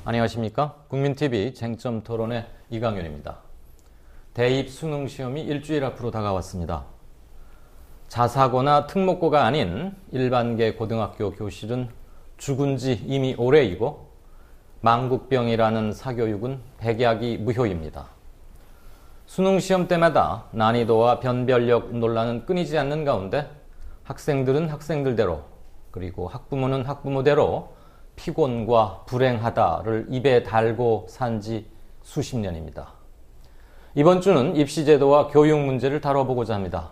안녕하십니까? 국민TV 쟁점토론의 이강윤입니다. 대입 수능시험이 일주일 앞으로 다가왔습니다. 자사고나 특목고가 아닌 일반계 고등학교 교실은 죽은 지 이미 오래이고 망국병이라는 사교육은 백약이 무효입니다. 수능시험 때마다 난이도와 변별력 논란은 끊이지 않는 가운데 학생들은 학생들대로 그리고 학부모는 학부모대로 피곤과 불행하다를 입에 달고 산 지 수십 년입니다. 이번 주는 입시제도와 교육 문제를 다뤄보고자 합니다.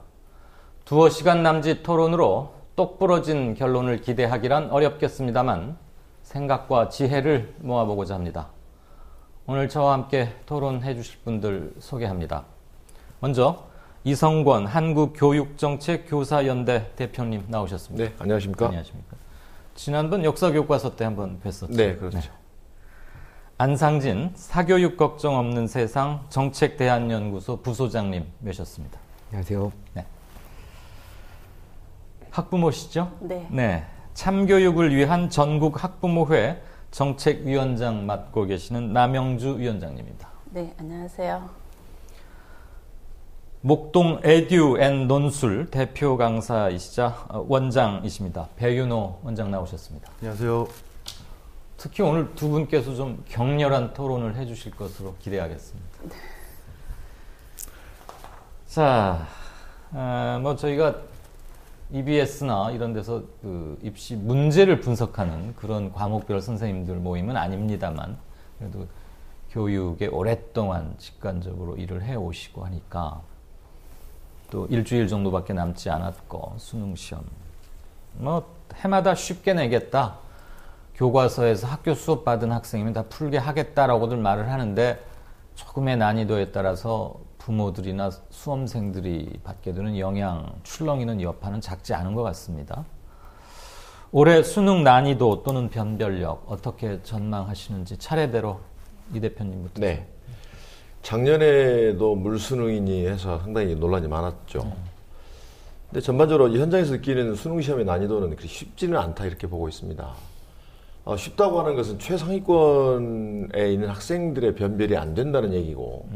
두어 시간 남짓 토론으로 똑부러진 결론을 기대하기란 어렵겠습니다만 생각과 지혜를 모아보고자 합니다. 오늘 저와 함께 토론해 주실 분들 소개합니다. 먼저 이성권 한국교육정책교사연대 대표님 나오셨습니다. 네, 안녕하십니까? 안녕하십니까? 지난번 역사교과서 때 한번 뵀었죠. 네, 그렇죠. 네. 안상진 사교육 걱정 없는 세상 정책대안연구소 부소장님 모셨습니다. 안녕하세요. 네. 학부모시죠? 네. 네. 참교육을 위한 전국 학부모회 정책위원장 맡고 계시는 남영주 위원장님입니다. 네, 안녕하세요. 목동 에듀 앤 논술 대표 강사이시자 원장이십니다. 배윤호 원장 나오셨습니다. 안녕하세요. 특히 오늘 두 분께서 좀 격렬한 토론을 해주실 것으로 기대하겠습니다. 자, 저희가 EBS나 이런 데서 그 입시 문제를 분석하는 그런 과목별 선생님들 모임은 아닙니다만 그래도 교육에 오랫동안 직관적으로 일을 해오시고 하니까 또 일주일 정도밖에 남지 않았고 수능시험 해마다 쉽게 내겠다. 교과서에서 학교 수업 받은 학생이면 다 풀게 하겠다라고들 말을 하는데 조금의 난이도에 따라서 부모들이나 수험생들이 받게 되는 영향, 출렁이는 여파는 작지 않은 것 같습니다. 올해 수능 난이도 또는 변별력 어떻게 전망하시는지 차례대로 이 대표님부터. 네. 작년에도 물수능이니 해서 상당히 논란이 많았죠. 근데 전반적으로 현장에서 느끼는 수능시험의 난이도는 그렇게 쉽지는 않다 이렇게 보고 있습니다. 쉽다고 하는 것은 최상위권에 있는 학생들의 변별이 안 된다는 얘기고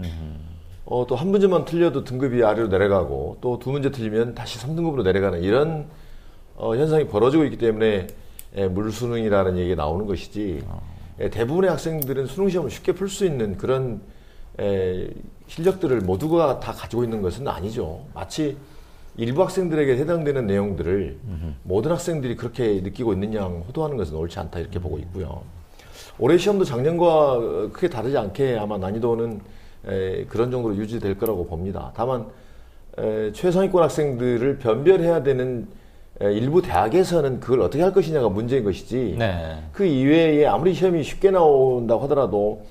또 한 문제만 틀려도 등급이 아래로 내려가고 또 두 문제 틀리면 다시 3등급으로 내려가는 이런 현상이 벌어지고 있기 때문에 물수능이라는 얘기가 나오는 것이지 대부분의 학생들은 수능시험을 쉽게 풀 수 있는 그런 실력들을 모두가 다 가지고 있는 것은 아니죠. 마치 일부 학생들에게 해당되는 내용들을 모든 학생들이 그렇게 느끼고 있느냐 호도하는 것은 옳지 않다 이렇게 보고 있고요. 올해 시험도 작년과 크게 다르지 않게 아마 난이도는 그런 정도로 유지될 거라고 봅니다. 다만 최상위권 학생들을 변별해야 되는 일부 대학에서는 그걸 어떻게 할 것이냐가 문제인 것이지 네. 그 이외에 아무리 시험이 쉽게 나온다고 하더라도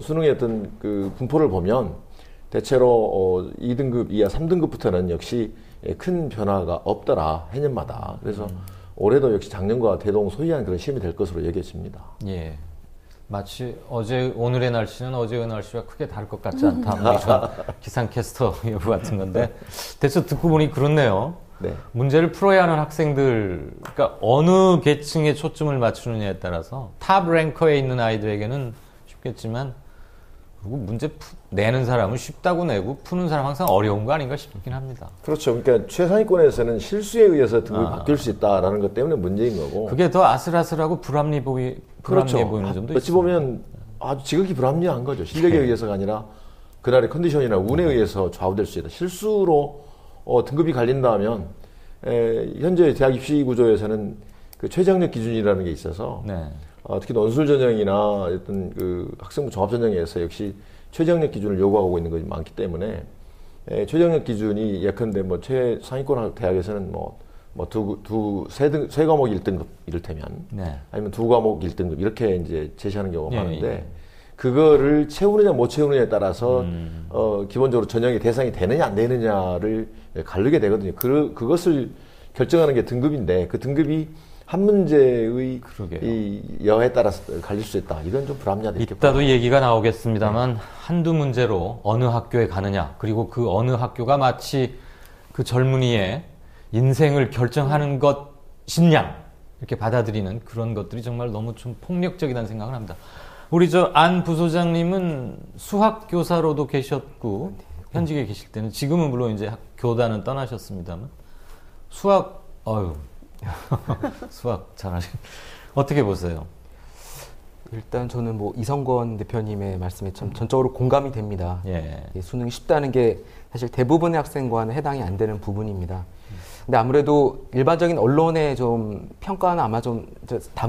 수능의 어떤 그 분포를 보면 대체로 2등급 이하 3등급부터는 역시 큰 변화가 없더라 해년마다. 그래서 올해도 역시 작년과 대동소이한 그런 시험이 될 것으로 여겨집니다. 예. 마치 오늘의 날씨는 어제의 날씨와 크게 다를 것 같지 않다. 우리 전 기상캐스터 여부 같은 건데 대체 듣고 보니 그렇네요. 네. 문제를 풀어야 하는 학생들, 그러니까 어느 계층에 초점을 맞추느냐에 따라서 탑 랭커에 있는 아이들에게는 쉽겠지만 그리고 문제 내는 사람은 쉽다고 내고 푸는 사람은 항상 어려운 거 아닌가 싶긴 합니다. 그렇죠. 그러니까 최상위권에서는 실수에 의해서 등급이 바뀔 수 있다라는 것 때문에 문제인 거고. 그게 더 아슬아슬하고 불합리해 그렇죠. 보이는 점도 어찌 있습니다. 보면 아주 지극히 불합리한 거죠. 실력에 의해서가 아니라 그날의 컨디션이나 운에 의해서 좌우될 수 있다. 실수로 등급이 갈린다면 현재 대학 입시 구조에서는 그 최저학력 기준이라는 게 있어서 네. 특히 논술 전형이나 어떤 그 학생부 종합 전형에서 역시 최저학력 기준을 요구하고 있는 것이 많기 때문에 최저학력 기준이 예컨대 뭐 최상위권 대학에서는 세 과목 1등급 이를테면 네. 아니면 두 과목 1등급 이렇게 이제 제시하는 경우가 많은데 예. 그거를 채우느냐 못 채우느냐에 따라서 기본적으로 전형의 대상이 되느냐 안 되느냐를 가르게 되거든요. 그것을 결정하는 게 등급인데 그 등급이 한 문제의 이 여에 따라서 갈릴 수 있다. 이건 좀 불합리하다. 이따도 얘기가 나오겠습니다만 한두 문제로 어느 학교에 가느냐 그리고 그 어느 학교가 마치 그 젊은이의 인생을 결정하는 것이냐 이렇게 받아들이는 그런 것들이 정말 너무 좀 폭력적이라는 생각을 합니다. 우리 안 부소장님은 수학 교사로도 계셨고 현직에 계실 때는 지금은 물론 이제 교단은 떠나셨습니다만 수학 수학 잘하시 어떻게 보세요? 일단 저는 뭐 이성권 대표님의 말씀에 참 전적으로 공감이 됩니다. 예. 수능이 쉽다는 게 사실 대부분의 학생과는 해당이 안 되는 부분입니다. 근데 아무래도 일반적인 언론의 좀 평가는 아마 좀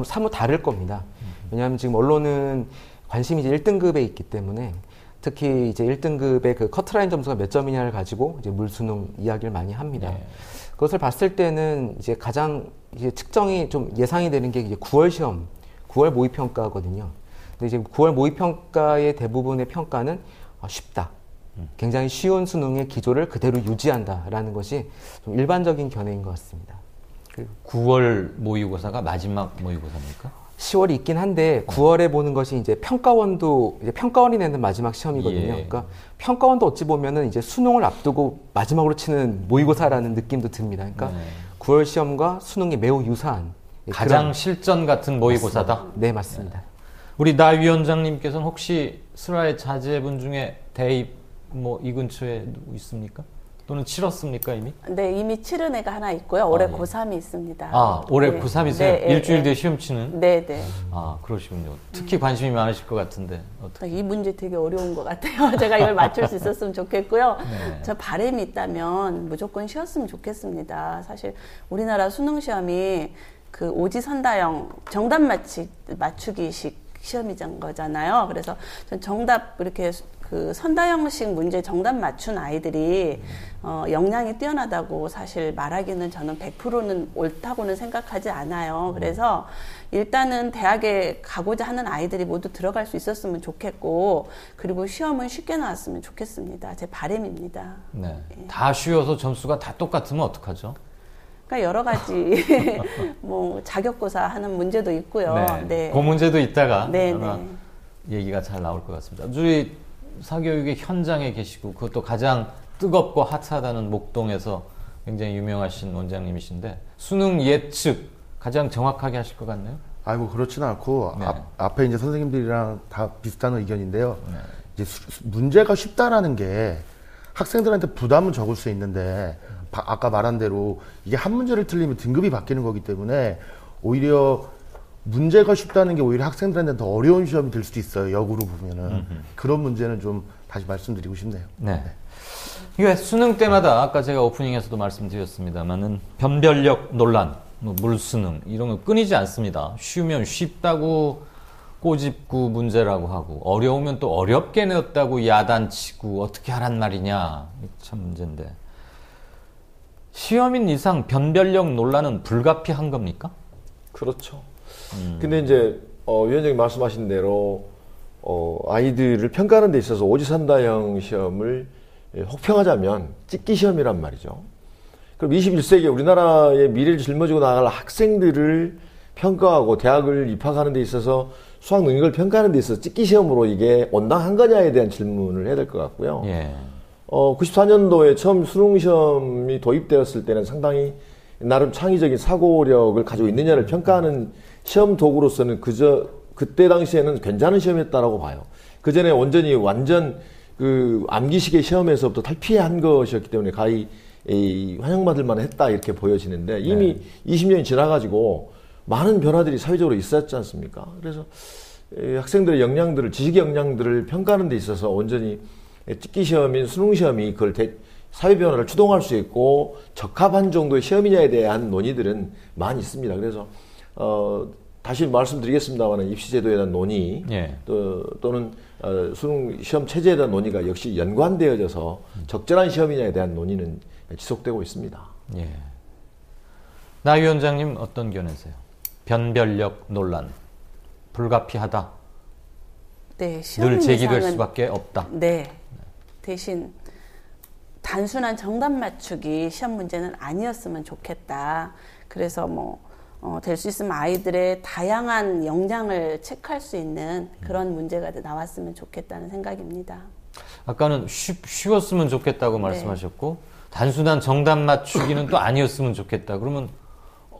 사뭇 다를 겁니다. 왜냐하면 지금 언론은 관심이 이제 1등급에 있기 때문에 특히 이제 1등급의 그 커트라인 점수가 몇 점이냐를 가지고 이제 물수능 이야기를 많이 합니다. 예. 그것을 봤을 때는 이제 가장 이제 측정이 좀 예상이 되는 게 이제 9월 시험, 9월 모의평가거든요. 근데 이제 9월 모의평가의 대부분의 평가는 쉽다. 굉장히 쉬운 수능의 기조를 그대로 유지한다라는 것이 좀 일반적인 견해인 것 같습니다. 9월 모의고사가 마지막 모의고사입니까? 10월이 있긴 한데 9월에 보는 것이 이제 평가원도 이제 평가원이 내는 마지막 시험이거든요. 예. 그러니까 평가원도 어찌 보면은 이제 수능을 앞두고 마지막으로 치는 모의고사라는 느낌도 듭니다. 그러니까 9월 시험과 수능이 매우 유사한 가장 실전 같은 모의고사다. 맞습니다. 네, 맞습니다. 우리 나 위원장님께서는 혹시 슬라의 자제분 중에 대입 뭐 이 근처에 누구 있습니까? 또는 치렀습니까 이미? 네, 이미 치른 애가 하나 있고요. 올해 예. 고3이 있습니다. 올해 네. 고3이세요? 네, 일주일 네, 뒤에 시험 치는? 네, 네. 그러시군요. 특히 관심이 많으실 것 같은데 어떻게? 이 문제 되게 어려운 것 같아요. 제가 이걸 맞출 수 있었으면 좋겠고요. 네. 저 바람이 있다면 무조건 쉬었으면 좋겠습니다. 사실 우리나라 수능 시험이 그 오지선다형 정답 맞추기식 시험이란 거잖아요. 그래서 전 정답 이렇게 그 선다형식 문제 정답 맞춘 아이들이 역량이 뛰어나다고 사실 말하기는 저는 100%는 옳다고는 생각하지 않아요. 그래서 일단은 대학에 가고자 하는 아이들이 모두 들어갈 수 있었으면 좋겠고, 그리고 시험은 쉽게 나왔으면 좋겠습니다. 제 바람입니다. 네. 예. 다 쉬워서 점수가 다 똑같으면 어떡하죠? 그러니까 여러 가지 뭐 자격고사 하는 문제도 있고요. 네. 네. 그 문제도 있다가 네, 아마 네. 얘기가 잘 나올 것 같습니다. 우리 사교육의 현장에 계시고 그것도 가장 뜨겁고 핫하다는 목동에서 굉장히 유명하신 원장님이신데 수능 예측 가장 정확하게 하실 것 같네요. 아이고 그렇지는 않고 네. 앞에 이제 선생님들이랑 다 비슷한 의견인데요. 네. 이제 문제가 쉽다라는 게 학생들한테 부담은 적을 수 있는데 아까 말한 대로 이게 한 문제를 틀리면 등급이 바뀌는 거기 때문에 오히려 문제가 쉽다는 게 오히려 학생들한테 더 어려운 시험이 될 수도 있어요. 역으로 보면은 그런 문제는 좀 다시 말씀드리고 싶네요. 네. 이게 수능 때마다 아까 제가 오프닝에서도 말씀드렸습니다만은 변별력 논란, 뭐 물수능 이런 거 끊이지 않습니다. 쉬우면 쉽다고 꼬집고 문제라고 하고 어려우면 또 어렵게 냈다고 야단치고 어떻게 하란 말이냐 참 문제인데 시험인 이상 변별력 논란은 불가피한 겁니까? 그렇죠. 근데 이제 위원장님 말씀하신 대로 아이들을 평가하는 데 있어서 오지선다형 시험을 혹평하자면 찍기 시험이란 말이죠. 그럼 21세기 우리나라의 미래를 짊어지고 나갈 학생들을 평가하고 대학을 입학하는 데 있어서 수학 능력을 평가하는 데 있어서 찍기 시험으로 이게 온당한 거냐에 대한 질문을 해야 될 것 같고요. 예. 94년도에 처음 수능 시험이 도입되었을 때는 상당히 나름 창의적인 사고력을 가지고 있느냐를 평가하는 시험 도구로서는 그때 당시에는 괜찮은 시험이었다라고 봐요. 그 전에 완전 그 암기식의 시험에서부터 탈피한 것이었기 때문에 가히 환영받을 만했다 이렇게 보여지는데 이미 20년이 지나가지고 많은 변화들이 사회적으로 있었지 않습니까? 그래서 학생들의 역량들을 지식 역량들을 평가하는 데 있어서 온전히 찍기 시험인 수능 시험이 그걸 사회 변화를 추동할 수 있고 적합한 정도의 시험이냐에 대한 논의들은 많이 있습니다. 그래서 다시 말씀드리겠습니다만 입시제도에 대한 논의 예. 또는 수능 시험 체제에 대한 논의가 역시 연관되어져서 적절한 시험이냐에 대한 논의는 지속되고 있습니다. 예. 나 위원장님 어떤 견해세요? 변별력 논란 불가피하다. 네, 시험 늘 제기될 이상은, 수밖에 없다. 네. 대신 단순한 정답 맞추기 시험 문제는 아니었으면 좋겠다. 그래서 될 수 있으면 아이들의 다양한 역량을 체크할 수 있는 그런 문제가 나왔으면 좋겠다는 생각입니다. 아까는 쉬웠으면 좋겠다고 말씀하셨고 단순한 정답 맞추기는 또 아니었으면 좋겠다. 그러면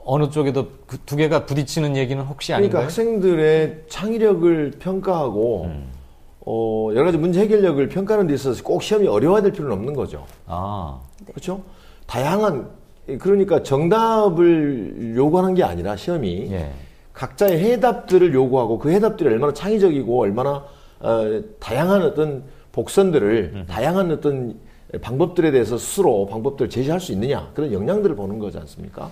어느 쪽에도 그 두 개가 부딪히는 얘기는 혹시 그러니까 아닌가요? 학생들의 창의력을 평가하고 여러 가지 문제 해결력을 평가하는 데 있어서 꼭 시험이 어려워야 될 필요는 없는 거죠. 아, 그렇죠? 다양한 그러니까 정답을 요구하는 게 아니라 시험이 예. 각자의 해답들을 요구하고 그 해답들이 얼마나 창의적이고 얼마나 다양한 어떤 복선들을 다양한 어떤 방법들에 대해서 스스로 방법들을 제시할 수 있느냐 그런 역량들을 보는 거지 않습니까?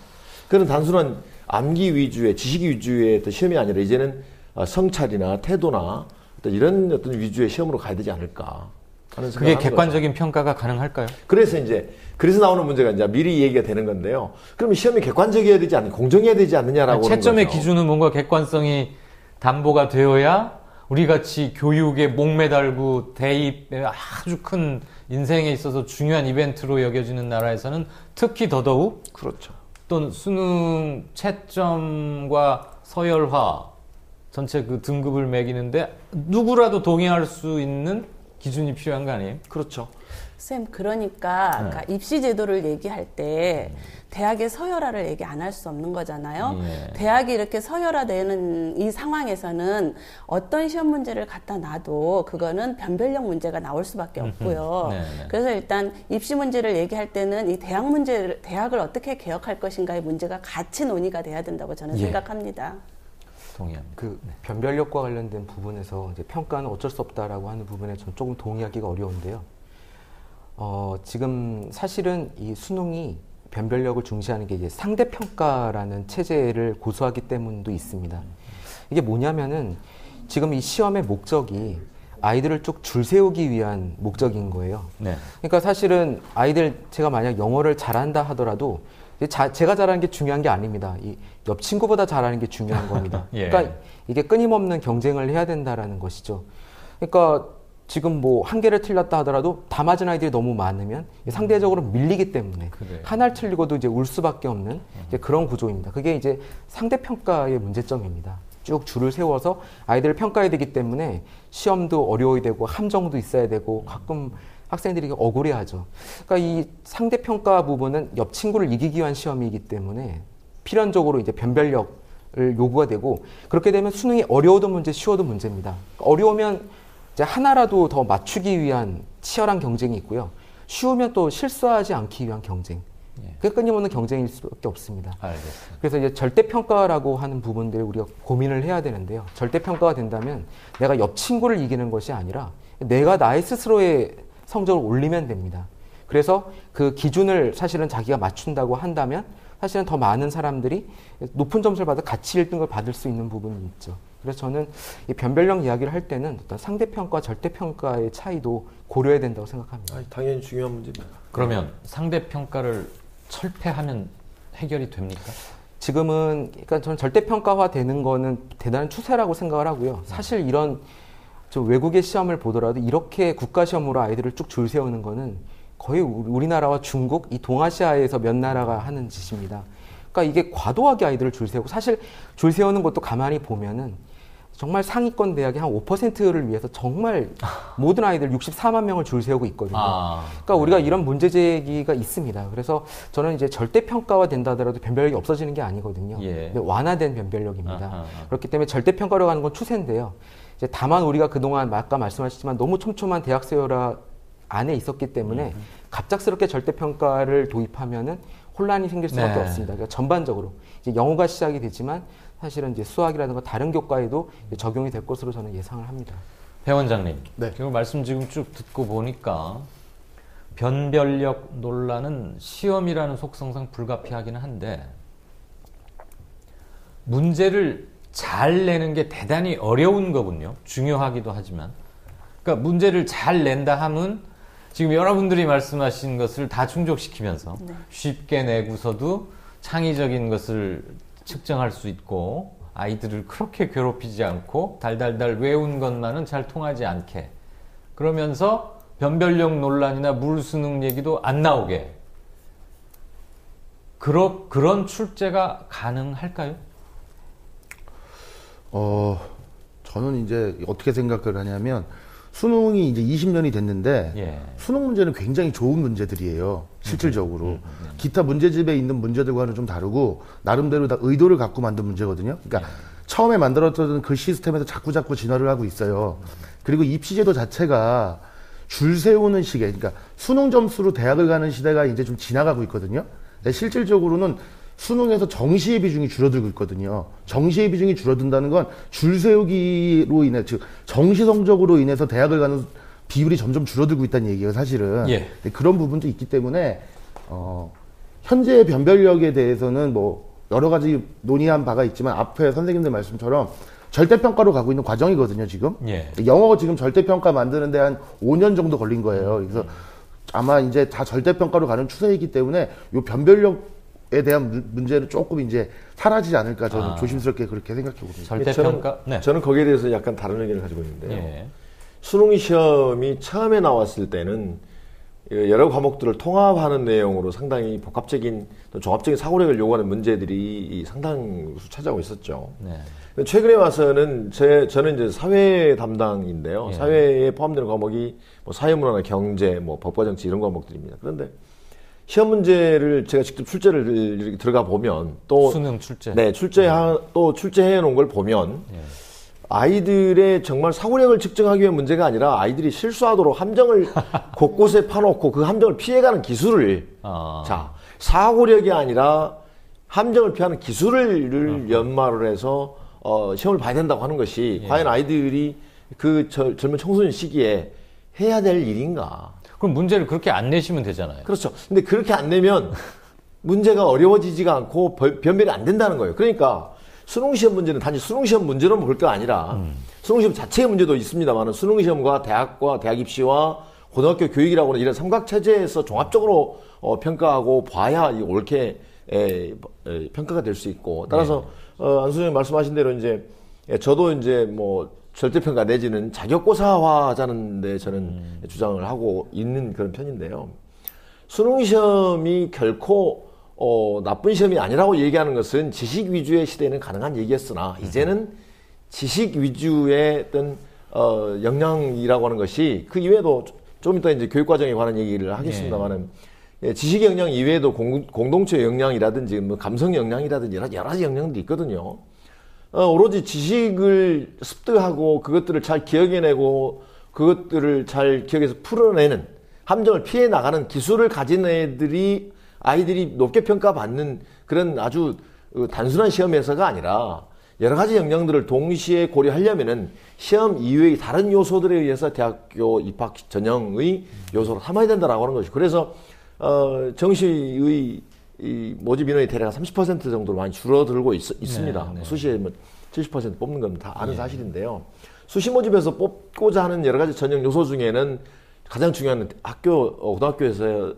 그런 단순한 암기 위주의 지식 위주의 어떤 시험이 아니라 이제는 성찰이나 태도나 어떤 이런 어떤 위주의 시험으로 가야 되지 않을까 하는 생각을 그게 하는 거죠. 객관적인 평가가 가능할까요? 그래서 나오는 문제가 이제 미리 얘기가 되는 건데요. 그러면 시험이 객관적이어야 되지 않느, 공정해야 되지 않느냐라고. 채점의 거죠. 기준은 뭔가 객관성이 담보가 되어야 우리 같이 교육에 목매달고 대입에 아주 큰 인생에 있어서 중요한 이벤트로 여겨지는 나라에서는 특히 더더욱 그렇죠. 또는 수능 채점과 서열화 전체 그 등급을 매기는데 누구라도 동의할 수 있는 기준이 필요한 거 아니에요? 그렇죠. 쌤, 그러니까 아까 입시 제도를 얘기할 때 대학의 서열화를 얘기 안 할 수 없는 거잖아요. 예. 대학이 이렇게 서열화되는 이 상황에서는 어떤 시험 문제를 갖다 놔도 그거는 변별력 문제가 나올 수밖에 없고요. 네네. 그래서 일단 입시 문제를 얘기할 때는 이 대학을 어떻게 개혁할 것인가의 문제가 같이 논의가 돼야 된다고 저는 예. 생각합니다. 동의합니다. 그 변별력과 관련된 부분에서 이제 평가는 어쩔 수 없다라고 하는 부분에 저는 조금 동의하기가 어려운데요. 지금 사실은 이 수능이 변별력을 중시하는 게 이제 상대평가라는 체제를 고수하기 때문도 있습니다. 이게 뭐냐면은 지금 이 시험의 목적이 아이들을 쭉 줄 세우기 위한 목적인 거예요. 네. 그러니까 사실은 아이들 제가 만약 영어를 잘한다 하더라도 제가 잘하는 게 중요한 게 아닙니다. 이 옆 친구보다 잘하는 게 중요한 겁니다. 예. 그러니까 이게 끊임없는 경쟁을 해야 된다라는 것이죠. 그러니까 지금 뭐 한 개를 틀렸다 하더라도 다 맞은 아이들이 너무 많으면 상대적으로 밀리기 때문에 그래요. 하나를 틀리고도 이제 울 수밖에 없는 이제 그런 구조입니다. 그게 이제 상대평가의 문제점입니다. 쭉 줄을 세워서 아이들을 평가해야 되기 때문에 시험도 어려워야 되고 함정도 있어야 되고 가끔 학생들이 억울해하죠. 그러니까 이 상대평가 부분은 옆 친구를 이기기 위한 시험이기 때문에 필연적으로 이제 변별력을 요구가 되고 그렇게 되면 수능이 어려워도 문제, 쉬워도 문제입니다. 어려우면 이제 하나라도 더 맞추기 위한 치열한 경쟁이 있고요. 쉬우면 또 실수하지 않기 위한 경쟁. 그게 끊임없는 경쟁일 수밖에 없습니다. 알겠습니다. 그래서 이제 절대평가라고 하는 부분들을 우리가 고민을 해야 되는데요. 절대평가가 된다면 내가 옆 친구를 이기는 것이 아니라 내가 나의 스스로의 성적을 올리면 됩니다. 그래서 그 기준을 사실은 자기가 맞춘다고 한다면 사실은 더 많은 사람들이 높은 점수를 받아 같이 1등을 받을 수 있는 부분이 있죠. 그래서 저는 이 변별력 이야기를 할 때는 어떤 상대평가, 절대평가의 차이도 고려해야 된다고 생각합니다. 당연히 중요한 문제입니다. 그러면 상대평가를 철폐하면 해결이 됩니까? 지금은 그러니까 저는 절대평가화 되는 거는 대단한 추세라고 생각을 하고요. 사실 이런 좀 외국의 시험을 보더라도 이렇게 국가시험으로 아이들을 쭉 줄 세우는 거는 거의 우리나라와 중국, 이 동아시아에서 몇 나라가 하는 짓입니다. 그러니까 이게 과도하게 아이들을 줄 세우고 사실 줄 세우는 것도 가만히 보면은 정말 상위권 대학의 한 5%를 위해서 정말 모든 아이들 64만 명을 줄 세우고 있거든요. 그러니까 우리가 이런 문제 제기가 있습니다. 그래서 저는 이제 절대평가화 된다 하더라도 변별력이 없어지는 게 아니거든요. 예. 근데 완화된 변별력입니다. 아하. 그렇기 때문에 절대평가로 가는 건 추세인데요. 이제 다만 우리가 그동안 아까 말씀하셨지만 너무 촘촘한 대학 세열화 안에 있었기 때문에 갑작스럽게 절대평가를 도입하면은 혼란이 생길 수밖에 네. 없습니다. 그러니까 전반적으로 이제 영어가 시작이 되지만 사실은 이제 수학이라든가 다른 교과에도 적용이 될 것으로 저는 예상을 합니다. 배 원장님, 네. 그 말씀 지금 쭉 듣고 보니까 변별력 논란은 시험이라는 속성상 불가피하기는 한데 문제를 잘 내는 게 대단히 어려운 거군요. 중요하기도 하지만. 그러니까 문제를 잘 낸다 하면 지금 여러분들이 말씀하신 것을 다 충족시키면서 쉽게 내고서도 창의적인 것을 측정할 수 있고 아이들을 그렇게 괴롭히지 않고 달달달 외운 것만은 잘 통하지 않게 그러면서 변별력 논란이나 물수능 얘기도 안 나오게 그런 출제가 가능할까요? 저는 이제 어떻게 생각을 하냐면 수능이 이제 20년이 됐는데 예. 수능 문제는 굉장히 좋은 문제들이에요. 실질적으로. 기타 문제집에 있는 문제들과는 좀 다르고 나름대로 다 의도를 갖고 만든 문제거든요. 그러니까 처음에 만들었던 그 시스템에서 자꾸 진화를 하고 있어요. 그리고 입시제도 자체가 줄 세우는 시계, 그러니까 수능 점수로 대학을 가는 시대가 이제 좀 지나가고 있거든요. 근데 실질적으로는 수능에서 정시의 비중이 줄어들고 있거든요. 정시의 비중이 줄어든다는 건 줄 세우기로 인해, 즉 정시 성적으로 인해서 대학을 가는 비율이 점점 줄어들고 있다는 얘기예요, 사실은. 예. 그런 부분도 있기 때문에 현재의 변별력에 대해서는 뭐 여러 가지 논의한 바가 있지만 앞에 선생님들 말씀처럼 절대평가로 가고 있는 과정이거든요, 지금. 예. 영어 지금 절대평가 만드는데 한 5년 정도 걸린 거예요. 그래서 아마 이제 다 절대평가로 가는 추세이기 때문에 요 변별력에 대한 문제는 조금 이제 사라지지 않을까 저는 조심스럽게 그렇게 생각해 봅니다. 절대평가? 네. 저는 거기에 대해서 약간 다른 의견을 가지고 있는데요. 예. 수능 시험이 처음에 나왔을 때는 여러 과목들을 통합하는 내용으로 상당히 복합적인 또 종합적인 사고력을 요구하는 문제들이 상당수 차지하고 있었죠. 네. 최근에 와서는 저는 이제 사회 담당인데요. 예. 사회에 포함되는 과목이 뭐 사회문화나 경제, 뭐 법과 정치 이런 과목들입니다. 그런데 시험 문제를 제가 직접 출제를 이렇게 들어가 보면 또 수능 출제. 네, 또 출제해 놓은 걸 보면 예. 아이들의 정말 사고력을 측정하기 위한 문제가 아니라 아이들이 실수하도록 함정을 곳곳에 파놓고 그 함정을 피해가는 기술을 자, 사고력이 아니라 함정을 피하는 기술을 연마를 해서 시험을 봐야 된다고 하는 것이 과연 아이들이 그 젊은 청소년 시기에 해야 될 일인가? 그럼 문제를 그렇게 안 내시면 되잖아요. 그렇죠. 근데 그렇게 안 내면 문제가 어려워지지가 않고 변별이 안 된다는 거예요. 그러니까 수능시험 문제는 단지 수능시험 문제로 볼 게 아니라 수능시험 자체의 문제도 있습니다만 수능시험과 대학과 대학 입시와 고등학교 교육이라고 하는 이런 삼각체제에서 종합적으로 평가하고 봐야 옳게 평가가 될 수 있고 따라서 안 소장님 말씀하신 대로 이제 저도 이제 뭐 절대평가 내지는 자격고사화하자는데 저는 주장을 하고 있는 그런 편인데요. 수능시험이 결코 나쁜 시험이 아니라고 얘기하는 것은 지식 위주의 시대에는 가능한 얘기였으나 이제는 지식 위주의 어떤 역량이라고 하는 것이 그 이외에도 좀 이따 이제 교육과정에 관한 얘기를 하겠습니다만은 지식 역량 이외에도 공동체 역량이라든지 뭐 감성 역량이라든지 여러 가지 역량들이 있거든요. 오로지 지식을 습득하고 그것들을 잘 기억해내고 그것들을 잘 기억해서 풀어내는 함정을 피해 나가는 기술을 가진 아이들이 높게 평가받는 그런 아주 단순한 시험에서가 아니라 여러 가지 역량들을 동시에 고려하려면은 시험 이외의 다른 요소들에 의해서 대학교 입학 전형의 요소로 삼아야 된다라고 하는 것이죠. 그래서 정시의 이 모집 인원이 대략 30% 정도로 많이 줄어들고 있습니다. 네. 수시에 뭐 70% 뽑는 건 다 아는 사실인데요. 수시 모집에서 뽑고자 하는 여러 가지 전형 요소 중에는 가장 중요한 고등학교에서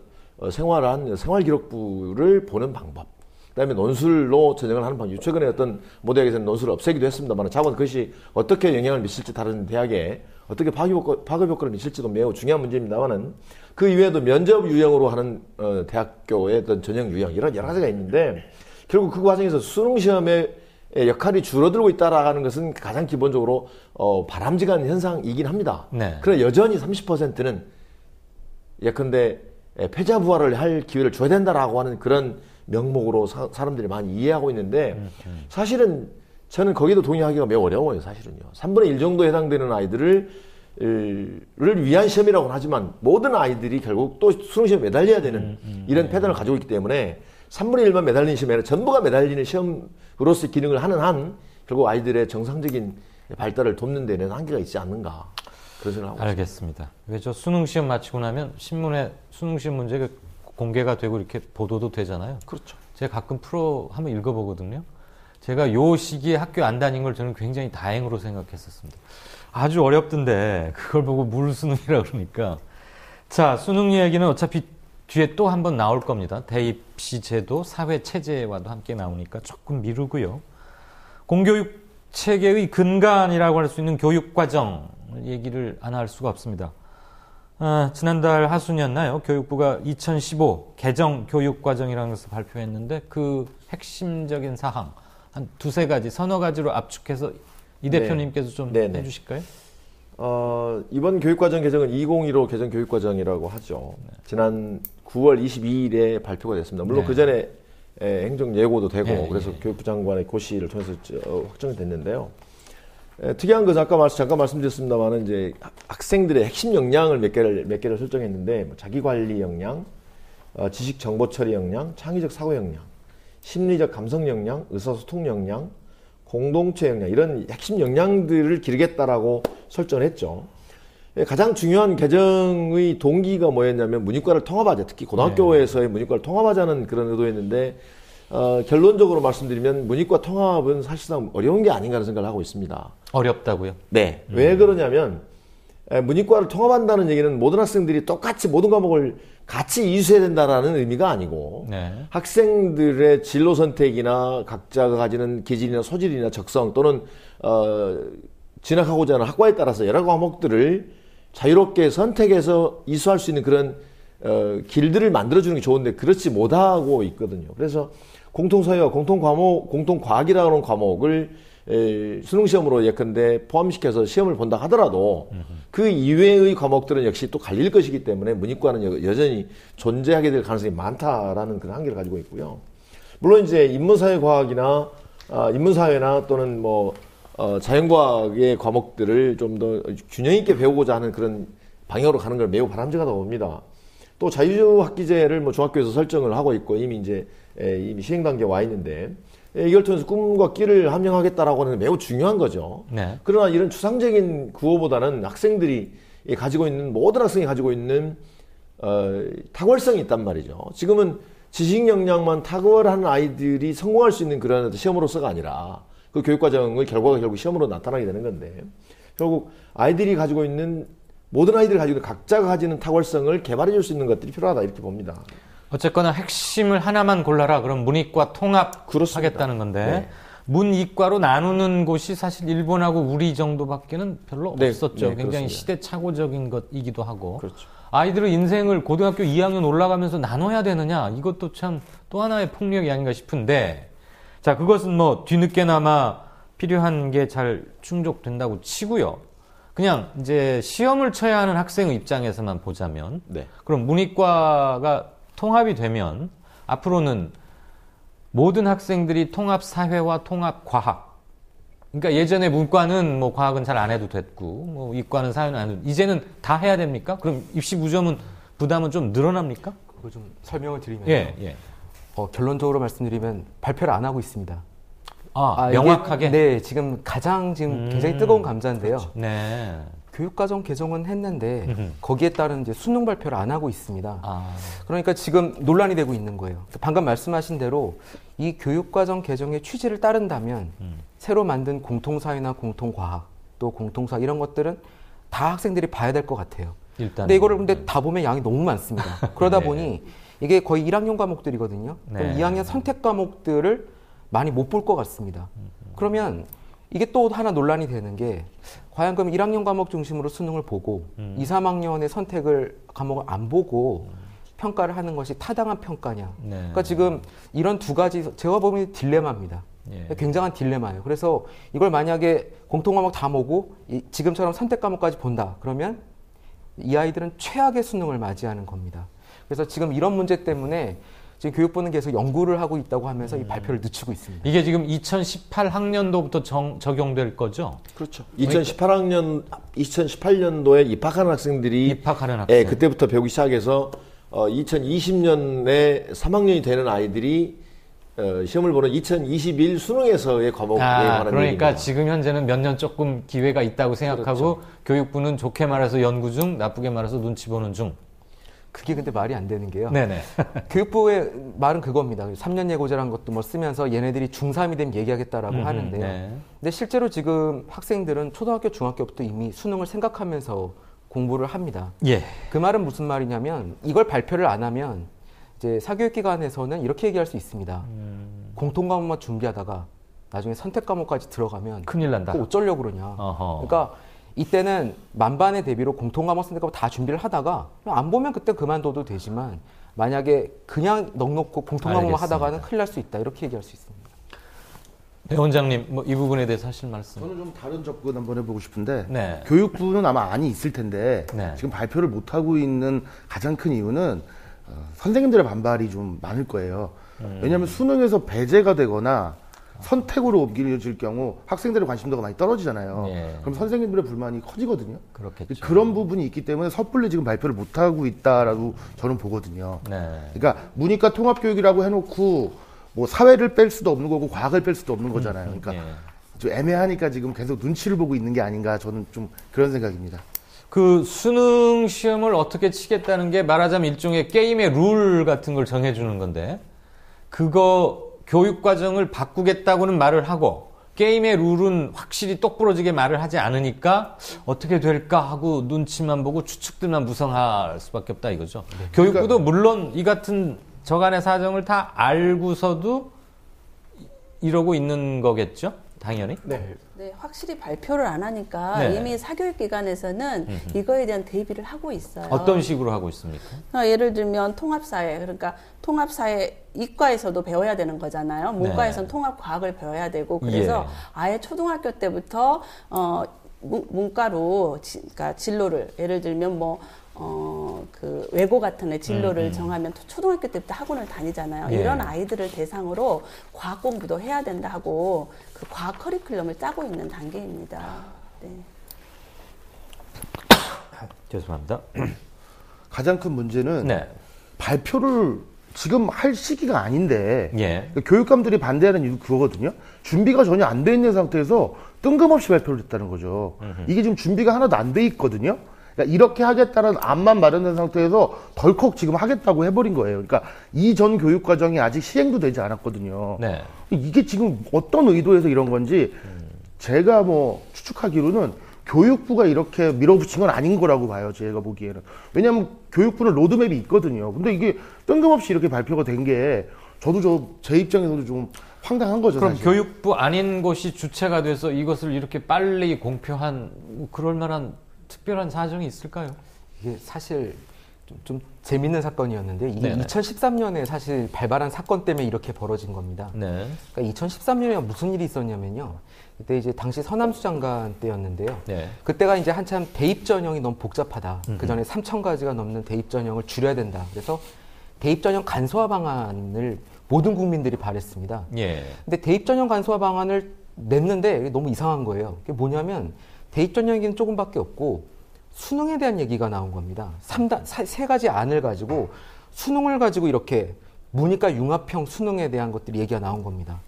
생활한 생활기록부를 보는 방법. 그다음에 논술로 전형을 하는 방법. 최근에 어떤 모대학에서는 논술을 없애기도 했습니다만 자고 그것이 어떻게 영향을 미칠지 다른 대학에 어떻게 파급 효과를 미칠지도 매우 중요한 문제입니다만은 그 이외에도 면접 유형으로 하는 대학교의 어떤 전형 유형 이런 여러 가지가 있는데 결국 그 과정에서 수능 시험의 역할이 줄어들고 있다라는 것은 가장 기본적으로 바람직한 현상이긴 합니다. 네. 그러나 여전히 30%는 예컨대 패자부활을 할 기회를 줘야 된다라고 하는 그런 명목으로 사람들이 많이 이해하고 있는데 사실은 저는 거기도 동의하기가 매우 어려워요. 사실은요. 3분의 1 정도에 해당되는 아이들을 위한 시험이라고는 하지만 모든 아이들이 결국 또 수능시험에 매달려야 되는 이런 패턴을 가지고 있기 때문에 3분의 1만 매달리는 시험이 아니라 전부가 매달리는 시험으로서의 기능을 하는 한 결국 아이들의 정상적인 발달을 돕는 데는 한계가 있지 않는가 그런 생각을 하고 알겠습니다. 왜 저 수능시험 마치고 나면 신문에 수능시험 문제가 공개가 되고 이렇게 보도도 되잖아요. 그렇죠. 제가 가끔 풀어 한번 읽어보거든요. 제가 요 시기에 학교 안 다닌 걸 저는 굉장히 다행으로 생각했었습니다. 아주 어렵던데 그걸 보고 물 수능이라 그러니까. 자, 수능 이야기는 어차피 뒤에 또 한번 나올 겁니다. 대입시 제도, 사회 체제와도 함께 나오니까 조금 미루고요. 공교육 체계의 근간이라고 할 수 있는 교육과정 얘기를 안 할 수가 없습니다. 지난달 하순이었나요? 교육부가 2015 개정 교육과정이라는 것을 발표했는데 그 핵심적인 사항 한 두세 가지, 서너 가지로 압축해서 이 대표님께서 좀 해주실까요? 이번 교육과정 개정은 2015 개정 교육과정이라고 하죠. 지난 9월 22일에 발표가 됐습니다. 물론 네. 그 전에 행정 예고도 되고 네, 그래서 네. 교육부 장관의 고시를 통해서 확정이 됐는데요. 특이한 것은 아까 잠깐 말씀드렸습니다만은 이제 학생들의 핵심 역량을 몇 개를 설정했는데 뭐 자기관리 역량, 지식 정보 처리 역량, 창의적 사고 역량, 심리적 감성 역량, 의사소통 역량, 공동체 역량 이런 핵심 역량들을 기르겠다라고 설정했죠. 가장 중요한 개정의 동기가 뭐였냐면 문이과를 통합하자. 특히 고등학교에서의 문이과를 통합하자는 그런 의도였는데 결론적으로 말씀드리면 문이과 통합은 사실상 어려운 게 아닌가 하는 생각을 하고 있습니다. 어렵다고요? 네. 왜 그러냐면 문이과를 통합한다는 얘기는 모든 학생들이 똑같이 모든 과목을 같이 이수해야 된다라는 의미가 아니고 네. 학생들의 진로 선택이나 각자가 가지는 기질이나 소질이나 적성 또는 진학하고자 하는 학과에 따라서 여러 과목들을 자유롭게 선택해서 이수할 수 있는 그런 길들을 만들어주는 게 좋은데 그렇지 못하고 있거든요. 그래서 공통사회와 공통과학이라고 하는 과목을 수능시험으로 예컨대 포함시켜서 시험을 본다 하더라도 그 이외의 과목들은 역시 또 갈릴 것이기 때문에 문이과는 여전히 존재하게 될 가능성이 많다라는 그런 한계를 가지고 있고요. 물론 이제 인문사회과학이나 인문사회나 또는 뭐 자연과학의 과목들을 좀 더 균형 있게 배우고자 하는 그런 방향으로 가는 걸 매우 바람직하다고 봅니다. 또 자유학기제를 뭐 중학교에서 설정을 하고 있고 이미 시행 단계에 와 있는데 이걸 통해서 꿈과 끼를 함양하겠다라고 하는 게 매우 중요한 거죠. 네. 그러나 이런 추상적인 구호보다는 학생들이 가지고 있는 모든 학생이 가지고 있는 탁월성이 있단 말이죠. 지금은 지식 역량만 탁월한 아이들이 성공할 수 있는 그런 시험으로서가 아니라 그 교육과정의 결과가 결국 시험으로 나타나게 되는 건데 결국 아이들이 가지고 있는 모든 아이들이 가지고 있는 각자가 가지는 탁월성을 개발해 줄 수 있는 것들이 필요하다 이렇게 봅니다. 어쨌거나 핵심을 하나만 골라라. 그럼 문이과 통합하겠다는 건데 네. 문이과로 나누는 곳이 사실 일본하고 우리 정도밖에는 별로 네, 없었죠. 네, 굉장히 그렇습니다. 시대착오적인 것이기도 하고. 그렇죠. 아이들의 인생을 고등학교 2학년 올라가면서 나눠야 되느냐. 이것도 참 또 하나의 폭력이 아닌가 싶은데 자, 그것은 뭐 뒤늦게나마 필요한 게 잘 충족된다고 치고요. 그냥 이제 시험을 쳐야 하는 학생의 입장에서만 보자면 네. 그럼 문이과가 통합이 되면 앞으로는 모든 학생들이 통합 사회와 통합 과학. 그러니까 예전에 문과는 뭐 과학은 잘 안 해도 됐고 뭐 이과는 사회는 안 해도 이제는 다 해야 됩니까? 그럼 입시 부담은 좀 늘어납니까? 그거 좀 설명을 드리면 예. 결론적으로 말씀드리면 발표를 안 하고 있습니다. 명확하게? 네, 지금 굉장히 뜨거운 감자인데요. 그렇죠. 네. 교육과정 개정은 했는데 거기에 따른 이제 수능 발표를 안 하고 있습니다. 아. 그러니까 지금 논란이 되고 있는 거예요. 방금 말씀하신 대로 이 교육과정 개정의 취지를 따른다면 새로 만든 공통사회나 공통과학 또 공통사 이런 것들은 다 학생들이 봐야 될 것 같아요. 일단. 근데 이거를 다 보면 양이 너무 많습니다. 그러다 네. 보니 이게 거의 1학년 과목들이거든요. 그럼 네. 2학년 선택 과목들을 많이 못 볼 것 같습니다. 그러면 이게 또 하나 논란이 되는 게 과연 그럼 1학년 과목 중심으로 수능을 보고 2, 3학년의 과목을 안 보고 평가를 하는 것이 타당한 평가냐. 네. 그러니까 지금 이런 두 가지 제가 보면 딜레마입니다. 예. 굉장한 딜레마예요. 그래서 이걸 만약에 공통과목 다 보고 지금처럼 선택 과목까지 본다. 그러면 이 아이들은 최악의 수능을 맞이하는 겁니다. 그래서 지금 이런 문제 때문에 지금 교육부는 계속 연구를 하하고 있다고 하면서 이 발표를 늦추고 있습니다. 이게 지금 2018학년도부터 적용될 거죠? 그렇죠. 2018년도에 입학하는 학생들이 입학하는 학생. 예, 그때부터 배우기 시작해서 2020년에 3학년이 되는 아이들이 시험을 보는 2021 수능에서의 과목에 관한 그러니까 얘기입니다. 지금 현재는 몇 년 조금 기회가 있다고 생각하고 그렇죠. 교육부는 좋게 말해서 연구 중, 나쁘게 말해서 눈치 보는 중. 그게 근데 말이 안 되는 게요. 네네. 교육부의 말은 그겁니다. 3년 예고제라는 것도 뭐 쓰면서 얘네들이 중3이 되면 얘기하겠다라고 하는데요. 네. 근데 실제로 지금 학생들은 초등학교, 중학교부터 이미 수능을 생각하면서 공부를 합니다. 예. 그 말은 무슨 말이냐면 이걸 발표를 안 하면 이제 사교육기관에서는 이렇게 얘기할 수 있습니다. 공통과목만 준비하다가 나중에 선택 과목까지 들어가면 큰일 난다. 그거 어쩌려고 그러냐. 어허. 그러니까 이때는 만반의 대비로 공통과목 선택 과목 다 준비를 하다가 안 보면 그때 그만둬도 되지만 만약에 그냥 넉넉고 공통과목만 알겠습니다. 하다가는 큰일 날 수 있다. 이렇게 얘기할 수 있습니다. 배 원장님, 뭐 이 부분에 대해서 하실 말씀? 저는 좀 다른 접근 한번 해보고 싶은데 네. 교육부는 아마 안이 있을 텐데 네. 지금 발표를 못 하고 있는 가장 큰 이유는 선생님들의 반발이 좀 많을 거예요. 왜냐하면 수능에서 배제가 되거나 선택으로 옮겨질 경우 학생들의 관심도가 많이 떨어지잖아요. 예. 그럼 선생님들의 불만이 커지거든요. 그렇겠죠. 그런 부분이 있기 때문에 섣불리 지금 발표를 못 하고 있다라고 저는 보거든요. 네. 그러니까 문이과 통합교육이라고 해놓고 뭐 사회를 뺄 수도 없는 거고 과학을 뺄 수도 없는 거잖아요. 그러니까 예. 좀 애매하니까 지금 계속 눈치를 보고 있는 게 아닌가 저는 좀 그런 생각입니다. 그 수능 시험을 어떻게 치겠다는 게 말하자면 일종의 게임의 룰 같은 걸 정해주는 건데 그거 교육 과정을 바꾸겠다고는 말을 하고 게임의 룰은 확실히 똑부러지게 말을 하지 않으니까 어떻게 될까 하고 눈치만 보고 추측들만 무성할 수밖에 없다 이거죠. 교육부도 물론 이 같은 저간의 사정을 다 알고서도 이러고 있는 거겠죠? 당연히. 네. 네, 확실히 발표를 안 하니까 네. 이미 사교육기관에서는 이거에 대한 대비를 하고 있어요. 어떤 식으로 하고 있습니까? 예를 들면 통합사회, 그러니까 통합사회 이과에서도 배워야 되는 거잖아요. 문과에서는 네. 통합과학을 배워야 되고 그래서 예. 아예 초등학교 때부터 문과로 그러니까 진로를 예를 들면 그 외고 같은 애 진로를 정하면 초등학교 때부터 학원을 다니잖아요. 예. 이런 아이들을 대상으로 과학 공부도 해야 된다 하고 그 과학 커리큘럼을 짜고 있는 단계입니다. 네. 죄송합니다. 가장 큰 문제는 네. 발표를 지금 할 시기가 아닌데 예. 교육감들이 반대하는 이유 그거거든요. 준비가 전혀 안 돼 있는 상태에서 뜬금없이 발표를 했다는 거죠. 이게 지금 준비가 하나도 안 돼 있거든요. 그러니까 이렇게 하겠다는 안만 마련된 상태에서 덜컥 지금 하겠다고 해버린 거예요. 그러니까 이전 교육 과정이 아직 시행도 되지 않았거든요. 네. 이게 지금 어떤 의도에서 이런 건지 제가 뭐 추측하기로는 교육부가 이렇게 밀어붙인 건 아닌 거라고 봐요. 제가 보기에는. 왜냐하면 교육부는 로드맵이 있거든요. 근데 이게 뜬금없이 이렇게 발표가 된 게 저도 제 입장에서도 좀 황당한 거죠. 그럼 사실. 교육부 아닌 곳이 주체가 돼서 이것을 이렇게 빨리 공표한 뭐 그럴 만한 특별한 사정이 있을까요? 이게 사실 좀 재밌는 사건이었는데 이게 네네. 2013년에 사실 발발한 사건 때문에 이렇게 벌어진 겁니다. 네. 그러니까 2013년에 무슨 일이 있었냐면요. 그때 이제 당시 서남수 장관 때였는데요. 네. 그때가 이제 한참 대입 전형이 너무 복잡하다. 그 전에 3,000가지가 넘는 대입 전형을 줄여야 된다. 그래서 대입 전형 간소화 방안을 모든 국민들이 바랬습니다. 예. 근데 대입 전형 간소화 방안을 냈는데 이게 너무 이상한 거예요. 그게 뭐냐면 대입 전형 얘기는 조금밖에 없고 수능에 대한 얘기가 나온 겁니다. 세 가지 안을 가지고 수능을 가지고 이렇게 문이과 융합형 수능에 대한 것들이 얘기가 나온 겁니다.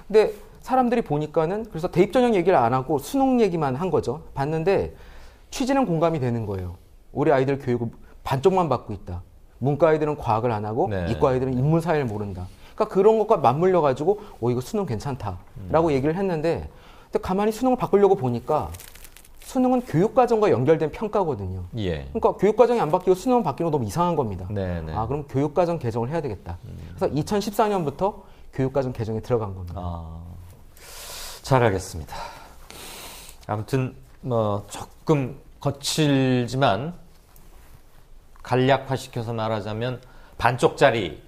근데 사람들이 보니까는 그래서 대입 전형 얘기를 안 하고 수능 얘기만 한 거죠. 봤는데 취지는 공감이 되는 거예요. 우리 아이들 교육을 반쪽만 받고 있다. 문과 아이들은 과학을 안 하고 네. 이과 아이들은 인문사회를 모른다. 그러니까 그런 것과 맞물려 가지고 이거 수능 괜찮다라고 얘기를 했는데 근데 가만히 수능을 바꾸려고 보니까 수능은 교육과정과 연결된 평가거든요. 예. 그러니까 교육과정이 안 바뀌고 수능은 바뀌는 거 너무 이상한 겁니다. 네네. 아, 그럼 교육과정 개정을 해야 되겠다. 그래서 2014년부터 교육과정 개정에 들어간 겁니다. 아, 잘 알겠습니다. 아무튼 뭐 조금 거칠지만 간략화시켜서 말하자면 반쪽짜리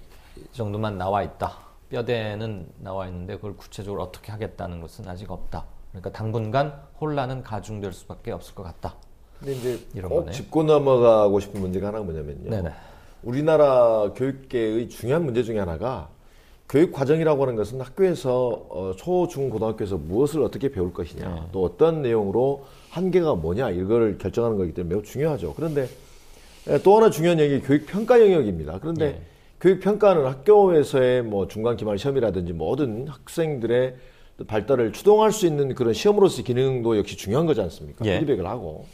정도만 나와 있다. 뼈대는 나와 있는데 그걸 구체적으로 어떻게 하겠다는 것은 아직 없다. 그러니까 당분간 혼란은 가중될 수밖에 없을 것 같다. 근데 이제 이런 꼭 거네. 짚고 넘어가고 싶은 문제가 하나가 뭐냐면요. 네네. 우리나라 교육계의 중요한 문제 중에 하나가 교육 과정이라고 하는 것은 학교에서 초, 중, 고등학교에서 무엇을 어떻게 배울 것이냐, 네. 또 어떤 내용으로 한계가 뭐냐 이걸 결정하는 거기 때문에 매우 중요하죠. 그런데 또 하나 중요한 얘기 교육 평가 영역입니다. 그런데 예. 교육 평가는 학교에서의 뭐 중간 기말 시험이라든지 모든 학생들의 발달을 추동할 수 있는 그런 시험으로서의 기능도 역시 중요한 거지 않습니까? 예. 피드백을 하고.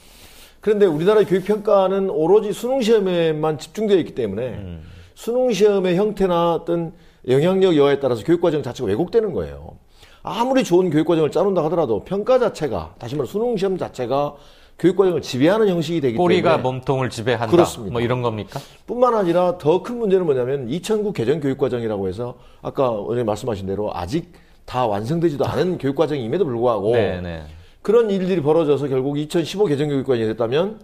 그런데 우리나라의 교육 평가는 오로지 수능 시험에만 집중되어 있기 때문에 수능 시험의 형태나 어떤 영향력 여하에 따라서 교육 과정 자체가 왜곡되는 거예요. 아무리 좋은 교육 과정을 짜놓는다 하더라도 평가 자체가, 다시 말해 수능 시험 자체가 교육 과정을 지배하는 형식이 되기 꼬리가 때문에 몸통을 지배한다. 그렇습니다. 뭐 이런 겁니까? 뿐만 아니라 더 큰 문제는 뭐냐면 2009 개정 교육 과정이라고 해서 아까 원장님 말씀하신 대로 아직 다 완성되지도 않은 교육 과정임에도 불구하고 네네. 그런 일들이 벌어져서 결국 2015 개정 교육 과정이 됐다면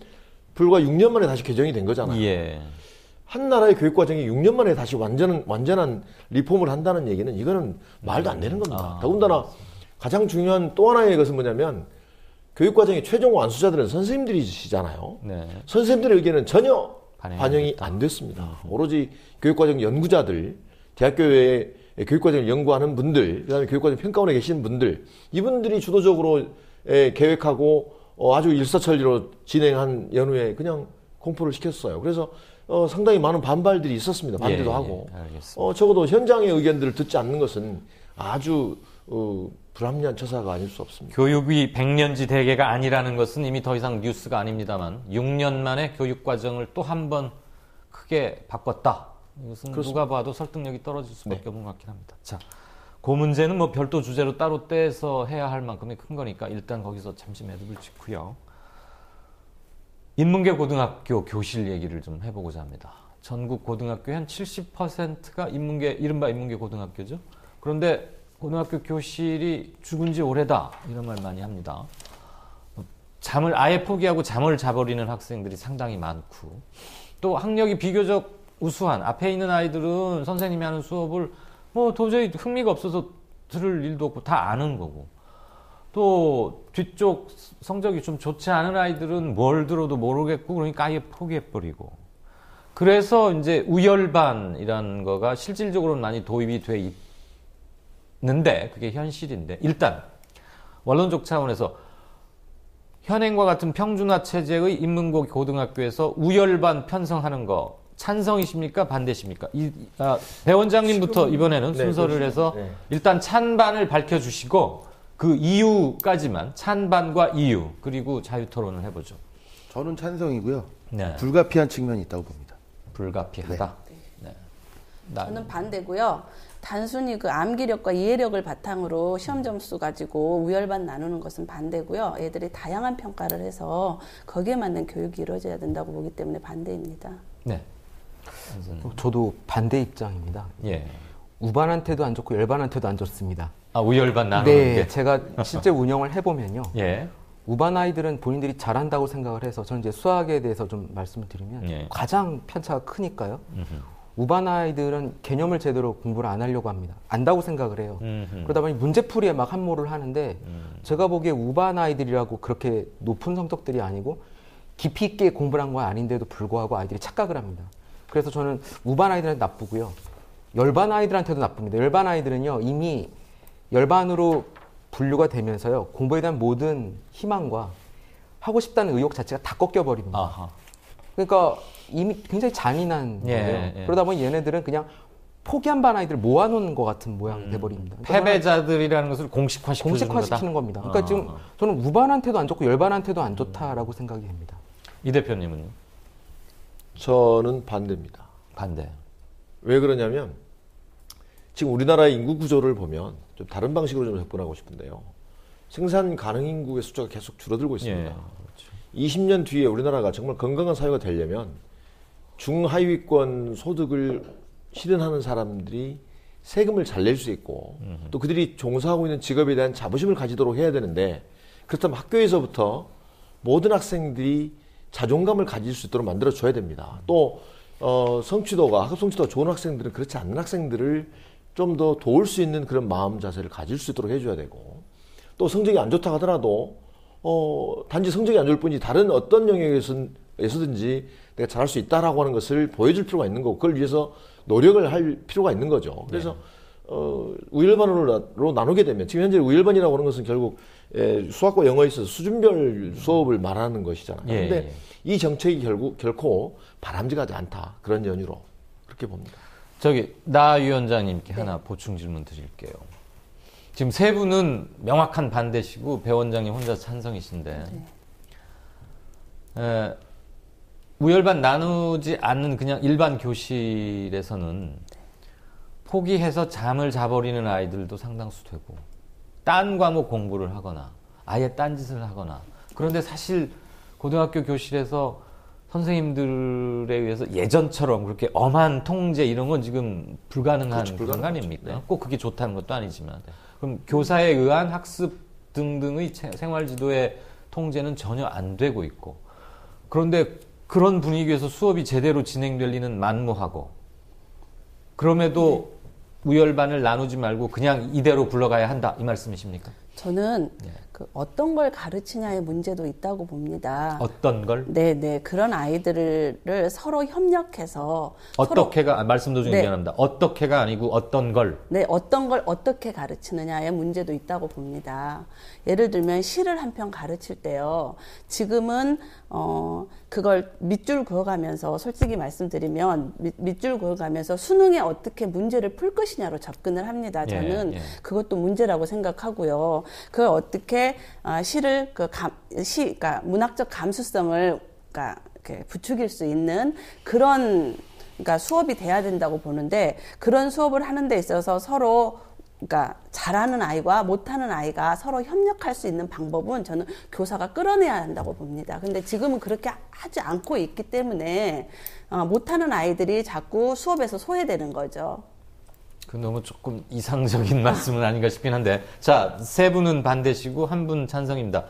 불과 6년 만에 다시 개정이 된 거잖아요. 예. 한 나라의 교육 과정이 6년 만에 다시 완전한 리폼을 한다는 얘기는 이거는 말도 안 되는 겁니다. 더군다나 가장 중요한 또 하나의 것은 뭐냐면 교육과정의 최종 완수자들은 선생님들이시잖아요. 네. 선생님들의 의견은 전혀 반영이 됐다. 안 됐습니다. 오로지 교육과정 연구자들, 대학교에 교육과정을 연구하는 분들, 그다음에 교육과정 평가원에 계시는 분들, 이분들이 주도적으로 계획하고 아주 일사천리로 진행한 연후에 그냥 공포를 시켰어요. 그래서 상당히 많은 반발들이 있었습니다. 반대도 하고. 알겠습니다. 적어도 현장의 의견들을 듣지 않는 것은 아주 불합리한 처사가 아닐 수 없습니다. 교육이 100년지 대계가 아니라는 것은 이미 더 이상 뉴스가 아닙니다만 6년 만에 교육과정을 또 한 번 크게 바꿨다. 이것은 그렇습니다. 누가 봐도 설득력이 떨어질 수밖에 없는 것 같긴 합니다. 자, 그 문제는 뭐 별도 주제로 따로 떼서 해야 할 만큼의 큰 거니까 일단 거기서 잠시 매듭을 짓고요. 인문계 고등학교 교실 얘기를 좀 해보고자 합니다. 전국 고등학교의 한 70%가 이른바 인문계 고등학교죠. 그런데 고등학교 교실이 죽은 지 오래다 이런 말 많이 합니다. 잠을 아예 포기하고 잠을 자버리는 학생들이 상당히 많고 또 학력이 비교적 우수한 앞에 있는 아이들은 선생님이 하는 수업을 뭐 도저히 흥미가 없어서 들을 일도 없고 다 아는 거고 또 뒤쪽 성적이 좀 좋지 않은 아이들은 뭘 들어도 모르겠고 그러니까 아예 포기해버리고 그래서 이제 우열반이라는 거가 실질적으로는 많이 도입이 돼 있는데 그게 현실인데 일단 원론적 차원에서 현행과 같은 평준화 체제의 인문고 고등학교에서 우열반 편성하는 거 찬성이십니까? 반대십니까? 배 원장님부터 이번에는 네, 순서를 그렇습니다. 해서 네. 일단 찬반을 밝혀주시고 그 이유까지만 찬반과 이유 그리고 자유토론을 해보죠. 저는 찬성이고요. 네. 불가피한 측면이 있다고 봅니다. 불가피하다. 네. 저는 반대고요. 단순히 그 암기력과 이해력을 바탕으로 시험 점수 가지고 우열반 나누는 것은 반대고요. 애들이 다양한 평가를 해서 거기에 맞는 교육이 이루어져야 된다고 보기 때문에 반대입니다. 네. 저도 반대 입장입니다. 예. 우반한테도 안 좋고 열반한테도 안 좋습니다. 아, 우열반 나누는 네, 게. 제가 실제 운영을 해보면요. 예. 우반 아이들은 본인들이 잘한다고 생각을 해서 저는 이제 수학에 대해서 좀 말씀을 드리면 예. 가장 편차가 크니까요. 음흠. 우반 아이들은 개념을 제대로 공부를 안 하려고 합니다. 안다고 생각을 해요. 음흠. 그러다 보니 문제풀이에 막 함몰을 하는데 제가 보기에 우반 아이들이라고 그렇게 높은 성적들이 아니고 깊이 있게 공부를 한 건 아닌데도 불구하고 아이들이 착각을 합니다. 그래서 저는 우반 아이들한테 나쁘고요. 열반 아이들한테도 나쁩니다. 열반 아이들은요 이미 열반으로 분류가 되면서요 공부에 대한 모든 희망과 하고 싶다는 의욕 자체가 다 꺾여버립니다. 아하. 그러니까 이미 굉장히 잔인한 예, 거예요. 예. 그러다 보니 얘네들은 그냥 포기한 반 아이들 모아놓은 것 같은 모양이 돼버립니다. 그러니까 패배자들이라는 것을 공식화시키는 거다. 공식화시키는 겁니다. 그러니까 지금 저는 우반한테도 안 좋고 열반한테도 안 좋다라고 생각이 됩니다. 이 대표님은요? 저는 반대입니다. 반대. 왜 그러냐면 지금 우리나라의 인구 구조를 보면 좀 다른 방식으로 좀 접근하고 싶은데요. 생산 가능 인구의 숫자가 계속 줄어들고 있습니다. 예. 20년 뒤에 우리나라가 정말 건강한 사회가 되려면 중하위권 소득을 실현하는 사람들이 세금을 잘 낼 수 있고 또 그들이 종사하고 있는 직업에 대한 자부심을 가지도록 해야 되는데 그렇다면 학교에서부터 모든 학생들이 자존감을 가질 수 있도록 만들어줘야 됩니다. 또 성취도가 학업 성취도가 좋은 학생들은 그렇지 않는 학생들을 좀 더 도울 수 있는 그런 마음 자세를 가질 수 있도록 해줘야 되고 또 성적이 안 좋다 하더라도 단지 성적이 안 좋을 뿐이지 다른 어떤 영역에서든지 내가 잘할 수 있다라고 하는 것을 보여줄 필요가 있는 거고 그걸 위해서 노력을 할 필요가 있는 거죠. 그래서 우열반으로 나누게 되면 지금 현재 우열반이라고 하는 것은 결국 수학과 영어에 있어서 수준별 수업을 말하는 것이잖아요. 예, 그런데 예. 이 정책이 결코 바람직하지 않다. 그런 연유로 그렇게 봅니다. 저기 나 위원장님께 하나 보충 질문 드릴게요. 지금 세 분은 명확한 반대시고 배 원장님 혼자 찬성이신데 우열반 나누지 않는 그냥 일반 교실에서는 포기해서 잠을 자버리는 아이들도 상당수 되고 딴 과목 공부를 하거나 아예 딴짓을 하거나 그런데 사실 고등학교 교실에서 선생님들에 의해서 예전처럼 그렇게 엄한 통제 이런 건 지금 불가능한 그렇죠, 그런 거 아닙니까? 네. 꼭 그게 좋다는 것도 아니지만 그럼 교사에 의한 학습 등등의 생활지도의 통제는 전혀 안 되고 있고 그런데 그런 분위기에서 수업이 제대로 진행될 리는 만무하고 그럼에도 우열반을 나누지 말고 그냥 이대로 굴러가야 한다 이 말씀이십니까? 저는 그 어떤 걸 가르치냐의 문제도 있다고 봅니다. 어떤 걸? 네. 그런 아이들을 서로 협력해서 어떻게가 말씀 도중에 네. 미안합니다. 어떻게가 아니고 어떤 걸. 네, 어떤 걸 어떻게 가르치느냐의 문제도 있다고 봅니다. 예를 들면 시를 한 편 가르칠 때요. 지금은 그걸 밑줄 그어가면서 솔직히 말씀드리면 밑줄 그어가면서 수능에 어떻게 문제를 풀 것이냐로 접근을 합니다. 저는 그것도 문제라고 생각하고요. 그걸 어떻게 시를 그러니까 문학적 감수성을 그러니까 이렇게 부추길 수 있는 그런 그러니까 수업이 돼야 된다고 보는데 그런 수업을 하는 데 있어서 서로 그러니까 잘하는 아이와 못하는 아이가 서로 협력할 수 있는 방법은 저는 교사가 끌어내야 한다고 봅니다. 근데 지금은 그렇게 하지 않고 있기 때문에 못하는 아이들이 자꾸 수업에서 소외되는 거죠. 그 너무 조금 이상적인 말씀은 아닌가 싶긴 한데 자, 세 분은 반대시고 한 분 찬성입니다.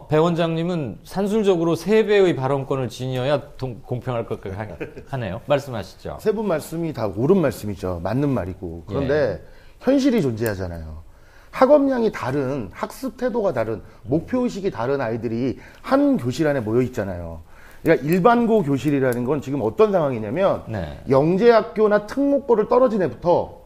배 원장님은 산술적으로 3배의 발언권을 지녀야 공평할 것 하네요. 말씀하시죠. 세 분 말씀이 다 옳은 말씀이죠. 맞는 말이고. 그런데 현실이 존재하잖아요. 학업량이 다른, 학습 태도가 다른, 목표의식이 다른 아이들이 한 교실 안에 모여 있잖아요. 그러니까 일반고 교실이라는 건 지금 어떤 상황이냐면 영재학교나 특목고를 떨어진 애부터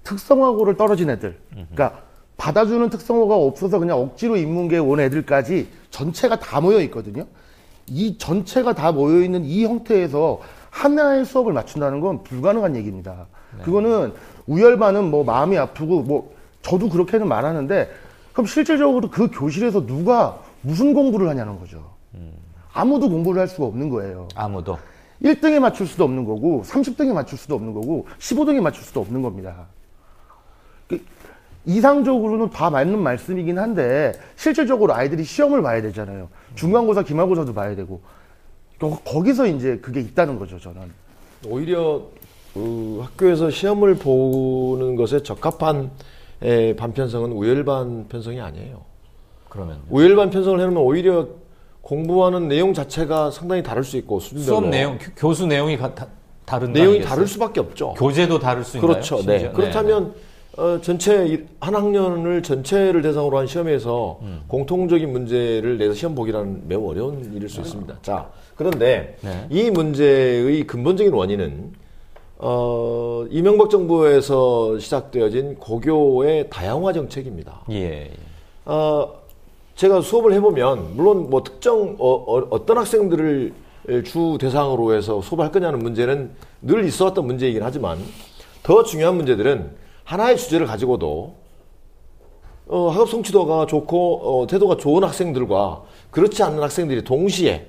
특성화고를 떨어진 애들, 그러니까 받아주는 특성화가 없어서 그냥 억지로 인문계에 온 애들까지 전체가 다 모여 있거든요. 이 전체가 다 모여 있는 이 형태에서 하나의 수업을 맞춘다는 건 불가능한 얘기입니다. 그거는 우열반은 뭐 마음이 아프고 뭐 저도 그렇게는 말하는데 그럼 실질적으로 그 교실에서 누가 무슨 공부를 하냐는 거죠. 아무도 공부를 할 수가 없는 거예요. 아무도. 1등에 맞출 수도 없는 거고 30등에 맞출 수도 없는 거고 15등에 맞출 수도 없는 겁니다. 이상적으로는 다 맞는 말씀이긴 한데 실질적으로 아이들이 시험을 봐야 되잖아요. 중간고사, 기말고사도 봐야 되고 거기서 이제 그게 있다는 거죠. 저는 오히려 학교에서 시험을 보는 것에 적합한 반편성은 우열반 편성이 아니에요. 그러면 우열반 편성을 해놓으면 오히려 공부하는 내용 자체가 상당히 다를 수 있고 수준별로 수업 내용, 교수 내용이 다른 내용이 다를 수밖에 없죠. 교재도 다를 수 있나요? 그렇죠. 네. 그렇다면 전체 한 학년을 전체를 대상으로 한 시험에서 공통적인 문제를 내서 시험 보기라는 매우 어려운 일일 수 있습니다. 자, 그런데 이 문제의 근본적인 원인은 이명박 정부에서 시작되어진 고교의 다양화 정책입니다. 제가 수업을 해보면 물론 뭐 특정 어떤 학생들을 주 대상으로 해서 수업을 할 거냐는 문제는 늘 있어왔던 문제이긴 하지만 더 중요한 문제들은 하나의 주제를 가지고도 학업 성취도가 좋고 태도가 좋은 학생들과 그렇지 않는 학생들이 동시에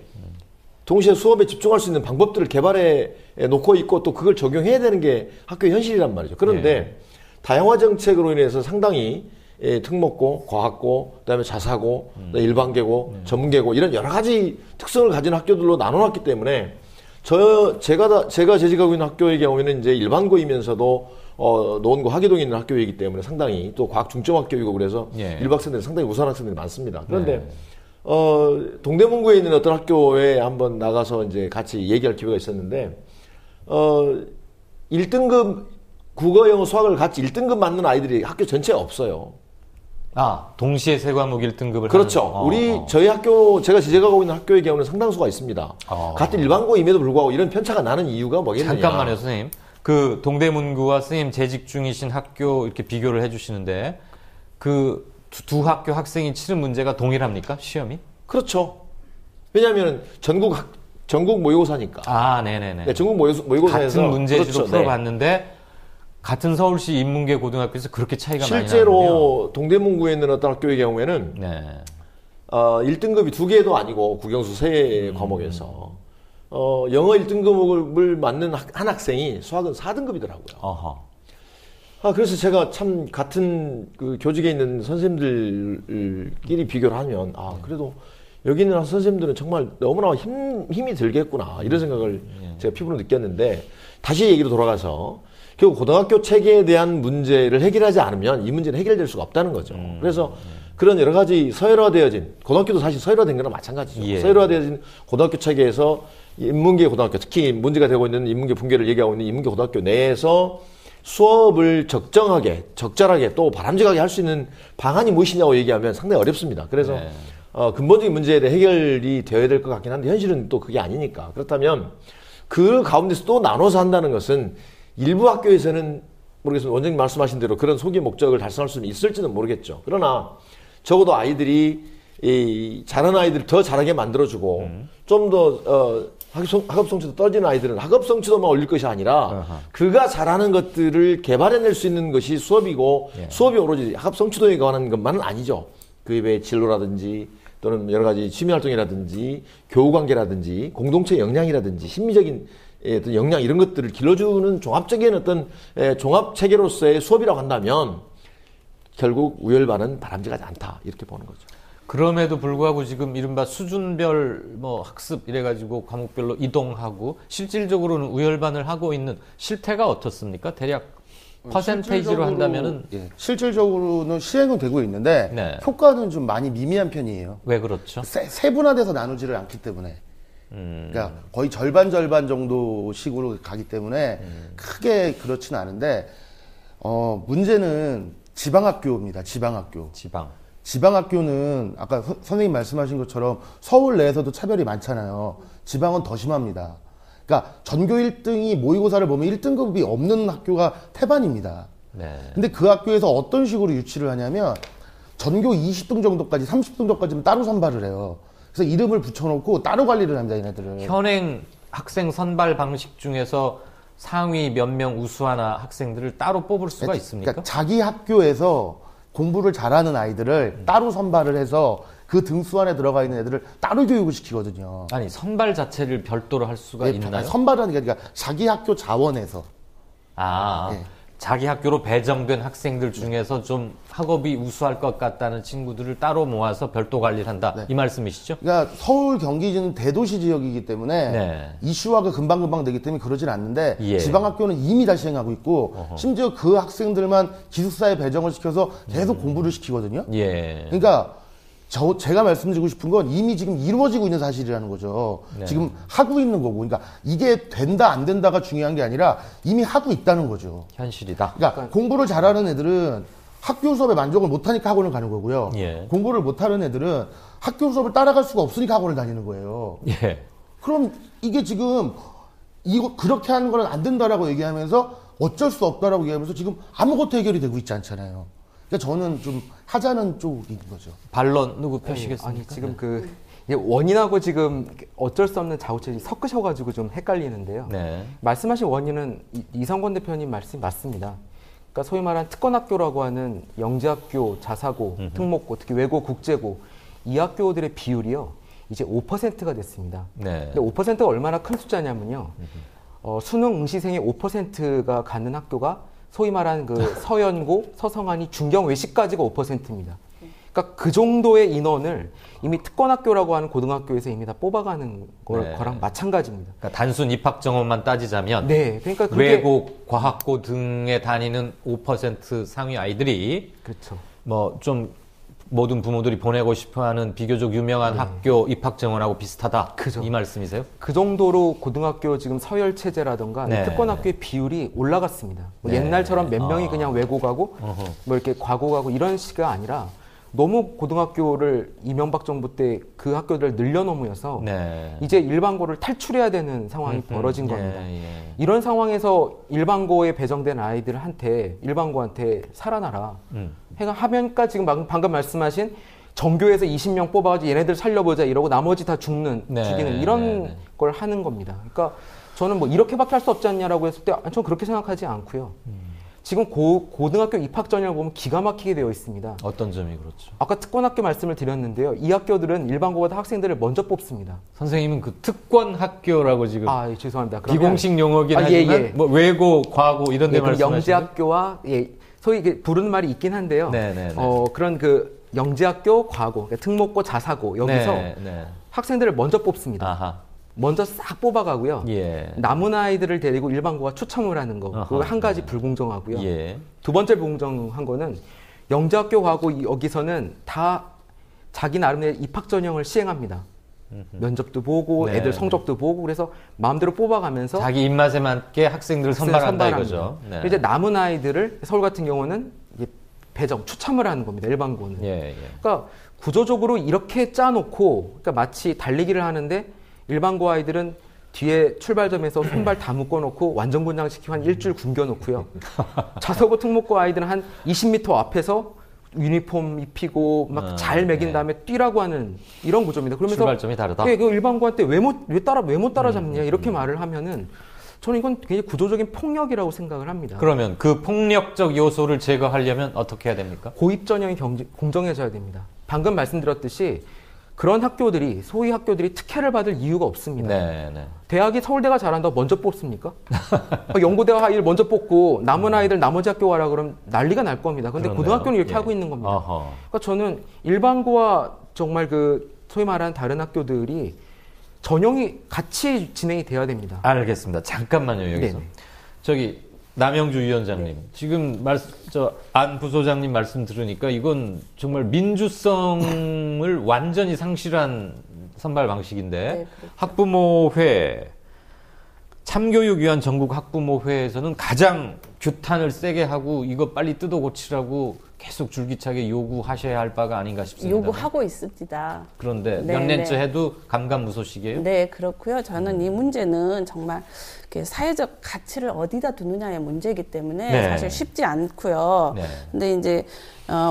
수업에 집중할 수 있는 방법들을 개발해 놓고 있고 또 그걸 적용해야 되는 게 학교의 현실이란 말이죠. 그런데 다양화 정책으로 인해서 상당히 특목고, 과학고, 그다음에 자사고, 일반계고, 전문계고 이런 여러 가지 특성을 가진 학교들로 나눠놨기 때문에 제가 재직하고 있는 학교의 경우에는 이제 일반고이면서도 노원구 하기동에 있는 학교이기 때문에 상당히 또 과학 중점 학교이고 그래서 일부 학생들이 상당히 우수한 학생들이 많습니다. 그런데 동대문구에 있는 어떤 학교에 한번 나가서 이제 같이 얘기할 기회가 있었는데 1등급 국어, 영어, 수학을 같이 1등급 맞는 아이들이 학교 전체에 없어요. 동시에 세 과목 1등급을 그렇죠. 저희 학교, 제가 지적하고 있는 학교의 경우는 상당수가 있습니다. 같은 일반고임에도 불구하고 이런 편차가 나는 이유가 뭐겠느냐. 잠깐만요, 선생님. 그 동대문구와 선생님 재직 중이신 학교 이렇게 비교를 해주시는데 그 두 학교 학생이 치른 문제가 동일합니까? 시험이? 그렇죠. 왜냐하면 전국 모의고사니까. 네네네. 네, 전국 모의고사에서 같은 문제지로 그렇죠. 풀어봤는데 같은 서울시 인문계 고등학교에서 그렇게 차이가 많이 나는군요. 실제로 동대문구에 있는 어떤 학교의 경우에는 1등급이 2개도 아니고 국영수 3과목에서 영어 1등급을 맞는 한 학생이 수학은 4등급이더라고요. 그래서 제가 참 같은 그 교직에 있는 선생님들끼리 비교를 하면 그래도 여기 있는 선생님들은 정말 너무나 힘이 들겠구나 이런 생각을 제가 피부로 느꼈는데 다시 얘기로 돌아가서 결국 고등학교 체계에 대한 문제를 해결하지 않으면 이 문제는 해결될 수가 없다는 거죠. 그래서 그런 여러 가지 서열화되어진 고등학교도 사실 서열화된 거랑 마찬가지죠. 서열화되어진 고등학교 체계에서 인문계 고등학교 특히 문제가 되고 있는 인문계 붕괴를 얘기하고 있는 인문계 고등학교 내에서 수업을 적절하게 또 바람직하게 할 수 있는 방안이 무엇이냐고 얘기하면 상당히 어렵습니다. 그래서 네. 근본적인 문제에 대해 해결이 되어야 될 것 같긴 한데 현실은 또 그게 아니니까. 그렇다면 그 가운데서 또 나눠서 한다는 것은 일부 학교에서는 모르겠습니다. 원장님 말씀하신 대로 그런 소기 목적을 달성할 수는 있을지는 모르겠죠. 그러나 적어도 아이들이 잘하는 아이들을 더 잘하게 만들어주고 좀 더 학업 성취도 떨어지는 아이들은 학업 성취도만 올릴 것이 아니라 그가 잘하는 것들을 개발해낼 수 있는 것이 수업이고 수업이 오로지 학업 성취도에 관한 것만은 아니죠. 그 외에 진로라든지 또는 여러 가지 취미활동이라든지 교우관계라든지 공동체 역량이라든지 심리적인 어떤 역량 이런 것들을 길러주는 종합적인 어떤 종합체계로서의 수업이라고 한다면 결국 우열반은 바람직하지 않다 이렇게 보는 거죠. 그럼에도 불구하고 지금 이른바 수준별 뭐 학습 이래가지고 과목별로 이동하고 실질적으로는 우열반을 하고 있는 실태가 어떻습니까? 대략 퍼센테이지로 한다면은 실질적으로는 시행은 되고 있는데 네. 효과는 좀 많이 미미한 편이에요. 왜 그렇죠? 세분화돼서 나누지를 않기 때문에. 그러니까 거의 절반 정도 식으로 가기 때문에 크게 그렇지는 않은데 문제는 지방학교입니다. 지방학교는 아까 선생님 말씀하신 것처럼 서울 내에서도 차별이 많잖아요. 지방은 더 심합니다. 그러니까 전교 1등이 모의고사를 보면 1등급이 없는 학교가 태반입니다. 네. 근데 그 학교에서 어떤 식으로 유치를 하냐면 전교 20등 정도까지 30등 정도까지는 따로 선발을 해요. 그래서 이름을 붙여놓고 따로 관리를 합니다, 얘네들은. 현행 학생 선발 방식 중에서 상위 몇 명 우수한 학생들을 따로 뽑을 수가 있습니까? 그러니까 자기 학교에서 공부를 잘하는 아이들을 따로 선발을 해서 그 등수 안에 들어가 있는 애들을 따로 교육을 시키거든요. 아니 선발 자체를 별도로 할 수가 있나요? 선발하는 게 그러니까 자기 학교 자원에서. 자기 학교로 배정된 학생들 중에서 좀 학업이 우수할 것 같다는 친구들을 따로 모아서 별도 관리를 한다. 이 말씀이시죠? 그러니까 서울, 경기는 대도시 지역이기 때문에 이슈화가 금방금방 되기 때문에 그러진 않는데 지방학교는 이미 다 시행하고 있고 심지어 그 학생들만 기숙사에 배정을 시켜서 계속 공부를 시키거든요. 그러니까 제가 말씀드리고 싶은 건 이미 지금 이루어지고 있는 사실이라는 거죠. 지금 하고 있는 거고. 그러니까 이게 된다 안 된다가 중요한 게 아니라 이미 하고 있다는 거죠. 현실이다. 그러니까 공부를 잘하는 애들은 학교 수업에 만족을 못하니까 학원을 가는 거고요. 공부를 못하는 애들은 학교 수업을 따라갈 수가 없으니까 학원을 다니는 거예요. 그럼 이게 지금 이거 그렇게 하는 건 안 된다라고 얘기하면서 어쩔 수 없다라고 얘기하면서 지금 아무것도 해결이 되고 있지 않잖아요. 그러니까 저는 좀 하자는 쪽인 거죠. 반론 누구 펴시겠습니까? 아니 지금 이게 원인하고 지금 어쩔 수 없는 좌우체이 섞으셔가지고 좀 헷갈리는데요. 말씀하신 원인은 이성권 대표님 말씀이 맞습니다. 그러니까 소위 말하는 특권학교라고 하는 영재학교, 자사고, 특목고, 특히 외고, 국제고 이 학교들의 비율이요 이제 5%가 됐습니다. 근데 5%가 얼마나 큰 숫자냐면요. 수능 응시생의 5%가 갖는 학교가 소위 말하는 서연고, 서성안이 중경 외시까지가 5%입니다. 그러니까 그 정도의 인원을 이미 특권학교라고 하는 고등학교에서 이미 다 뽑아가는 거랑 마찬가지입니다. 그러니까 단순 입학 정원만 따지자면 그러니까 외고, 과학고 등에 다니는 5% 상위 아이들이 그렇죠. 뭐 좀 모든 부모들이 보내고 싶어하는 비교적 유명한 학교 입학 정원하고 비슷하다. 이 말씀이세요? 그 정도로 고등학교 지금 서열 체제라든가 특권학교의 비율이 올라갔습니다. 뭐 옛날처럼 몇 명이 그냥 외고 가고 뭐 이렇게 과고 가고 이런 식이 아니라 너무 고등학교를 이명박 정부 때 그 학교들을 늘려놓으면서 이제 일반고를 탈출해야 되는 상황이 벌어진 겁니다. 이런 상황에서 일반고에 배정된 아이들한테 일반고한테 살아나라. 하면까 지금 방금 말씀하신 전교에서 20명 뽑아가지고 얘네들 살려보자 이러고 나머지 다 죽이는 이런 걸 하는 겁니다. 그러니까 저는 뭐 이렇게밖에 할 수 없지 않냐라고 했을 때 저는 그렇게 생각하지 않고요. 지금 고등학교 입학 전형을 보면 기가 막히게 되어 있습니다. 어떤 점이 그렇죠? 아까 특권학교 말씀을 드렸는데요. 이 학교들은 일반고보다 학생들을 먼저 뽑습니다. 선생님은 그 특권학교라고 지금 죄송합니다. 비공식 용어긴 하지만 뭐 외고, 과고 이런 데 말씀하시는 영재학교와 소위 부르는 말이 있긴 한데요. 그런 영재학교, 과고, 그러니까 특목고, 자사고 여기서 학생들을 먼저 뽑습니다. 먼저 싹 뽑아가고요. 남은 아이들을 데리고 일반고가 추첨을 하는 거. 그거 한 가지 불공정하고요. 두 번째 불공정한 거는 영재학교, 과고 여기서는 다 자기 나름의 입학 전형을 시행합니다. 면접도 보고 네. 애들 성적도 보고 그래서 마음대로 뽑아가면서 자기 입맛에 맞게 학생들을 선발한다 선발합니다. 이거죠. 네. 이제 남은 아이들을 서울 같은 경우는 이게 배정, 추첨을 하는 겁니다. 일반고는. 예, 예. 그러니까 구조적으로 이렇게 짜놓고 그러니까 마치 달리기를 하는데 일반고 아이들은 뒤에 출발점에서 손발 다 묶어놓고 완전분장시키고 한 일주일 굶겨놓고요. 자서고 특목고 아이들은 한 20m 앞에서 유니폼 입히고 막 잘 먹인 다음에 뛰라고 하는 이런 구조입니다. 그러면서 출발점이 다르다. 그 일반고한테 왜 못 따라잡느냐 이렇게 말을 하면은 저는 이건 굉장히 구조적인 폭력이라고 생각을 합니다. 그러면 그 폭력적 요소를 제거하려면 어떻게 해야 됩니까? 고입 전형이 공정해져야 됩니다. 방금 말씀드렸듯이 그런 학교들이 소위 학교들이 특혜를 받을 이유가 없습니다. 네, 네. 대학이 서울대가 잘한다고 먼저 뽑습니까? 연고대학 아이를 먼저 뽑고 남은 아이들 나머지 학교 가라 그러면 난리가 날 겁니다. 근데 그렇네요. 고등학교는 이렇게 예. 하고 있는 겁니다. 어허. 그러니까 저는 일반고와 정말 그 소위 말하는 다른 학교들이 전형이 같이 진행이 돼야 됩니다. 알겠습니다. 잠깐만요, 여기서. 네네. 저기, 남영주 위원장님. 지금 안 부소장님 말씀 들으니까 이건 정말 민주성을 완전히 상실한 선발 방식인데, 네, 그렇죠. 학부모회, 참교육위원 전국 학부모회에서는 가장 규탄을 세게 하고 이거 빨리 뜯어 고치라고 계속 줄기차게 요구하셔야 할 바가 아닌가 싶습니다. 요구하고 있습니다. 그런데 네, 몇 년째 네. 해도 감감무소식이에요? 네, 그렇고요. 저는 이 문제는 정말 이렇게 사회적 가치를 어디다 두느냐의 문제이기 때문에 네. 사실 쉽지 않고요. 네. 근데 이제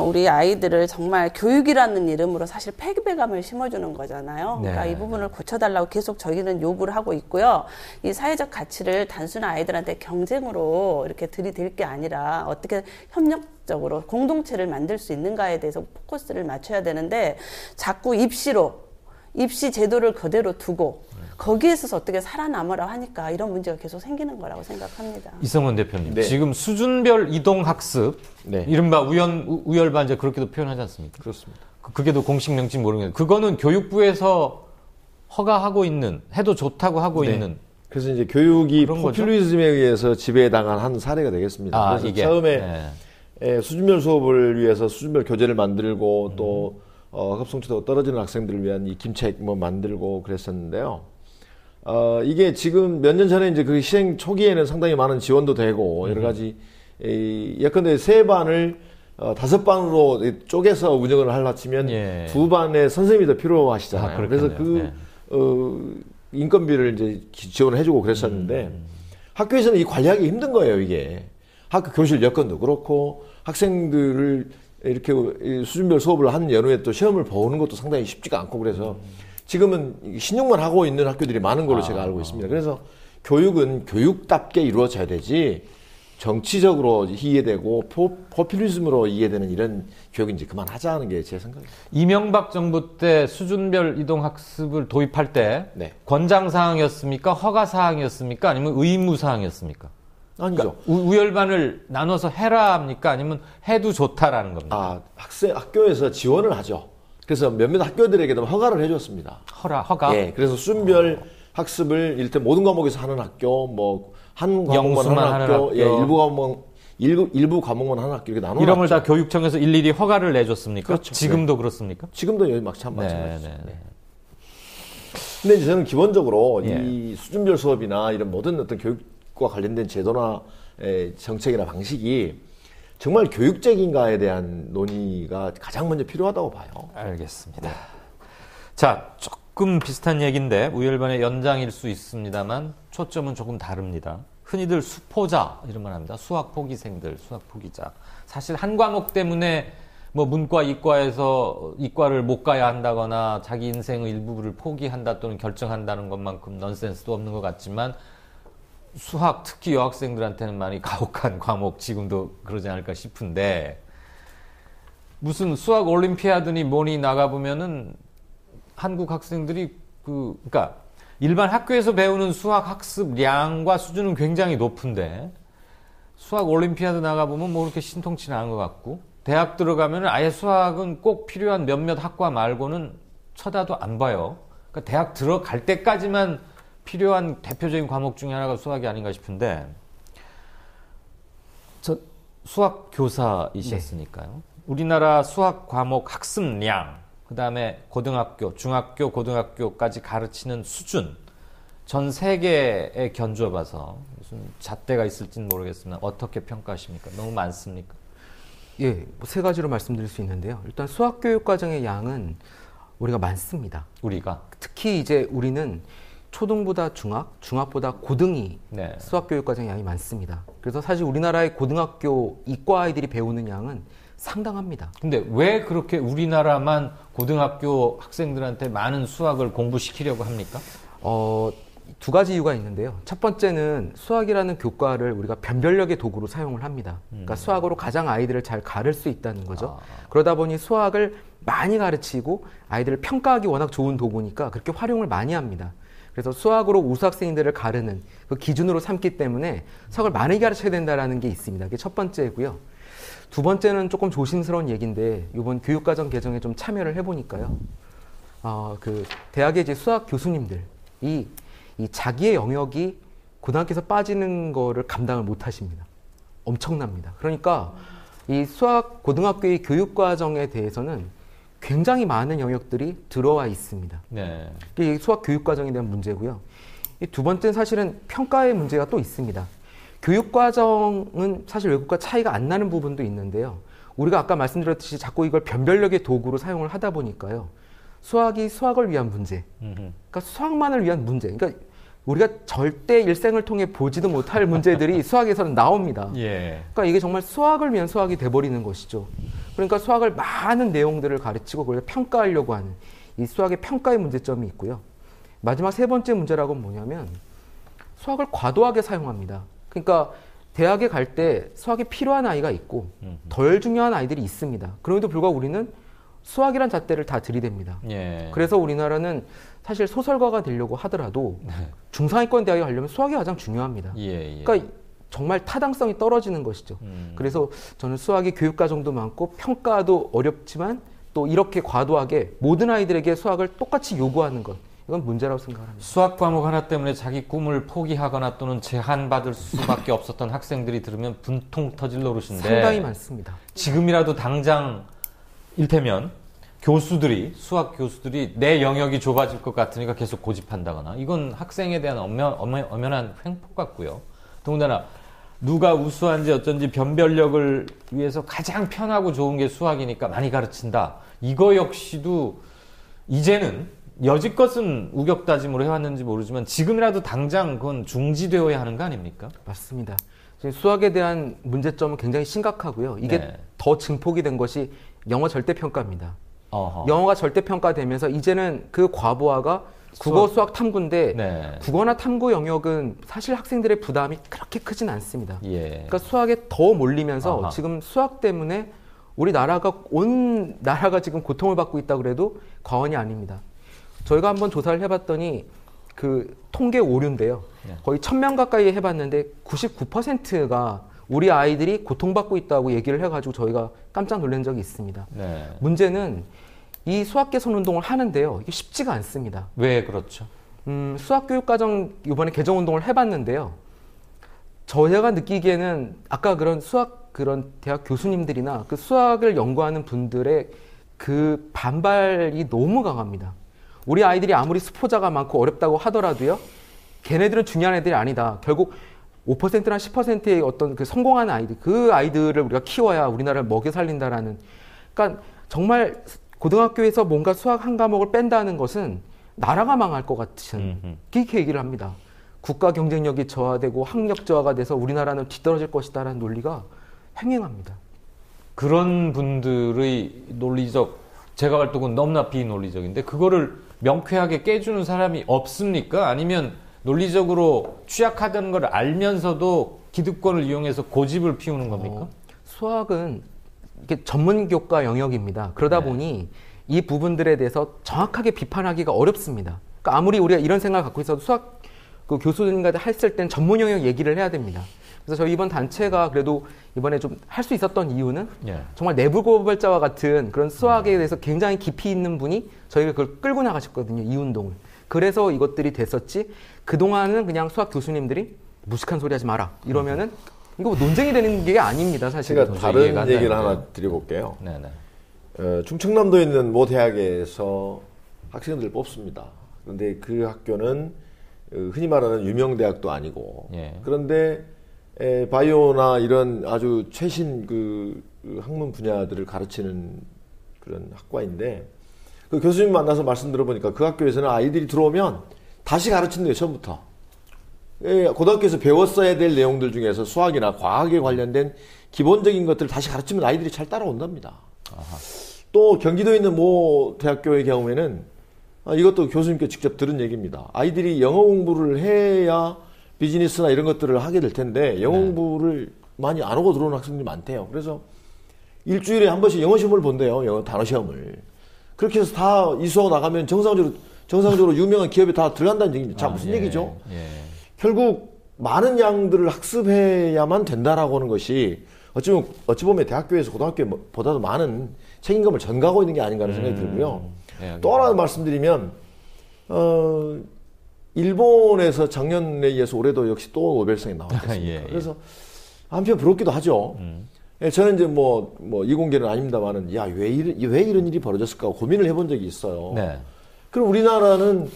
우리 아이들을 정말 교육이라는 이름으로 사실 패배감을 심어주는 거잖아요. 그러니까 네. 이 부분을 고쳐달라고 계속 저희는 요구를 하고 있고요. 이 사회적 가치를 단순한 아이들한테 경쟁으로 이렇게 들이댈 게 아니라 어떻게 협력적으로 공동체를 만들 수 있는가에 대해서 포커스를 맞춰야 되는데 자꾸 입시 제도를 그대로 두고 거기에 있어서 어떻게 살아남으라 하니까 이런 문제가 계속 생기는 거라고 생각합니다. 이성원 대표님, 네. 지금 수준별 이동 학습, 네. 이른바 우열반 이제 그렇게도 표현하지 않습니까? 그렇습니다. 그게 더 공식 명칭 모르겠는데 그거는 교육부에서 허가하고 있는, 해도 좋다고 하고 네. 있는. 그래서 이제 교육이 그런 거죠? 포퓰리즘에 의해서 지배당한 한 사례가 되겠습니다. 그래서 이게 처음에 수준별 수업을 위해서 수준별 교재를 만들고 또 학업성취도가 떨어지는 학생들을 위한 이 김책 만들고 그랬었는데요. 이게 지금 몇 년 전에 이제 그 시행 초기에는 상당히 많은 지원도 되고 여러 가지 예컨대 3반을 5반으로 쪼개서 운영을 하려 치면 예. 2반의 선생님이 더 필요하시잖아요. 아, 그래서 그렇겠네요. 인건비를 이제 지원을 해주고 그랬었는데 학교에서는 이 관리하기 힘든 거예요, 이게. 학교 교실 여건도 그렇고 학생들을 이렇게 수준별 수업을 한 연후에 또 시험을 보는 것도 상당히 쉽지가 않고 그래서 지금은 신용만 하고 있는 학교들이 많은 걸로 제가 알고 있습니다. 그래서 교육은 교육답게 이루어져야 되지 정치적으로 이해되고 포퓰리즘으로 이해되는 이런 교육은 이제 그만하자는 게 제 생각입니다. 이명박 정부 때 수준별 이동 학습을 도입할 때 네. 권장 사항이었습니까? 허가 사항이었습니까? 아니면 의무 사항이었습니까? 아니죠. 우열반을 나눠서 해라 합니까? 아니면 해도 좋다라는 겁니까? 학교에서 지원을 하죠. 그래서 몇몇 학교들에게도 허가를 해줬습니다. 허가? 예, 그래서 수준별 학습을 일단 모든 과목에서 하는 학교, 한 과목만 영수만 하는 학교, 예, 일부 과목만 하는 학교 이렇게 나눠. 이런 걸 다 교육청에서 일일이 허가를 내줬습니까? 그렇죠. 지금도 그렇습니까? 지금도 여기 마찬가지죠. 네. 근데 이제 저는 기본적으로 예. 이 수준별 수업이나 이런 모든 어떤 교육과 관련된 제도나 정책이나 방식이 정말 교육적인가에 대한 논의가 가장 먼저 필요하다고 봐요. 알겠습니다. 자, 조금 비슷한 얘기인데 우열반의 연장일 수 있습니다만 초점은 조금 다릅니다. 흔히들 수포자 이런 말 합니다. 수학 포기생들, 수학 포기자. 사실 한 과목 때문에 뭐 문과, 이과에서 이과를 못 가야 한다거나 자기 인생의 일부를 포기한다 또는 결정한다는 것만큼 넌센스도 없는 것 같지만 수학, 특히 여학생들한테는 많이 가혹한 과목, 지금도 그러지 않을까 싶은데, 무슨 수학 올림피아드니 뭐니 나가보면은 한국 학생들이 그러니까 일반 학교에서 배우는 수학 학습량과 수준은 굉장히 높은데, 수학 올림피아드 나가보면 뭐 그렇게 신통치는 않은 것 같고, 대학 들어가면은 아예 수학은 꼭 필요한 몇몇 학과 말고는 쳐다도 안 봐요. 그러니까 대학 들어갈 때까지만 필요한 대표적인 과목 중에 하나가 수학이 아닌가 싶은데, 저 수학 교사이셨으니까요. 우리나라 수학 과목 학습량, 그다음에 고등학교, 중학교, 고등학교까지 가르치는 수준, 전 세계에 견주어봐서 무슨 잣대가 있을지는 모르겠으나 어떻게 평가하십니까? 너무 많습니까? 예, 뭐 세 가지로 말씀드릴 수 있는데요. 일단 수학 교육 과정의 양은 우리가 많습니다. 우리가 특히 이제 우리는 초등보다 중학, 중학보다 고등이 네. 수학 교육 과정의 양이 많습니다. 그래서 사실 우리나라의 고등학교 이과 아이들이 배우는 양은 상당합니다. 근데 왜 그렇게 우리나라만 고등학교 학생들한테 많은 수학을 공부시키려고 합니까? 두 가지 이유가 있는데요. 첫 번째는 수학이라는 교과를 우리가 변별력의 도구로 사용을 합니다. 그러니까 수학으로 가장 아이들을 잘 가를 수 있다는 거죠. 그러다 보니 수학을 많이 가르치고 아이들을 평가하기 워낙 좋은 도구니까 그렇게 활용을 많이 합니다. 그래서 수학으로 우수 학생들을 가르는 그 기준으로 삼기 때문에 수학을 많이 가르쳐야 된다는 게 있습니다. 그게 첫 번째고요. 두 번째는 조금 조심스러운 얘기인데 이번 교육과정 개정에 좀 참여를 해보니까요. 그 대학의 이제 수학 교수님들이 이 자기의 영역이 고등학교에서 빠지는 거를 감당을 못 하십니다. 엄청납니다. 그러니까 이 수학 고등학교의 교육과정에 대해서는 굉장히 많은 영역들이 들어와 있습니다. 네. 이게 수학 교육과정에 대한 문제고요. 이 두 번째는 사실은 평가의 문제가 또 있습니다. 교육과정은 사실 외국과 차이가 안 나는 부분도 있는데요. 우리가 아까 말씀드렸듯이 자꾸 이걸 변별력의 도구로 사용을 하다 보니까요. 수학이 수학을 위한 문제, 그러니까 수학만을 위한 문제, 그러니까 우리가 절대 일생을 통해 보지도 못할 문제들이 수학에서는 나옵니다. 예. 그러니까 이게 정말 수학을 위한 수학이 돼버리는 것이죠. 그러니까 수학을 많은 내용들을 가르치고 그걸 평가하려고 하는 이 수학의 평가의 문제점이 있고요. 마지막 세 번째 문제라고 뭐냐면 수학을 과도하게 사용합니다. 그러니까 대학에 갈 때 수학이 필요한 아이가 있고 덜 중요한 아이들이 있습니다. 그럼에도 불구하고 우리는 수학이란 잣대를 다 들이댑니다. 예. 그래서 우리나라는 사실 소설가가 되려고 하더라도 중상위권 대학에 가려면 수학이 가장 중요합니다. 예. 그러니까 정말 타당성이 떨어지는 것이죠. 그래서 저는 수학이 교육과정도 많고 평가도 어렵지만 또 이렇게 과도하게 모든 아이들에게 수학을 똑같이 요구하는 것, 이건 문제라고 생각합니다. 수학 과목 하나 때문에 자기 꿈을 포기하거나 또는 제한받을 수밖에 없었던 학생들이 들으면 분통 터질 노릇인데 상당히 많습니다. 지금이라도 당장 일테면 수학 교수들이 내 영역이 좁아질 것 같으니까 계속 고집한다거나 이건 학생에 대한 엄연한 횡포 같고요. 더군다나 누가 우수한지 어쩐지 변별력을 위해서 가장 편하고 좋은 게 수학이니까 많이 가르친다. 이거 역시도 이제는 여지껏은 우격다짐으로 해왔는지 모르지만 지금이라도 당장 그건 중지되어야 하는 거 아닙니까? 맞습니다. 수학에 대한 문제점은 굉장히 심각하고요. 이게 네. 더 증폭이 된 것이 영어 절대평가입니다. 어허. 영어가 절대평가되면서 이제는 그 과부하가 국어 수학 탐구인데 네. 국어나 탐구 영역은 사실 학생들의 부담이 그렇게 크진 않습니다. 예. 그러니까 수학에 더 몰리면서 아하. 지금 수학 때문에 온 나라가 지금 고통을 받고 있다고 그래도 과언이 아닙니다. 저희가 한번 조사를 해봤더니 그 통계 오류인데요. 네. 거의 1000명 가까이 해봤는데 99%가 우리 아이들이 고통받고 있다고 얘기를 해가지고 저희가 깜짝 놀란 적이 있습니다. 네. 문제는 이 수학 개선 운동을 하는데요. 이게 쉽지가 않습니다. 왜 그렇죠? 수학교육과정 이번에 개정 운동을 해봤는데요. 저희가 느끼기에는 아까 그런 대학 교수님들이나 그 수학을 연구하는 분들의 그 반발이 너무 강합니다. 우리 아이들이 아무리 수포자가 많고 어렵다고 하더라도요. 걔네들은 중요한 애들이 아니다. 결국 5%나 10%의 어떤 그 성공하는 아이들, 그 아이들을 우리가 키워야 우리나라를 먹여 살린다라는. 그러니까 정말 고등학교에서 뭔가 수학 한 과목을 뺀다는 것은 나라가 망할 것 같은 그렇게 얘기를 합니다. 국가 경쟁력이 저하되고 학력 저하가 돼서 우리나라는 뒤떨어질 것이다라는 논리가 횡행합니다. 그런 분들의 논리적, 제가 볼 때는 너무나 비논리적인데 그거를 명쾌하게 깨주는 사람이 없습니까? 아니면 논리적으로 취약하다는 걸 알면서도 기득권을 이용해서 고집을 피우는 겁니까? 수학은 이게 전문 교과 영역입니다. 그러다 네. 보니 이 부분들에 대해서 정확하게 비판하기가 어렵습니다. 그러니까 아무리 우리가 이런 생각을 갖고 있어도 수학 그 교수님과 했을 땐 전문 영역 얘기를 해야 됩니다. 그래서 저희 이번 단체가 그래도 이번에 좀 할 수 있었던 이유는 예. 정말 내부 고발자와 같은 그런 수학에 대해서 굉장히 깊이 있는 분이 저희가 그걸 끌고 나가셨거든요. 이 운동을. 그래서 이것들이 됐었지 그동안은 그냥 수학 교수님들이 무식한 소리 하지 마라 이러면은 이거 뭐 논쟁이 되는 게 아닙니다. 사실. 제가 도저히 다른 이해가 안 얘기를 되는데요. 하나 드려볼게요. 네네. 충청남도에 있는 모 대학에서 학생들을 뽑습니다. 그런데 그 학교는 흔히 말하는 유명 대학도 아니고 예. 그런데 바이오나 이런 아주 최신 그 학문 분야들을 가르치는 그런 학과인데 그 교수님 만나서 말씀 들어보니까 그 학교에서는 아이들이 들어오면 다시 가르치는 거예요, 처음부터. 고등학교에서 배웠어야 될 내용들 중에서 수학이나 과학에 관련된 기본적인 것들을 다시 가르치면 아이들이 잘 따라온답니다. 아하. 또 경기도에 있는 모 대학교의 경우에는 이것도 교수님께 직접 들은 얘기입니다. 아이들이 영어 공부를 해야 비즈니스나 이런 것들을 하게 될 텐데 영어 공부를 많이 안 하고 들어오는 학생들이 많대요. 그래서 일주일에 한 번씩 영어 시험을 본대요. 영어 단어 시험을. 그렇게 해서 다 이수하고 나가면 정상적으로 유명한 기업에 다 들어간다는 얘기입니다. 자, 무슨 얘기죠? 예. 결국 많은 양들을 학습해야만 된다라고 하는 것이 어찌 보면 대학교에서 고등학교보다도 많은 책임감을 전가하고 있는 게 아닌가 하는 생각이 들고요. 예, 또 하나 말씀드리면 일본에서 작년에 이어서 올해도 역시 또 노벨상이 나왔습니다. 예. 그래서 한편 부럽기도 하죠. 저는 이제 뭐 이공계는 아닙니다만은 왜 이런 일이 벌어졌을까 고민을 해본 적이 있어요. 네. 그럼 우리나라는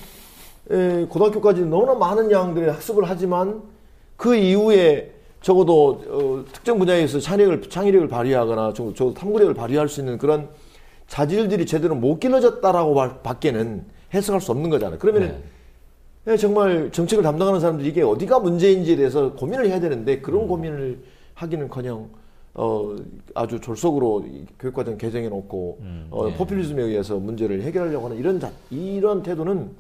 고등학교까지 너무나 많은 양들의 학습을 하지만 그 이후에 적어도 특정 분야에서 창의력을 발휘하거나 저 탐구력을 발휘할 수 있는 그런 자질들이 제대로 못 길러졌다라고 밖에는 해석할 수 없는 거잖아요. 그러면은 정말 정책을 담당하는 사람들이 이게 어디가 문제인지에 대해서 고민을 해야 되는데 그런 고민을 하기는커녕 아주 졸속으로 교육과정 개정해 놓고 포퓰리즘에 의해서 문제를 해결하려고 하는 이런 태도는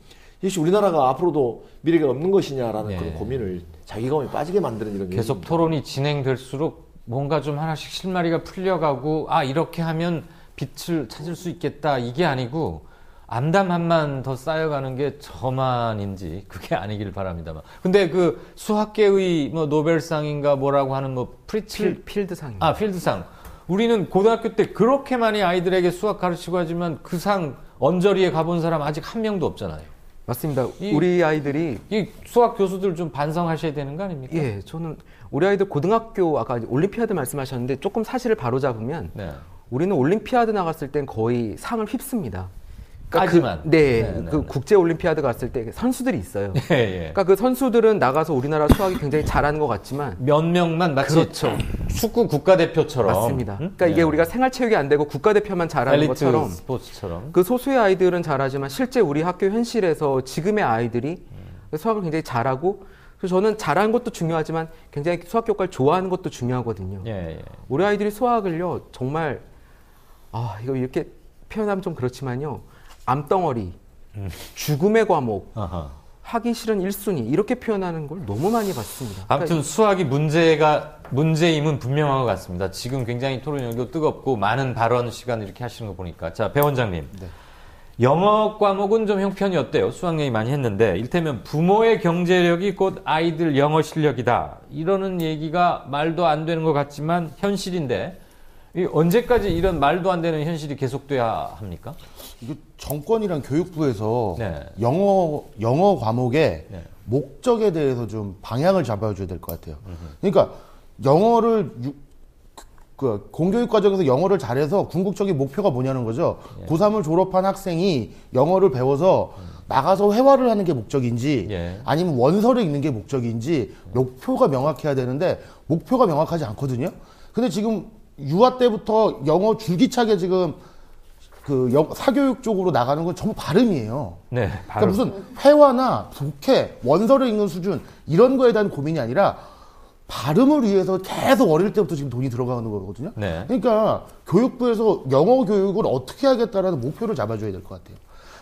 역시 우리나라가 앞으로도 미래가 없는 것이냐라는 그런 고민을 자기감에 빠지게 만드는 이런 계속 얘기입니다. 토론이 진행될수록 뭔가 좀 하나씩 실마리가 풀려가고 이렇게 하면 빛을 찾을 수 있겠다 이게 아니고 암담함만 더 쌓여가는 게 저만인지 그게 아니길 바랍니다만. 근데 그 수학계의 뭐 노벨상인가 뭐라고 하는 뭐 필드상. 필드상. 우리는 고등학교 때 그렇게 많이 아이들에게 수학 가르치고 하지만 그 상 언저리에 가본 사람 아직 한 명도 없잖아요. 맞습니다. 우리 아이들이 이 수학 교수들 좀 반성하셔야 되는 거 아닙니까? 예, 저는 우리 아이들 고등학교 아까 올림피아드 말씀하셨는데 조금 사실을 바로잡으면 우리는 올림피아드 나갔을 땐 거의 상을 휩습니다. 그러니까 그 국제 올림피아드 갔을 때 선수들이 있어요. 그러니까 그 선수들은 나가서 우리나라 수학이 굉장히 잘하는 것 같지만 몇 명만 마치 그렇죠. 축구 국가대표처럼 맞습니다. 그러니까 이게 우리가 생활체육이 안 되고 국가대표만 잘하는 엘리트 것처럼 스포츠처럼 그 소수의 아이들은 잘하지만 실제 우리 학교 현실에서 지금의 아이들이 수학을 굉장히 잘하고 그래서 저는 잘하는 것도 중요하지만 굉장히 수학 교과를 좋아하는 것도 중요하거든요. 우리 아이들이 수학을요 정말 이거 이렇게 표현하면 좀 그렇지만요. 암덩어리, 죽음의 과목, 하기 싫은 1순위 이렇게 표현하는 걸 너무 많이 봤습니다. 아무튼 그러니까 수학이 문제임은 분명한 것 같습니다. 지금 굉장히 토론 열기도 뜨겁고 많은 발언 시간 이렇게 하시는 거 보니까. 자, 배 원장님. 영어 과목은 좀 형편이 어때요? 수학 얘기 많이 했는데 일테면 부모의 경제력이 곧 아이들 영어 실력이다. 이러는 얘기가 말도 안 되는 것 같지만 현실인데 언제까지 이런 말도 안 되는 현실이 계속돼야 합니까? 이거 정권이랑 교육부에서 영어 과목의 목적에 대해서 좀 방향을 잡아줘야 될 것 같아요. 그러니까 영어를 공교육 과정에서 영어를 잘해서 궁극적인 목표가 뭐냐는 거죠. 고3을 졸업한 학생이 영어를 배워서 나가서 회화를 하는 게 목적인지 아니면 원서를 읽는 게 목적인지 목표가 명확해야 되는데 목표가 명확하지 않거든요. 근데 지금 유아 때부터 영어 줄기차게 지금 사교육 쪽으로 나가는 건 전부 발음이에요. 그러니까 무슨 회화나 독해, 원서를 읽는 수준 이런 거에 대한 고민이 아니라 발음을 위해서 계속 어릴 때부터 지금 돈이 들어가는 거거든요. 그러니까 교육부에서 영어 교육을 어떻게 하겠다라는 목표를 잡아줘야 될 것 같아요.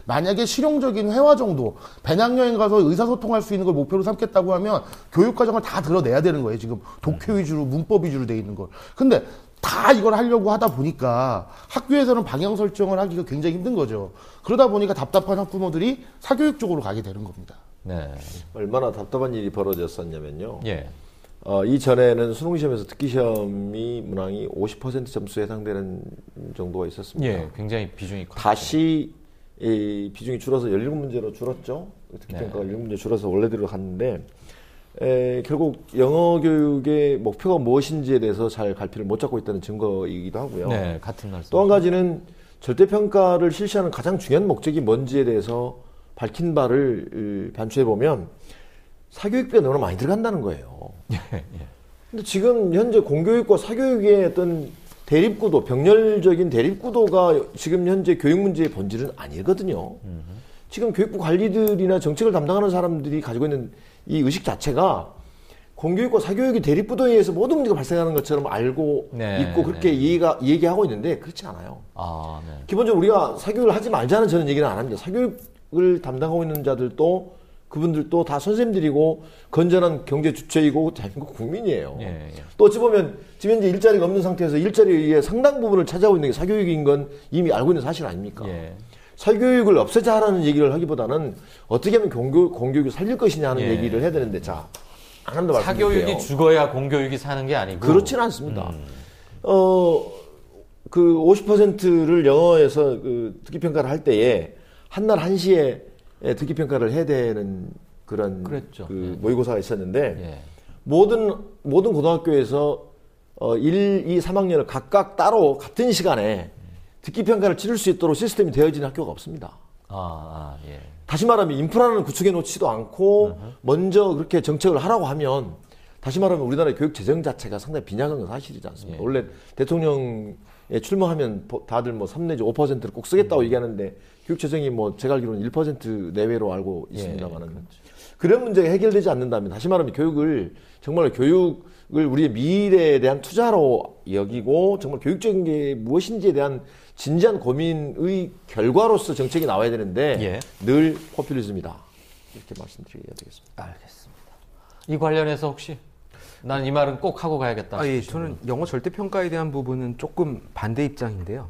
만약에 실용적인 회화 정도, 배낭여행 가서 의사소통할 수 있는 걸 목표로 삼겠다고 하면 교육과정을 다 드러내야 되는 거예요. 지금 독해 위주로, 문법 위주로 돼 있는 걸. 근데 다 이걸 하려고 하다 보니까 학교에서는 방향 설정을 하기가 굉장히 힘든 거죠. 그러다 보니까 답답한 학부모들이 사교육 쪽으로 가게 되는 겁니다. 얼마나 답답한 일이 벌어졌었냐면요. 이전에는 수능시험에서 특기시험이 문항이 50% 점수에 해당되는 정도가 있었습니다. 굉장히 비중이 컸죠. 다시 비중이 줄어서 17문제로 줄었죠. 특기평가가 17문제 줄어서 원래대로 갔는데 결국 영어 교육의 목표가 무엇인지에 대해서 잘 갈피를 못 잡고 있다는 증거이기도 하고요. 같은 말씀. 또 한 가지는 절대평가를 실시하는 가장 중요한 목적이 뭔지에 대해서 밝힌 바를 반추해보면 사교육비가 너무 많이 들어간다는 거예요. 근데 지금 현재 공교육과 사교육의 어떤 대립구도, 병렬적인 대립구도가 지금 현재 교육 문제의 본질은 아니거든요. 지금 교육부 관리들이나 정책을 담당하는 사람들이 가지고 있는 이 의식 자체가 공교육과 사교육이 대립구도에 의해서 모든 문제가 발생하는 것처럼 알고 있고 그렇게 얘기하고 있는데 그렇지 않아요. 기본적으로 우리가 사교육을 하지 말자는 저는 얘기는 안 합니다. 사교육을 담당하고 있는 자들도 그분들도 다 선생님들이고 건전한 경제 주체이고 대한민국 국민이에요. 또 어찌 보면 지금 현재 일자리가 없는 상태에서 일자리의 상당 부분을 차지하고 있는 게 사교육인 건 이미 알고 있는 사실 아닙니까? 사교육을 없애자라는 얘기를 하기보다는 어떻게 하면 공교육을 살릴 것이냐 하는 얘기를 해야 되는데 자, 안 한다 말씀드릴게요. 사교육이 죽어야 공교육이 사는 게 아니고 그렇지는 않습니다. 그 50%를 영어에서 그 듣기평가를 할 때에 한날 1시에 듣기평가를 해야 되는 그런 그 모의고사가 있었는데 모든 고등학교에서 1, 2, 3학년을 각각 따로 같은 시간에 듣기평가를 치를 수 있도록 시스템이 되어진 학교가 없습니다. 다시 말하면 인프라는 구축해 놓지도 않고 먼저 그렇게 정책을 하라고 하면 다시 말하면 우리나라의 교육 재정 자체가 상당히 빈약한 건 사실이지 않습니까? 원래 대통령에 출마하면 다들 뭐 3 내지 5%를 꼭 쓰겠다고 얘기하는데 교육 재정이 뭐 제가 알기로는 1% 내외로 알고 있습니다만은 그런 문제가 해결되지 않는다면 다시 말하면 정말 교육을 우리의 미래에 대한 투자로 여기고 정말 교육적인 게 무엇인지에 대한 진지한 고민의 결과로서 정책이 나와야 되는데 늘 포퓰리즘이다. 이렇게 말씀드려야 되겠습니다. 알겠습니다. 이 관련해서 혹시 난 이 말은 꼭 하고 가야겠다. 저는 영어 절대평가에 대한 부분은 조금 반대 입장인데요.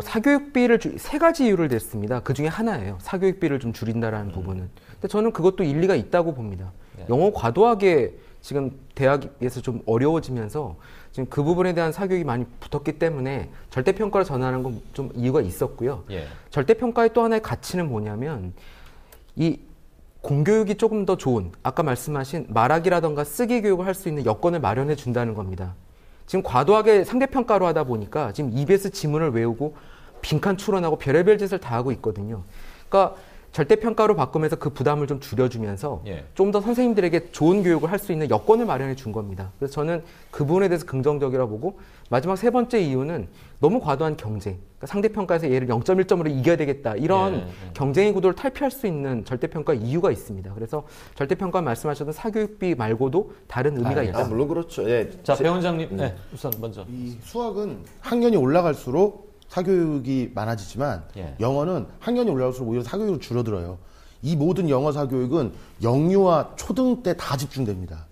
사교육비를 세 가지 이유를 냈습니다. 그 중에 하나예요. 사교육비를 좀 줄인다라는 부분은. 근데 저는 그것도 일리가 있다고 봅니다. 영어 과도하게 지금 대학에서 좀 어려워지면서 지금 그 부분에 대한 사교육이 많이 붙었기 때문에 절대평가를 전환하는 건 좀 이유가 있었고요. 절대평가의 또 하나의 가치는 뭐냐면 이 공교육이 조금 더 좋은 아까 말씀하신 말하기라던가 쓰기 교육을 할 수 있는 여건을 마련해 준다는 겁니다. 지금 과도하게 상대평가로 하다 보니까 지금 EBS 지문을 외우고 빈칸 추론하고 별의별 짓을 다 하고 있거든요. 그러니까 절대평가로 바꾸면서 그 부담을 좀 줄여주면서 좀 더 선생님들에게 좋은 교육을 할 수 있는 여건을 마련해 준 겁니다. 그래서 저는 그 부분에 대해서 긍정적이라고 보고 마지막 세 번째 이유는 너무 과도한 경쟁. 그러니까 상대평가에서 얘를 0.1점으로 이겨야 되겠다. 이런 경쟁의 구도를 탈피할 수 있는 절대평가 이유가 있습니다. 그래서 절대평가 말씀하셨던 사교육비 말고도 다른 의미가 있다. 물론 그렇죠. 자, 배 원장님 우선 먼저. 이 수학은 학년이 올라갈수록 사교육이 많아지지만 영어는 학년이 올라갈수록 오히려 사교육이 줄어들어요. 이 모든 영어 사교육은 영유아 초등 때 다 집중됩니다.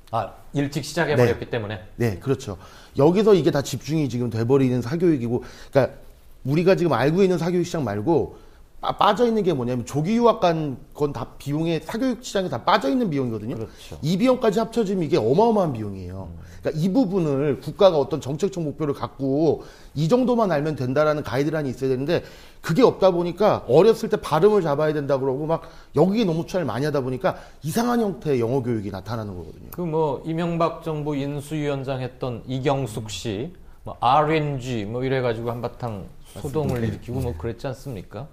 일찍 시작해버렸기 때문에? 네, 그렇죠. 여기서 이게 다 집중이 지금 돼버리는 사교육이고, 그러니까 우리가 지금 알고 있는 사교육 시장 말고 빠져있는 게 뭐냐면 조기 유학 간 건 다 비용에 사교육 시장에 다 빠져있는 비용이거든요. 이 비용까지 합쳐지면 이게 어마어마한 비용이에요. 그러니까 이 부분을 국가가 어떤 정책적 목표를 갖고 이 정도만 알면 된다라는 가이드라인이 있어야 되는데 그게 없다 보니까 어렸을 때 발음을 잡아야 된다 그러고 막 여기에 너무 투자를 많이 하다 보니까 이상한 형태의 영어 교육이 나타나는 거거든요. 그 뭐 이명박 정부 인수위원장 했던 이경숙 씨, 뭐 RNG 뭐 이래가지고 한바탕 소동을 일으키고 뭐 그랬지 않습니까?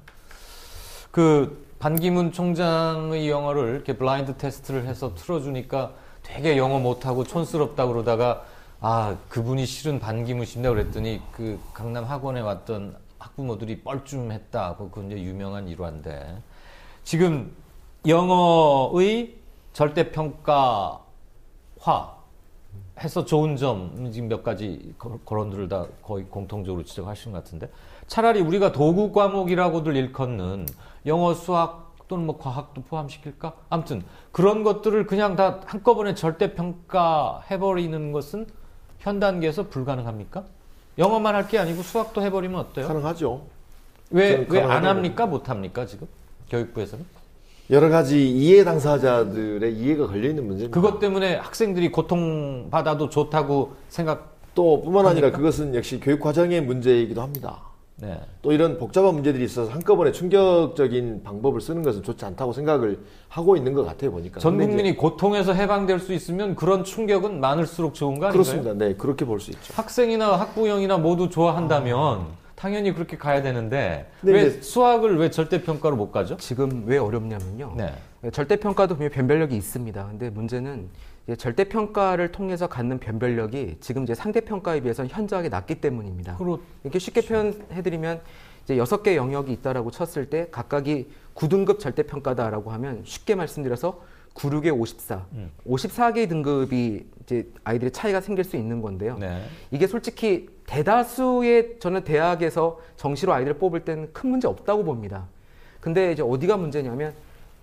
그 반기문 총장의 영어를 이렇게 블라인드 테스트를 해서 틀어주니까 되게 영어 못하고 촌스럽다 그러다가 그분이 실은 반기문 씨인데 그랬더니 그 강남 학원에 왔던 학부모들이 뻘쭘했다. 그건 이제 유명한 일화인데 지금 영어의 절대평가화 해서 좋은 점 지금 몇 가지 거론들을 다 거의 공통적으로 지적하신 것 같은데 차라리 우리가 도구 과목이라고들 일컫는 영어, 수학 또는 뭐 과학도 포함시킬까? 아무튼 그런 것들을 그냥 다 한꺼번에 절대평가 해버리는 것은 현 단계에서 불가능합니까? 영어만 할 게 아니고 수학도 해버리면 어때요? 가능하죠. 왜 안 합니까? 못 합니까? 지금 교육부에서는? 여러 가지 이해 당사자들의 이해가 걸려있는 문제입니다. 그것 때문에 학생들이 고통받아도 좋다고 또 뿐만 아니라 그것은 역시 교육 과정의 문제이기도 합니다. 또 이런 복잡한 문제들이 있어서 한꺼번에 충격적인 방법을 쓰는 것은 좋지 않다고 생각을 하고 있는 것 같아요, 보니까. 전 국민이 고통에서 해방될 수 있으면 그런 충격은 많을수록 좋은 거 아닌가요? 그렇습니다. 네, 그렇게 볼 수 있죠. 학생이나 학부형이나 모두 좋아한다면 당연히 그렇게 가야 되는데 근데 왜 이제- 수학을 왜 절대평가로 못 가죠? 지금 왜 어렵냐면요. 네. 절대평가도 분명 변별력이 있습니다. 근데 문제는 이제 절대평가를 통해서 갖는 변별력이 지금 이제 상대평가에 비해서는 현저하게 낮기 때문입니다. 이렇게 쉽게 표현해드리면 이제 6개 영역이 있다라고 쳤을 때 각각이 9등급 절대평가다라고 하면 쉽게 말씀드려서 9, 6에 54, 54개의 등급이 이제 아이들의 차이가 생길 수 있는 건데요. 네. 이게 솔직히 대다수의 저는 대학에서 정시로 아이들을 뽑을 때는 큰 문제 없다고 봅니다. 근데 이제 어디가 문제냐면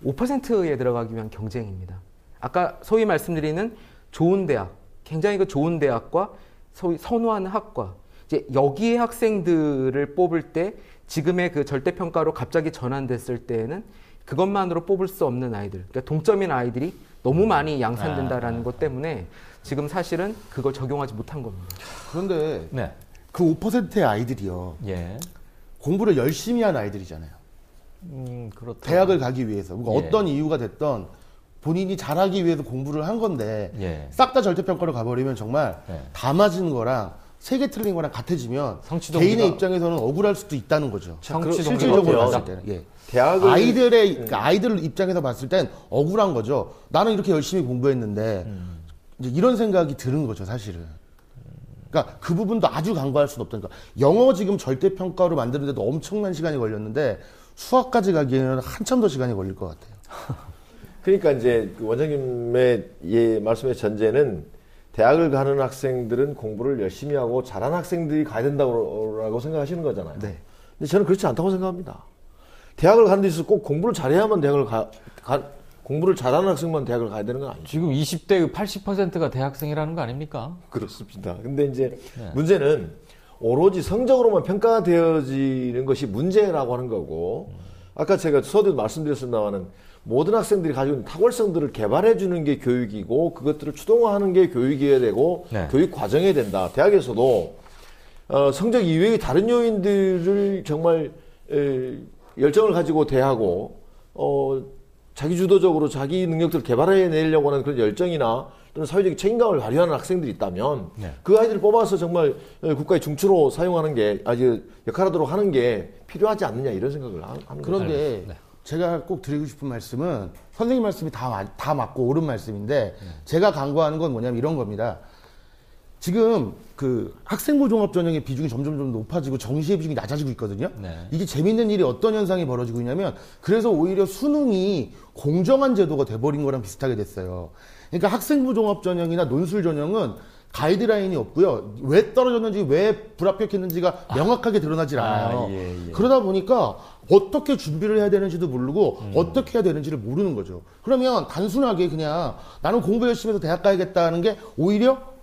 5%에 들어가기 위한 경쟁입니다. 아까 소위 말씀드리는 좋은 대학, 굉장히 그 좋은 대학과 소위 선호하는 학과, 이제 여기의 학생들을 뽑을 때 지금의 그 절대평가로 갑자기 전환됐을 때에는 그것만으로 뽑을 수 없는 아이들, 그러니까 동점인 아이들이 너무 많이 양산된다라는 것 때문에 지금 사실은 그걸 적용하지 못한 겁니다. 그런데 네. 그 5%의 아이들이요. 예. 공부를 열심히 한 아이들이잖아요. 그렇다. 대학을 가기 위해서. 그러니까 예. 어떤 이유가 됐던 본인이 잘하기 위해서 공부를 한 건데 예. 싹 다 절대평가로 가버리면 정말 예. 다 맞은 거랑 세 개 틀린 거랑 같아지면 성취 동기가- 개인의 입장에서는 억울할 수도 있다는 거죠. 성취 동기가 실질적으로 없다. 봤을 때는. 예. 대학을 아이들 입장에서 봤을 땐 억울한 거죠. 나는 이렇게 열심히 공부했는데 이제 이런 생각이 드는 거죠, 사실은. 그러니까 그 부분도 아주 간과할 수는 없다니까. 영어 지금 절대평가로 만드는데도 엄청난 시간이 걸렸는데 수학까지 가기에는 한참 더 시간이 걸릴 것 같아요. 그러니까 이제 그 원장님의 말씀의 전제는 대학을 가는 학생들은 공부를 열심히 하고 잘하는 학생들이 가야 된다고 생각하시는 거잖아요. 네. 근데 저는 그렇지 않다고 생각합니다. 대학을 가는 데 있어서 꼭 공부를 잘해야만 대학을 공부를 잘하는 학생만 대학을 가야 되는 건 아니죠. 지금 20대의 80%가 대학생이라는 거 아닙니까? 그렇습니다. 근데 이제 네. 문제는 오로지 성적으로만 평가되어지는 것이 문제라고 하는 거고, 아까 제가 서두에 말씀드렸습니다마는 모든 학생들이 가지고 있는 탁월성들을 개발해 주는 게 교육이고 그것들을 추동화하는 게 교육이어야 되고 네. 교육 과정이 된다. 대학에서도 성적 이외의 다른 요인들을 정말 열정을 가지고 대하고 자기 주도적으로 자기 능력들을 개발해내려고 하는 그런 열정이나 또는 사회적 책임감을 발휘하는 학생들이 있다면 네. 그 아이들을 뽑아서 정말 국가의 중추로 사용하는 게 아주 역할하도록 하는 게 필요하지 않느냐 이런 생각을 하는 거예요. 그런데 네. 제가 꼭 드리고 싶은 말씀은 선생님 말씀이 다 맞고 옳은 말씀인데 제가 강구하는 건 뭐냐면 이런 겁니다. 지금 그 학생부 종합 전형의 비중이 점점 높아지고 정시의 비중이 낮아지고 있거든요. 네. 이게 재밌는 일이 어떤 현상이 벌어지고 있냐면 그래서 오히려 수능이 공정한 제도가 돼버린 거랑 비슷하게 됐어요. 그러니까 학생부 종합 전형이나 논술 전형은 가이드라인이 없고요. 왜 떨어졌는지 왜 불합격했는지가 명확하게 드러나질 않아요. 예. 그러다 보니까 어떻게 준비를 해야 되는지도 모르고 어떻게 해야 되는지를 모르는 거죠. 그러면 단순하게 그냥 나는 공부 열심히 해서 대학 가야겠다는 게 오히려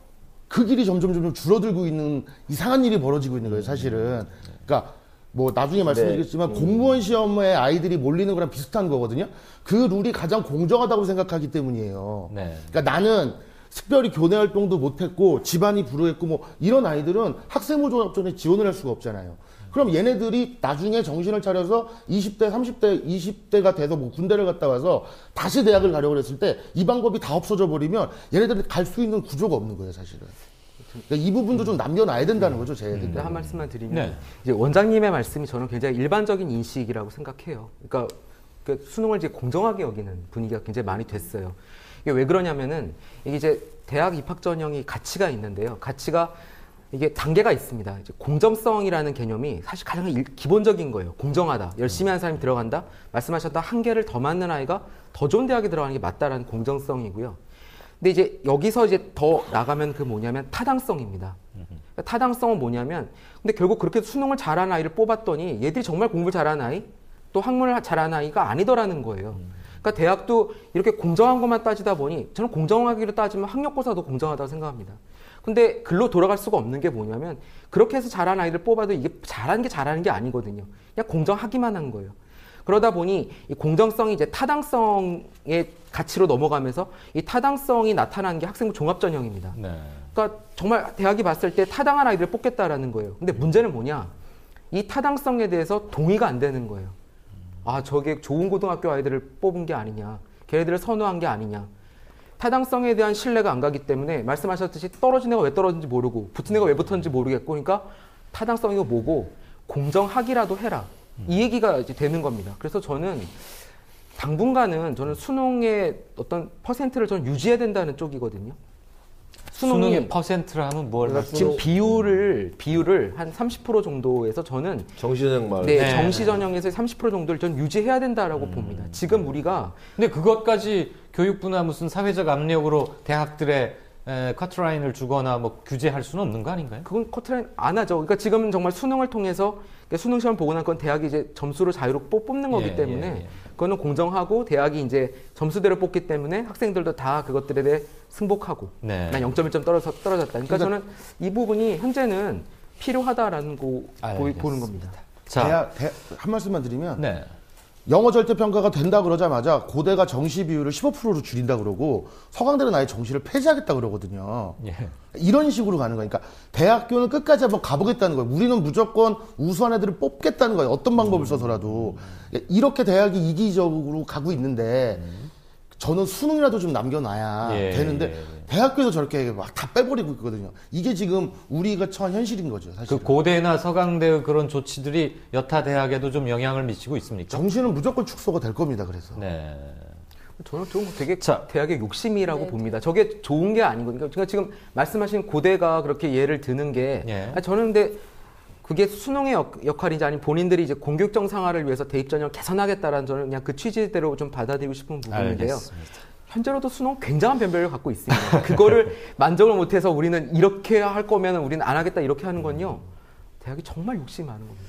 그 길이 점점 줄어들고 있는 이상한 일이 벌어지고 있는 거예요, 사실은. 그러니까 뭐 나중에 말씀드리겠지만 공무원 시험에 아이들이 몰리는 거랑 비슷한 거거든요. 그 룰이 가장 공정하다고 생각하기 때문이에요. 네. 그러니까 나는 특별히 교내 활동도 못했고 집안이 불우했고 뭐 이런 아이들은 학생부 종합전에 지원을 할 수가 없잖아요. 그럼 얘네들이 나중에 정신을 차려서 20대, 30대, 20대가 돼서 뭐 군대를 갔다 와서 다시 대학을 가려고 했을 때 이 방법이 다 없어져 버리면 얘네들이 갈 수 있는 구조가 없는 거예요, 사실은. 그러니까 이 부분도 좀 남겨놔야 된다는 거죠, 쟤네들이. 한 말씀만 드리면 네. 이제 원장님의 말씀이 저는 굉장히 일반적인 인식이라고 생각해요. 그러니까 수능을 이제 공정하게 여기는 분위기가 굉장히 많이 됐어요. 이게 왜 그러냐면은 이게 이제 대학 입학 전형이 가치가 있는데요. 가치가 이게 단계가 있습니다. 이제 공정성이라는 개념이 사실 가장 기본적인 거예요. 공정하다. 열심히 한 사람이 들어간다. 말씀하셨던 한 개를 더 맞는 아이가 더 좋은 대학에 들어가는 게 맞다라는 공정성이고요. 근데 이제 여기서 이제 더 나가면 그 뭐냐면 타당성입니다. 그러니까 타당성은 뭐냐면 근데 결국 그렇게 수능을 잘하는 아이를 뽑았더니 얘들이 정말 공부를 잘하는 아이 또 학문을 잘하는 아이가 아니더라는 거예요. 그러니까 대학도 이렇게 공정한 것만 따지다 보니 저는 공정하기로 따지면 학력고사도 공정하다고 생각합니다. 근데 글로 돌아갈 수가 없는 게 뭐냐면 그렇게 해서 잘하는 아이들 뽑아도 이게 잘하는 게 아니거든요. 그냥 공정하기만 한 거예요. 그러다 보니 이 공정성이 이제 타당성의 가치로 넘어가면서 이 타당성이 나타나는 게 학생부 종합전형입니다. 네. 그러니까 정말 대학이 봤을 때 타당한 아이들을 뽑겠다라는 거예요. 근데 문제는 뭐냐? 이 타당성에 대해서 동의가 안 되는 거예요. 아, 저게 좋은 고등학교 아이들을 뽑은 게 아니냐. 걔네들을 선호한 게 아니냐. 타당성에 대한 신뢰가 안 가기 때문에 말씀하셨듯이 떨어진 애가 왜 떨어진지 모르고 붙은 애가 왜 붙었는지 모르겠고 그러니까 타당성이 뭐고 공정하기라도 해라. 이 얘기가 이제 되는 겁니다. 그래서 저는 당분간은 저는 수능의 어떤 퍼센트를 저는 유지해야 된다는 쪽이거든요. 수능의 퍼센트를 하면 뭘 지금 비율을 한 30% 정도에서 저는 정시전형 말. 네, 정시전형에서 30% 정도를 전 유지해야 된다라고 봅니다. 지금 우리가 근데 그것까지 교육부나 무슨 사회적 압력으로 대학들의 커트라인을 주거나 뭐 규제할 수는 없는 거 아닌가요? 그건 커트라인 안 하죠. 그러니까 지금은 정말 수능을 통해서 수능 시험 보고 난 건 대학이 이제 점수를 자유롭게 뽑는 거기 때문에 그거는 공정하고 대학이 이제 점수대로 뽑기 때문에 학생들도 다 그것들에 대해 승복하고 네. 난 0.1점 떨어졌다. 그러니까 저는 이 부분이 현재는 필요하다라는 거 보는 겁니다. 자, 한 말씀만 드리면 네. 영어 절대평가가 된다 그러자마자 고대가 정시 비율을 15%로 줄인다 그러고 서강대는 아예 정시를 폐지하겠다 그러거든요. 예. 이런 식으로 가는 거니까 대학교는 끝까지 한번 가보겠다는 거예요. 우리는 무조건 우수한 애들을 뽑겠다는 거예요. 어떤 방법을 써서라도. 이렇게 대학이 이기적으로 가고 있는데 저는 수능이라도 좀 남겨놔야 되는데 대학교에서 저렇게 막 다 빼버리고 있거든요. 이게 지금 우리가 처한 현실인 거죠, 사실. 그 고대나 서강대의 그런 조치들이 여타 대학에도 좀 영향을 미치고 있습니까? 정시는 무조건 축소가 될 겁니다. 그래서. 네. 저는 되게 대학의 욕심이라고 봅니다. 저게 좋은 게 아닌 거니까. 제가 지금 말씀하신 고대가 그렇게 예를 드는 게 저는 근데 그게 수능의 역할인지 아니면 본인들이 이제 공교육 정상화를 위해서 대입 전형을 개선하겠다라는 저는 그냥 그 취지대로 좀 받아들이고 싶은 부분인데요. 알겠습니다. 현재로도 수능 굉장한 변별을 갖고 있습니다. 그거를 만족을 못해서 우리는 이렇게 할 거면 우리는 안 하겠다 이렇게 하는 건요. 대학이 정말 욕심이 많은 겁니다.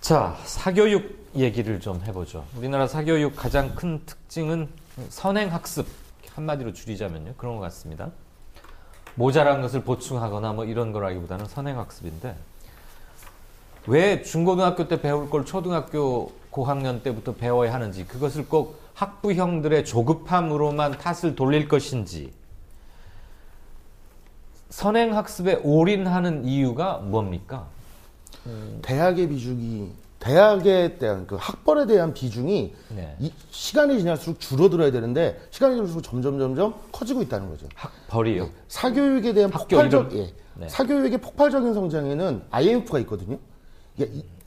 자, 사교육 얘기를 좀 해보죠. 우리나라 사교육 가장 큰 특징은 선행학습, 한마디로 줄이자면요. 그런 것 같습니다. 모자란 것을 보충하거나 뭐 이런 거라기보다는 선행학습인데 왜 중고등학교 때 배울 걸 초등학교 고학년 때부터 배워야 하는지, 그것을 꼭 학부형들의 조급함으로만 탓을 돌릴 것인지, 선행학습에 올인하는 이유가 뭡니까? 대학의 비중이, 대학에 대한 그 학벌에 대한 비중이 이 시간이 지날수록 줄어들어야 되는데 시간이 지날수록 점점 커지고 있다는 거죠. 학벌이요? 사교육에 대한 사교육의 폭발적인 성장에는 IMF가 있거든요.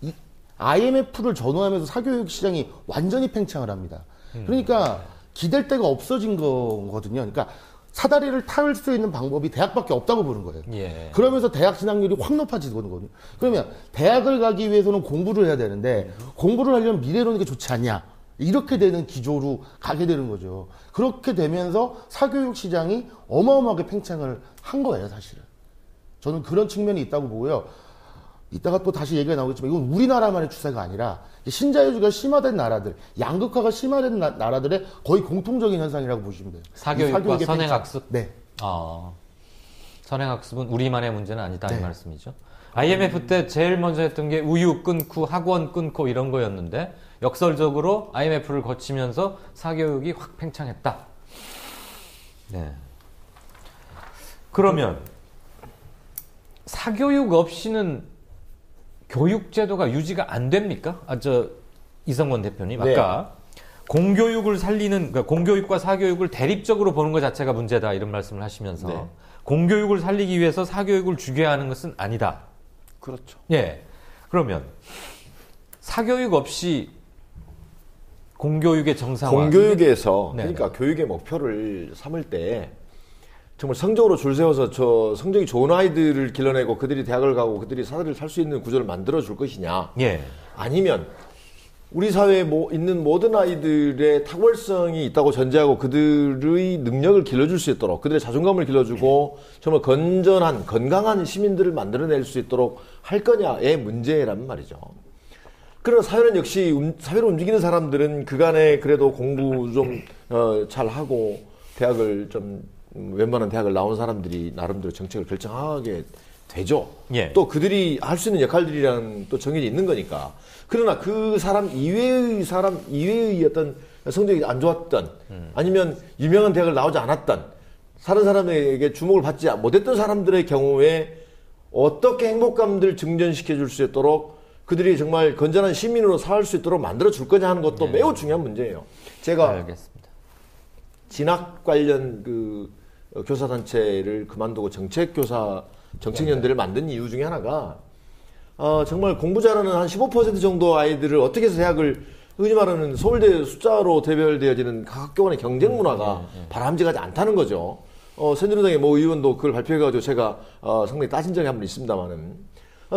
이 IMF를 전후하면서 사교육 시장이 완전히 팽창을 합니다. 그러니까 기댈 데가 없어진 거거든요. 그러니까 사다리를 탈 수 있는 방법이 대학밖에 없다고 보는 거예요. 그러면서 대학 진학률이 확 높아지거든요. 그러면 대학을 가기 위해서는 공부를 해야 되는데 공부를 하려면 미래로는 게 좋지 않냐. 이렇게 되는 기조로 가게 되는 거죠. 그렇게 되면서 사교육 시장이 어마어마하게 팽창을 한 거예요, 사실은. 저는 그런 측면이 있다고 보고요. 이따가 또 다시 얘기가 나오겠지만 이건 우리나라만의 추세가 아니라 신자유주의가 심화된 나라들, 양극화가 심화된 나라들의 거의 공통적인 현상이라고 보시면 돼요. 사교육과 선행학습? 네. 선행학습은 우리만의 문제는 아니다, 이 말씀이죠. IMF 때 제일 먼저 했던 게 우유 끊고 학원 끊고 이런 거였는데 역설적으로 IMF를 거치면서 사교육이 확 팽창했다. 네. 그러면 사교육 없이는 교육제도가 유지가 안 됩니까? 이성권 대표님, 아까 공교육을 살리는, 그러니까 공교육과 사교육을 대립적으로 보는 것 자체가 문제다, 이런 말씀을 하시면서 공교육을 살리기 위해서 사교육을 죽여야 하는 것은 아니다. 그렇죠. 예. 그러면 사교육 없이 공교육의 정상화. 공교육에서 그러니까 교육의 목표를 삼을 때 정말 성적으로 줄 세워서 저 성적이 좋은 아이들을 길러내고 그들이 대학을 가고 그들이 사다리를 탈 수 있는 구조를 만들어 줄 것이냐. 아니면 우리 사회에 있는 모든 아이들의 탁월성이 있다고 전제하고 그들의 능력을 길러줄 수 있도록, 그들의 자존감을 길러주고 정말 건전한 건강한 시민들을 만들어낼 수 있도록 할 거냐의 문제라는 말이죠. 그러나 사회는 역시 사회로 움직이는 사람들은 그간에 그래도 공부 좀 잘하고 대학을 좀 웬만한 대학을 나온 사람들이 나름대로 정책을 결정하게 되죠. 또 그들이 할 수 있는 역할들이랑 또 정해져 있는 거니까. 그러나 그 사람 이외의 어떤 성적이 안 좋았던 아니면 유명한 대학을 나오지 않았던 다른 사람에게 주목을 받지 못했던 사람들의 경우에 어떻게 행복감들 증전시켜 줄 수 있도록 그들이 정말 건전한 시민으로 살 수 있도록 만들어 줄 거냐 하는 것도 매우 중요한 문제예요. 제가 알겠습니다. 진학 관련 교사단체를 그만두고 정책연대를 만든 이유 중에 하나가 정말 공부 잘하는 한 15% 정도 아이들을 어떻게 해서 대학을 흔히 말하는 서울대 숫자로 대별되어지는 각 학교 간의 경쟁 문화가 바람직하지 않다는 거죠. 새누리당의 뭐 의원도 그걸 발표해가지고 제가 상당히 따진 적이 한 번 있습니다만은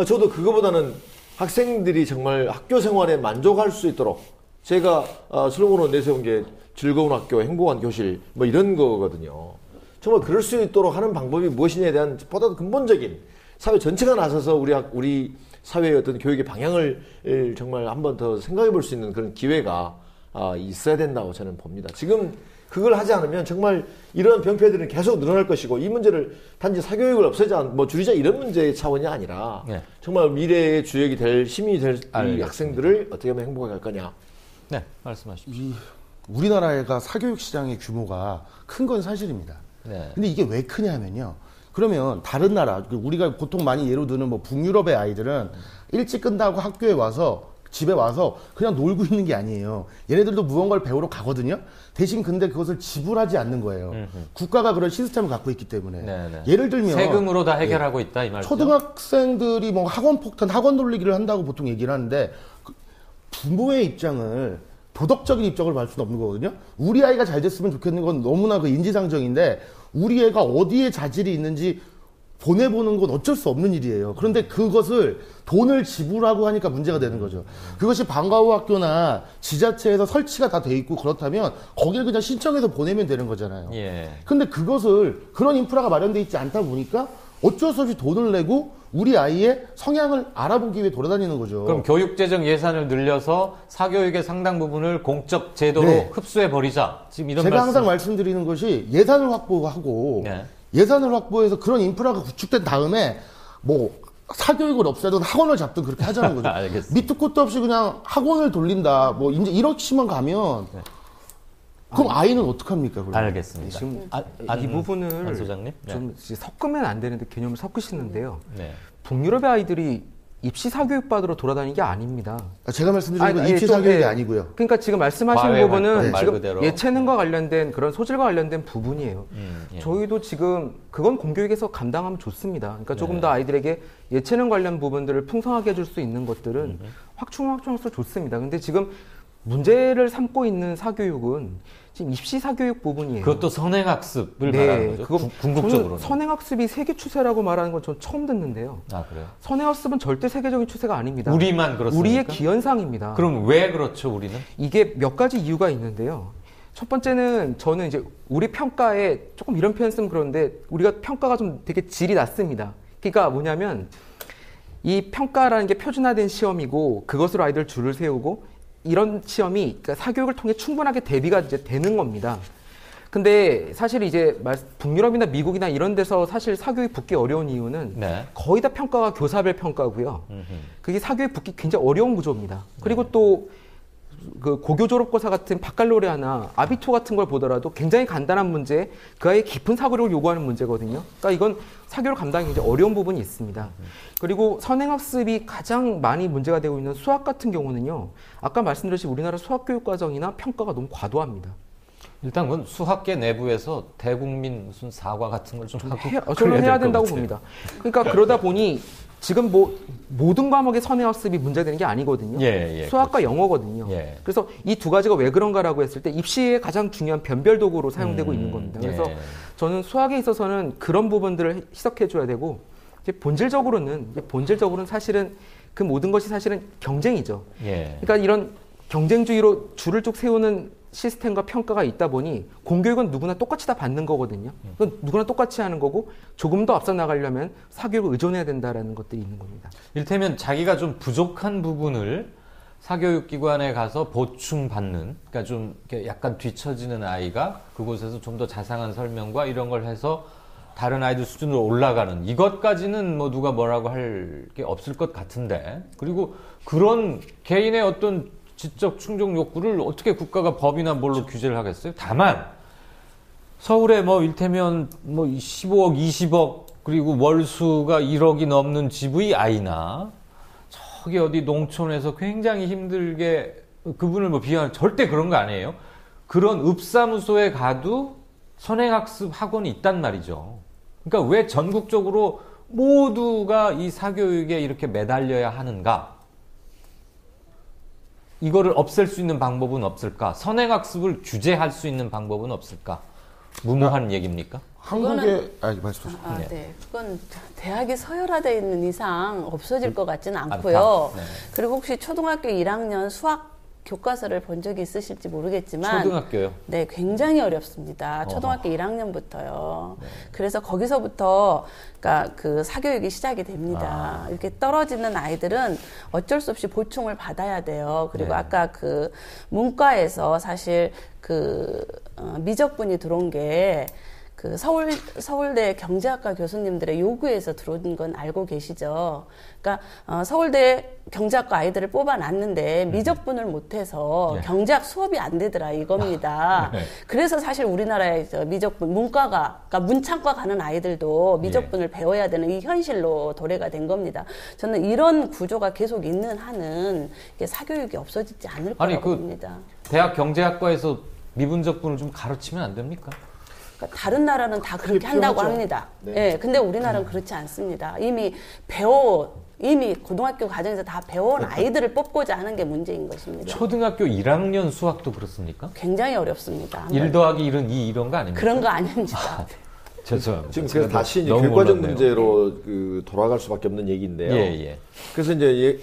저도 그거보다는 학생들이 정말 학교 생활에 만족할 수 있도록 제가 슬로건으로 내세운 게 즐거운 학교, 행복한 교실 뭐 이런 거거든요. 정말 그럴 수 있도록 하는 방법이 무엇이냐에 대한 보다 더 근본적인 사회 전체가 나서서 우리 사회의 어떤 교육의 방향을 정말 한 번 더 생각해 볼 수 있는 그런 기회가 있어야 된다고 저는 봅니다. 지금 그걸 하지 않으면 정말 이러한 병폐들은 계속 늘어날 것이고 이 문제를 단지 사교육을 없애자, 뭐 줄이자 이런 문제의 차원이 아니라 네. 정말 미래의 주역이 될 시민이 될 이 학생들을 어떻게 하면 행복하게 할 거냐. 네, 말씀하십시오. 우리나라가 사교육 시장의 규모가 큰 건 사실입니다. 네. 근데 이게 왜 크냐면요. 그러면 다른 나라, 우리가 보통 많이 예로 드는 뭐 북유럽의 아이들은 일찍 끝나고 학교에 와서 집에 와서 그냥 놀고 있는 게 아니에요. 얘네들도 무언가를 배우러 가거든요. 대신 근데 그것을 지불하지 않는 거예요. 국가가 그런 시스템을 갖고 있기 때문에. 네네. 예를 들면 세금으로 다 해결하고 있다 이 말이죠. 초등학생들이 뭐 학원 폭탄, 학원 돌리기를 한다고 보통 얘기를 하는데 부모의 입장을 도덕적인 입장을 볼 수는 없는 거거든요. 우리 아이가 잘 됐으면 좋겠는 건 너무나 그 인지상정인데 우리 애가 어디에 자질이 있는지 보내보는 건 어쩔 수 없는 일이에요. 그런데 그것을 돈을 지불하고 하니까 문제가 되는 거죠. 그것이 방과후 학교나 지자체에서 설치가 다 돼 있고 그렇다면 거기를 그냥 신청해서 보내면 되는 거잖아요. 예. 근데 그것을 그런 인프라가 마련돼 있지 않다 보니까 어쩔 수 없이 돈을 내고 우리 아이의 성향을 알아보기 위해 돌아다니는 거죠. 그럼 교육재정 예산을 늘려서 사교육의 상당 부분을 공적 제도로 네. 흡수해 버리자. 지금 이런 제가 말씀. 항상 말씀드리는 것이 예산을 확보하고 네. 예산을 확보해서 그런 인프라가 구축된 다음에 뭐 사교육을 없애든 학원을 잡든 그렇게 하자는 거죠. 알겠습니다. 밑도 끝도 없이 그냥 학원을 돌린다. 뭐 이제 이렇게만 가면 그럼 아이는 어떡합니까? 그러면? 알겠습니다. 지금 아, 이 부분을 안 소장님? 네. 좀 섞으면 안 되는데 개념을 섞으시는데요. 네. 북유럽의 아이들이 입시 사교육 받으러 돌아다니는 게 아닙니다. 제가 말씀드리는 건 입시 좀, 사교육이 예. 아니고요. 그러니까 지금 말씀하시는 과외 부분은 활동 말 지금 그대로. 예체능과 관련된 그런 소질과 관련된 부분이에요. 예. 저희도 지금 그건 공교육에서 감당하면 좋습니다. 그러니까 조금 네. 더 아이들에게 예체능 관련 부분들을 풍성하게 해줄 수 있는 것들은 확충할수록 좋습니다. 근데 지금 문제를 삼고 있는 사교육은 지금 입시 사교육 부분이에요. 그것도 선행학습을 말하는 거죠. 그거 궁극적으로. 저는 선행학습이 세계 추세라고 말하는 건 전 처음 듣는데요. 아, 그래요? 선행학습은 절대 세계적인 추세가 아닙니다. 우리만 그렇습니까? 우리의 기현상입니다. 그럼 왜 그렇죠, 우리는? 이게 몇 가지 이유가 있는데요. 첫 번째는 저는 이제 우리 평가에 조금 이런 표현 쓰면 그런데 우리가 평가가 좀 되게 질이 낮습니다. 그러니까 뭐냐면 이 평가라는 게 표준화된 시험이고 그것으로 아이들 줄을 세우고 이런 시험이 그러니까 사교육을 통해 충분하게 대비가 이제 되는 겁니다. 근데 사실 이제 북유럽이나 미국이나 이런 데서 사실 사교육 붙기 어려운 이유는 네. 거의 다 평가가 교사별 평가고요. 그게 사교육 붙기 굉장히 어려운 구조입니다. 그리고 또 그 고교 졸업고사 같은 바칼로레아나 아비투 같은 걸 보더라도 굉장히 간단한 문제, 그 아이의 깊은 사고력을 요구하는 문제거든요. 그러니까 이건 사교육 감당이 굉장히 어려운 부분이 있습니다. 그리고 선행학습이 가장 많이 문제가 되고 있는 수학 같은 경우는요. 아까 말씀드렸듯이 우리나라 수학교육 과정이나 평가가 너무 과도합니다. 일단 그건 수학계 내부에서 대국민 무슨 사과 같은 걸 좀 하고 저는 해야 된다고 것 같아요. 봅니다. 그러니까 그러다 보니 지금 뭐 모든 과목의 선행학습이 문제되는 게 아니거든요. 예, 수학과 영어거든요. 예. 그래서 이 두 가지가 왜 그런가라고 했을 때 입시의 가장 중요한 변별 도구로 사용되고 있는 겁니다. 그래서 예. 저는 수학에 있어서는 그런 부분들을 희석해 줘야 되고 이제 본질적으로는 사실은 그 모든 것이 사실은 경쟁이죠. 예. 그러니까 이런 경쟁주의로 줄을 쭉 세우는 시스템과 평가가 있다 보니 공교육은 누구나 똑같이 다 받는 거거든요. 그건 누구나 똑같이 하는 거고 조금 더 앞서 나가려면 사교육을 의존해야 된다라는 것들이 있는 겁니다. 이를테면 자기가 좀 부족한 부분을 사교육기관에 가서 보충받는, 그러니까 좀 이렇게 약간 뒤처지는 아이가 그곳에서 좀 더 자상한 설명과 이런 걸 해서 다른 아이들 수준으로 올라가는 이것까지는 뭐 누가 뭐라고 할 게 없을 것 같은데, 그리고 그런 개인의 어떤 지적 충족 욕구를 어떻게 국가가 법이나 뭘로 규제를 하겠어요? 다만 서울에 뭐 일테면 뭐 15억, 20억 그리고 월수가 1억이 넘는 집의 아이나 저기 어디 농촌에서 굉장히 힘들게 그분을 뭐 비하하는 절대 그런 거 아니에요. 그런 읍사무소에 가도 선행학습 학원이 있단 말이죠. 그러니까 왜 전국적으로 모두가 이 사교육에 이렇게 매달려야 하는가? 이거를 없앨 수 있는 방법은 없을까? 선행학습을 규제할 수 있는 방법은 없을까? 무모한 얘기입니까? 한국의 말씀하세요. 네. 그건 대학이 서열화되어 있는 이상 없어질 것 같지는 않고요. 네. 그리고 혹시 초등학교 1학년 수학 교과서를 본 적이 있으실지 모르겠지만 초등학교요? 네, 굉장히 어렵습니다. 초등학교 1학년부터요. 그래서 거기서부터 그러니까 그 사교육이 시작이 됩니다. 이렇게 떨어지는 아이들은 어쩔 수 없이 보충을 받아야 돼요. 그리고 네. 아까 그 문과에서 사실 그 미적분이 들어온 게 그 서울대 경제학과 교수님들의 요구에서 들어온 건 알고 계시죠? 그러니까 서울대 경제학과 아이들을 뽑아놨는데 미적분을 못해서 네. 경제학 수업이 안 되더라 이겁니다. 네. 그래서 사실 우리나라의 미적분 문과가 그러니까 문창과 가는 아이들도 미적분을 배워야 되는 이 현실로 도래가 된 겁니다. 저는 이런 구조가 계속 있는 한은 이게 사교육이 없어지지 않을 거라고 봅니다. 대학 경제학과에서 미분적분을 좀 가르치면 안 됩니까? 그러니까 다른 나라는 다 그렇게 한다고 합니다. 네. 근데 우리나라는 그렇지 않습니다. 이미 고등학교 과정에서 다 배워온 아이들을 뽑고자 하는 게 문제인 것입니다. 초등학교 1학년 수학도 그렇습니까? 굉장히 어렵습니다. 1 더하기 1은 2 이런 거 아닙니까? 그런 거 아닙니다. 죄송합니다. 지금 그래서 다시 이제 너무 교육과정 몰랐네요. 문제로 그 돌아갈 수밖에 없는 얘기인데요. 예. 그래서 이제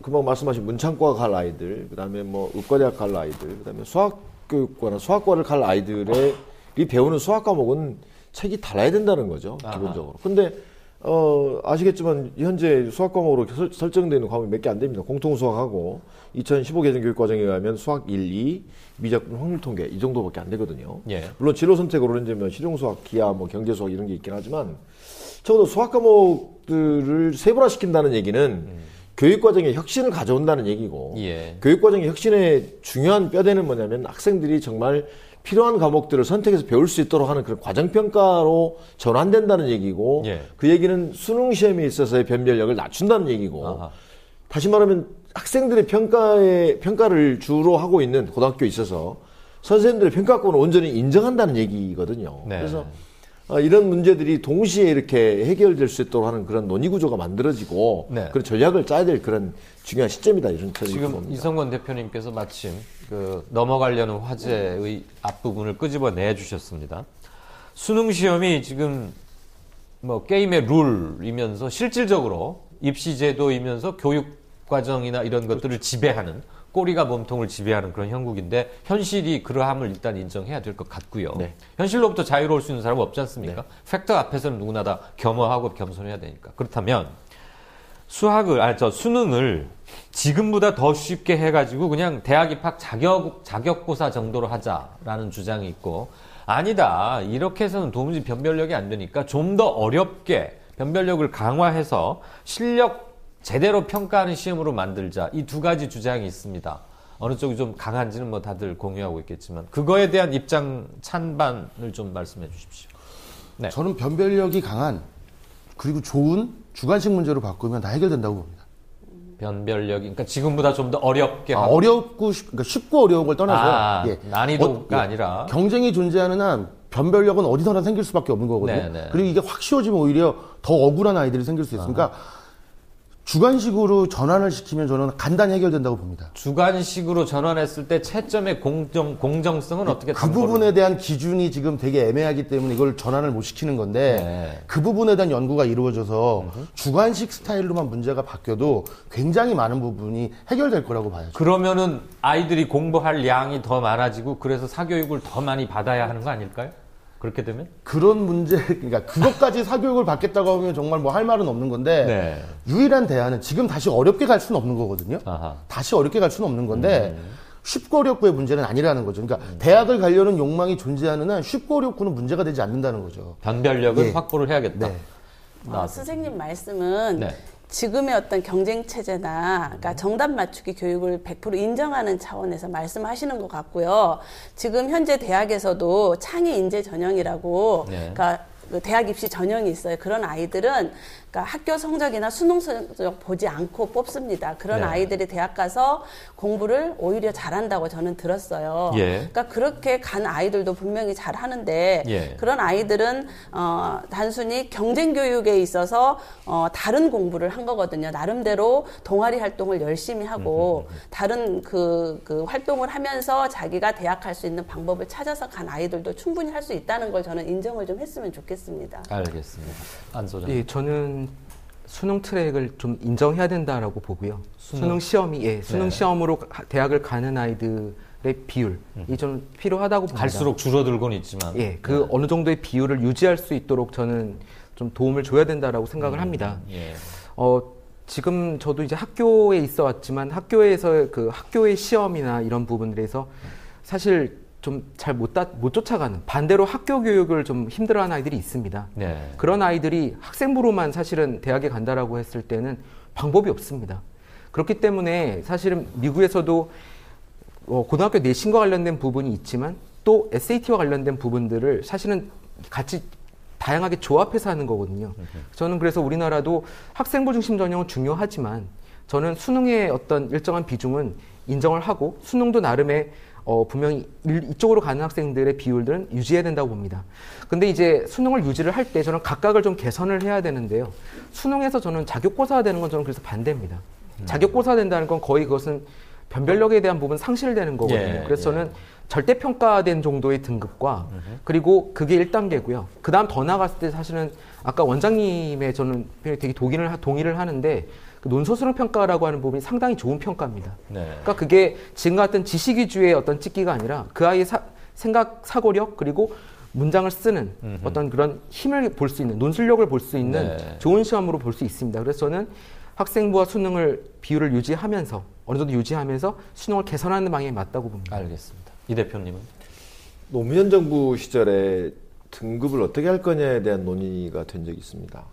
금방 말씀하신 문창과 갈 아이들, 그다음에 뭐 의과대학 갈 아이들, 그다음에 수학교육과나 수학과를 갈 아이들의 이 배우는 수학 과목은 책이 달라야 된다는 거죠, 기본적으로. 근데 아시겠지만 현재 수학 과목으로 설정되어 있는 과목이 몇 개 안 됩니다. 공통수학하고 2015 개정 교육과정에 의하면 수학 1, 2, 미적분, 확률통계 이 정도밖에 안 되거든요. 예. 물론 진로 선택으로 이제 뭐 실용수학, 기하, 뭐 경제수학 이런 게 있긴 하지만 적어도 수학 과목들을 세분화시킨다는 얘기는 교육과정에 혁신을 가져온다는 얘기고 교육과정의 혁신의 중요한 뼈대는 뭐냐면 학생들이 정말 필요한 과목들을 선택해서 배울 수 있도록 하는 그런 과정평가로 전환된다는 얘기고 그 얘기는 수능시험에 있어서의 변별력을 낮춘다는 얘기고 다시 말하면 학생들의 평가를 주로 하고 있는 고등학교에 있어서 선생님들의 평가권을 온전히 인정한다는 얘기거든요. 그래서 이런 문제들이 동시에 이렇게 해결될 수 있도록 하는 그런 논의 구조가 만들어지고 그런 전략을 짜야 될 그런 중요한 시점이다 이런 지금 봅니다. 이성권 대표님께서 마침 그 넘어가려는 화제의 앞부분을 끄집어 내주셨습니다. 수능 시험이 지금 뭐 게임의 룰이면서 실질적으로 입시제도이면서 교육과정이나 이런 것들을 지배하는 꼬리가 몸통을 지배하는 그런 형국인데 현실이 그러함을 일단 인정해야 될 것 같고요. 현실로부터 자유로울 수 있는 사람은 없지 않습니까? 팩트 앞에서는 누구나 다 겸허하고 겸손해야 되니까. 그렇다면 수능을 지금보다 더 쉽게 해가지고 그냥 대학 입학 자격고사 정도로 하자라는 주장이 있고 아니다. 이렇게 해서는 도무지 변별력이 안 되니까 좀 더 어렵게 변별력을 강화해서 실력 제대로 평가하는 시험으로 만들자. 이 두 가지 주장이 있습니다. 어느 쪽이 좀 강한지는 뭐 다들 공유하고 있겠지만 그거에 대한 입장 찬반을 좀 말씀해 주십시오. 저는 변별력이 강한 그리고 좋은 주관식 문제로 바꾸면 다 해결된다고 봅니다. 변별력이 그러니까 지금보다 좀 더 어렵게 하고 어렵고 그러니까 쉽고 어려운 걸 떠나서 난이도가 아니라 경쟁이 존재하는 한 변별력은 어디서나 생길 수밖에 없는 거거든요. 그리고 이게 확 쉬워지면 오히려 더 억울한 아이들이 생길 수 있으니까 주관식으로 전환을 시키면 저는 간단히 해결된다고 봅니다. 주관식으로 전환했을 때 채점의 공정성은 어떻게 그 부분에 대한 기준이 지금 되게 애매하기 때문에 이걸 전환을 못 시키는 건데 그 부분에 대한 연구가 이루어져서 주관식 스타일로만 문제가 바뀌어도 굉장히 많은 부분이 해결될 거라고 봐요. 그러면은 아이들이 공부할 양이 더 많아지고 그래서 사교육을 더 많이 받아야 하는 거 아닐까요? 그렇게 되면? 그런 문제, 그러니까 그것까지 사교육을 받겠다고 하면 정말 뭐 할 말은 없는 건데 유일한 대안은 지금 다시 어렵게 갈 수는 없는 거거든요. 다시 어렵게 갈 수는 없는 건데 쉽고 어렵고의 문제는 아니라는 거죠. 그러니까 대학을 가려는 욕망이 존재하는 한 쉽고 어렵고는 문제가 되지 않는다는 거죠. 변별력은 확보를 해야겠다. 선생님 말씀은 지금의 어떤 경쟁 체제나 그러니까 정답 맞추기 교육을 100% 인정하는 차원에서 말씀하시는 것 같고요. 지금 현재 대학에서도 창의 인재 전형이라고 그러니까 그 대학 입시 전형이 있어요. 그런 아이들은 그러니까 학교 성적이나 수능 성적 보지 않고 뽑습니다. 그런 네. 아이들이 대학 가서 공부를 오히려 잘한다고 저는 들었어요. 예. 그러니까 그렇게 간 아이들도 분명히 잘하는데 예. 그런 아이들은 단순히 경쟁 교육에 있어서 다른 공부를 한 거거든요. 나름대로 동아리 활동을 열심히 하고 다른 그 활동을 하면서 자기가 대학 갈 수 있는 방법을 찾아서 간 아이들도 충분히 할 수 있다는 걸 저는 인정을 좀 했으면 좋겠습니다. 알겠습니다. 안 소장. 예, 저는 수능 트랙을 좀 인정해야 된다라고 보고요. 수능 시험이 수능 네. 시험으로 대학을 가는 아이들의 비율이 좀 필요하다고 봅니다. 갈수록 줄어들곤 있지만. 예, 그 어느 정도의 비율을 유지할 수 있도록 저는 좀 도움을 줘야 된다라고 생각을 합니다. 예. 지금 저도 이제 학교에 있어 왔지만 학교에서 그 학교의 시험이나 이런 부분들에서 사실 좀 잘 못 쫓아가는, 반대로 학교 교육을 좀 힘들어하는 아이들이 있습니다. 네. 그런 아이들이 학생부로만 사실은 대학에 간다라고 했을 때는 방법이 없습니다. 그렇기 때문에 사실은 미국에서도 고등학교 내신과 관련된 부분이 있지만 또 SAT와 관련된 부분들을 사실은 같이 다양하게 조합해서 하는 거거든요. 저는 그래서 우리나라도 학생부 중심 전형은 중요하지만 저는 수능의 어떤 일정한 비중은 인정을 하고 수능도 나름의 분명히 이쪽으로 가는 학생들의 비율들은 유지해야 된다고 봅니다. 근데 이제 수능을 유지를 할 때 저는 각각을 좀 개선을 해야 되는데요. 수능에서 저는 자격고사가 되는 건 저는 그래서 반대입니다. 자격고사가 된다는 건 거의 그것은 변별력에 대한 부분 상실되는 거거든요. 예, 그래서 저는 절대평가된 정도의 등급과 그리고 그게 1단계고요. 그 다음 더 나갔을 때 사실은 아까 원장님의 저는 되게 동의를 하는데 그 논소수능 평가라고 하는 부분이 상당히 좋은 평가입니다. 네. 그러니까 그게 지금 같은 지식 위주의 어떤 찍기가 아니라 그 아이의 생각, 사고력 그리고 문장을 쓰는 어떤 그런 힘을 볼 수 있는, 논술력을 볼 수 있는 네. 좋은 시험으로 볼 수 있습니다. 그래서 저는 학생부와 수능을 비율을 유지하면서 어느 정도 유지하면서 수능을 개선하는 방향이 맞다고 봅니다. 알겠습니다. 이 대표님은? 노무현 정부 시절에 등급을 어떻게 할 거냐에 대한 논의가 된 적이 있습니다.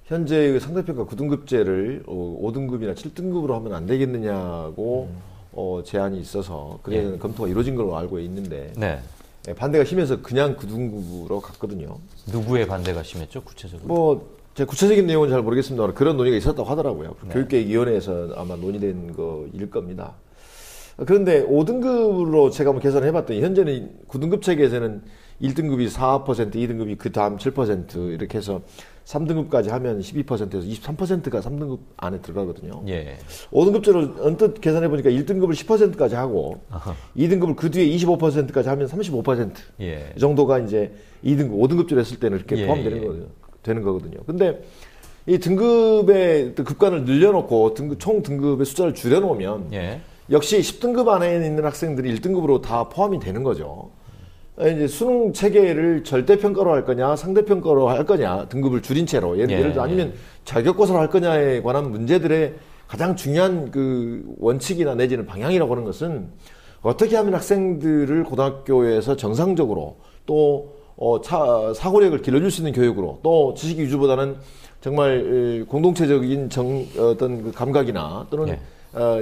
현재 상대평가 9등급제를 5등급이나 7등급으로 하면 안 되겠느냐고 제안이 있어서 그래서 검토가 이루어진 걸로 알고 있는데 네. 반대가 심해서 그냥 9등급으로 갔거든요. 누구의 반대가 심했죠, 구체적으로? 뭐 제 구체적인 내용은 잘 모르겠습니다만 그런 논의가 있었다고 하더라고요. 교육계획위원회에서 아마 논의된 거일 겁니다. 그런데 5등급으로 제가 한번 계산을 해봤더니 현재는 9등급 체계에서는 1등급이 4%, 2등급이 그 다음 7% 이렇게 해서 3등급까지 하면 12%에서 23%가 3등급 안에 들어가거든요. 예. 5등급제로 언뜻 계산해보니까 1등급을 10%까지 하고 2등급을 그 뒤에 25%까지 하면 35% 예. 정도가 이제 2등급, 5등급제로 했을 때는 이렇게 예, 포함되는 거거든요. 근데 이 등급의 급간을 늘려놓고 총 등급의 숫자를 줄여놓으면 예. 역시 10등급 안에 있는 학생들이 1등급으로 다 포함이 되는 거죠. 이제 수능 체계를 절대평가로 할 거냐, 상대평가로 할 거냐, 등급을 줄인 채로. 예를 들어 아니면 자격고사로 할 거냐에 관한 문제들의 가장 중요한 그 원칙이나 내지는 방향이라고 하는 것은 어떻게 하면 학생들을 고등학교에서 정상적으로 또 사고력을 길러줄 수 있는 교육으로 또 지식 위주보다는 정말 공동체적인 어떤 그 감각이나 또는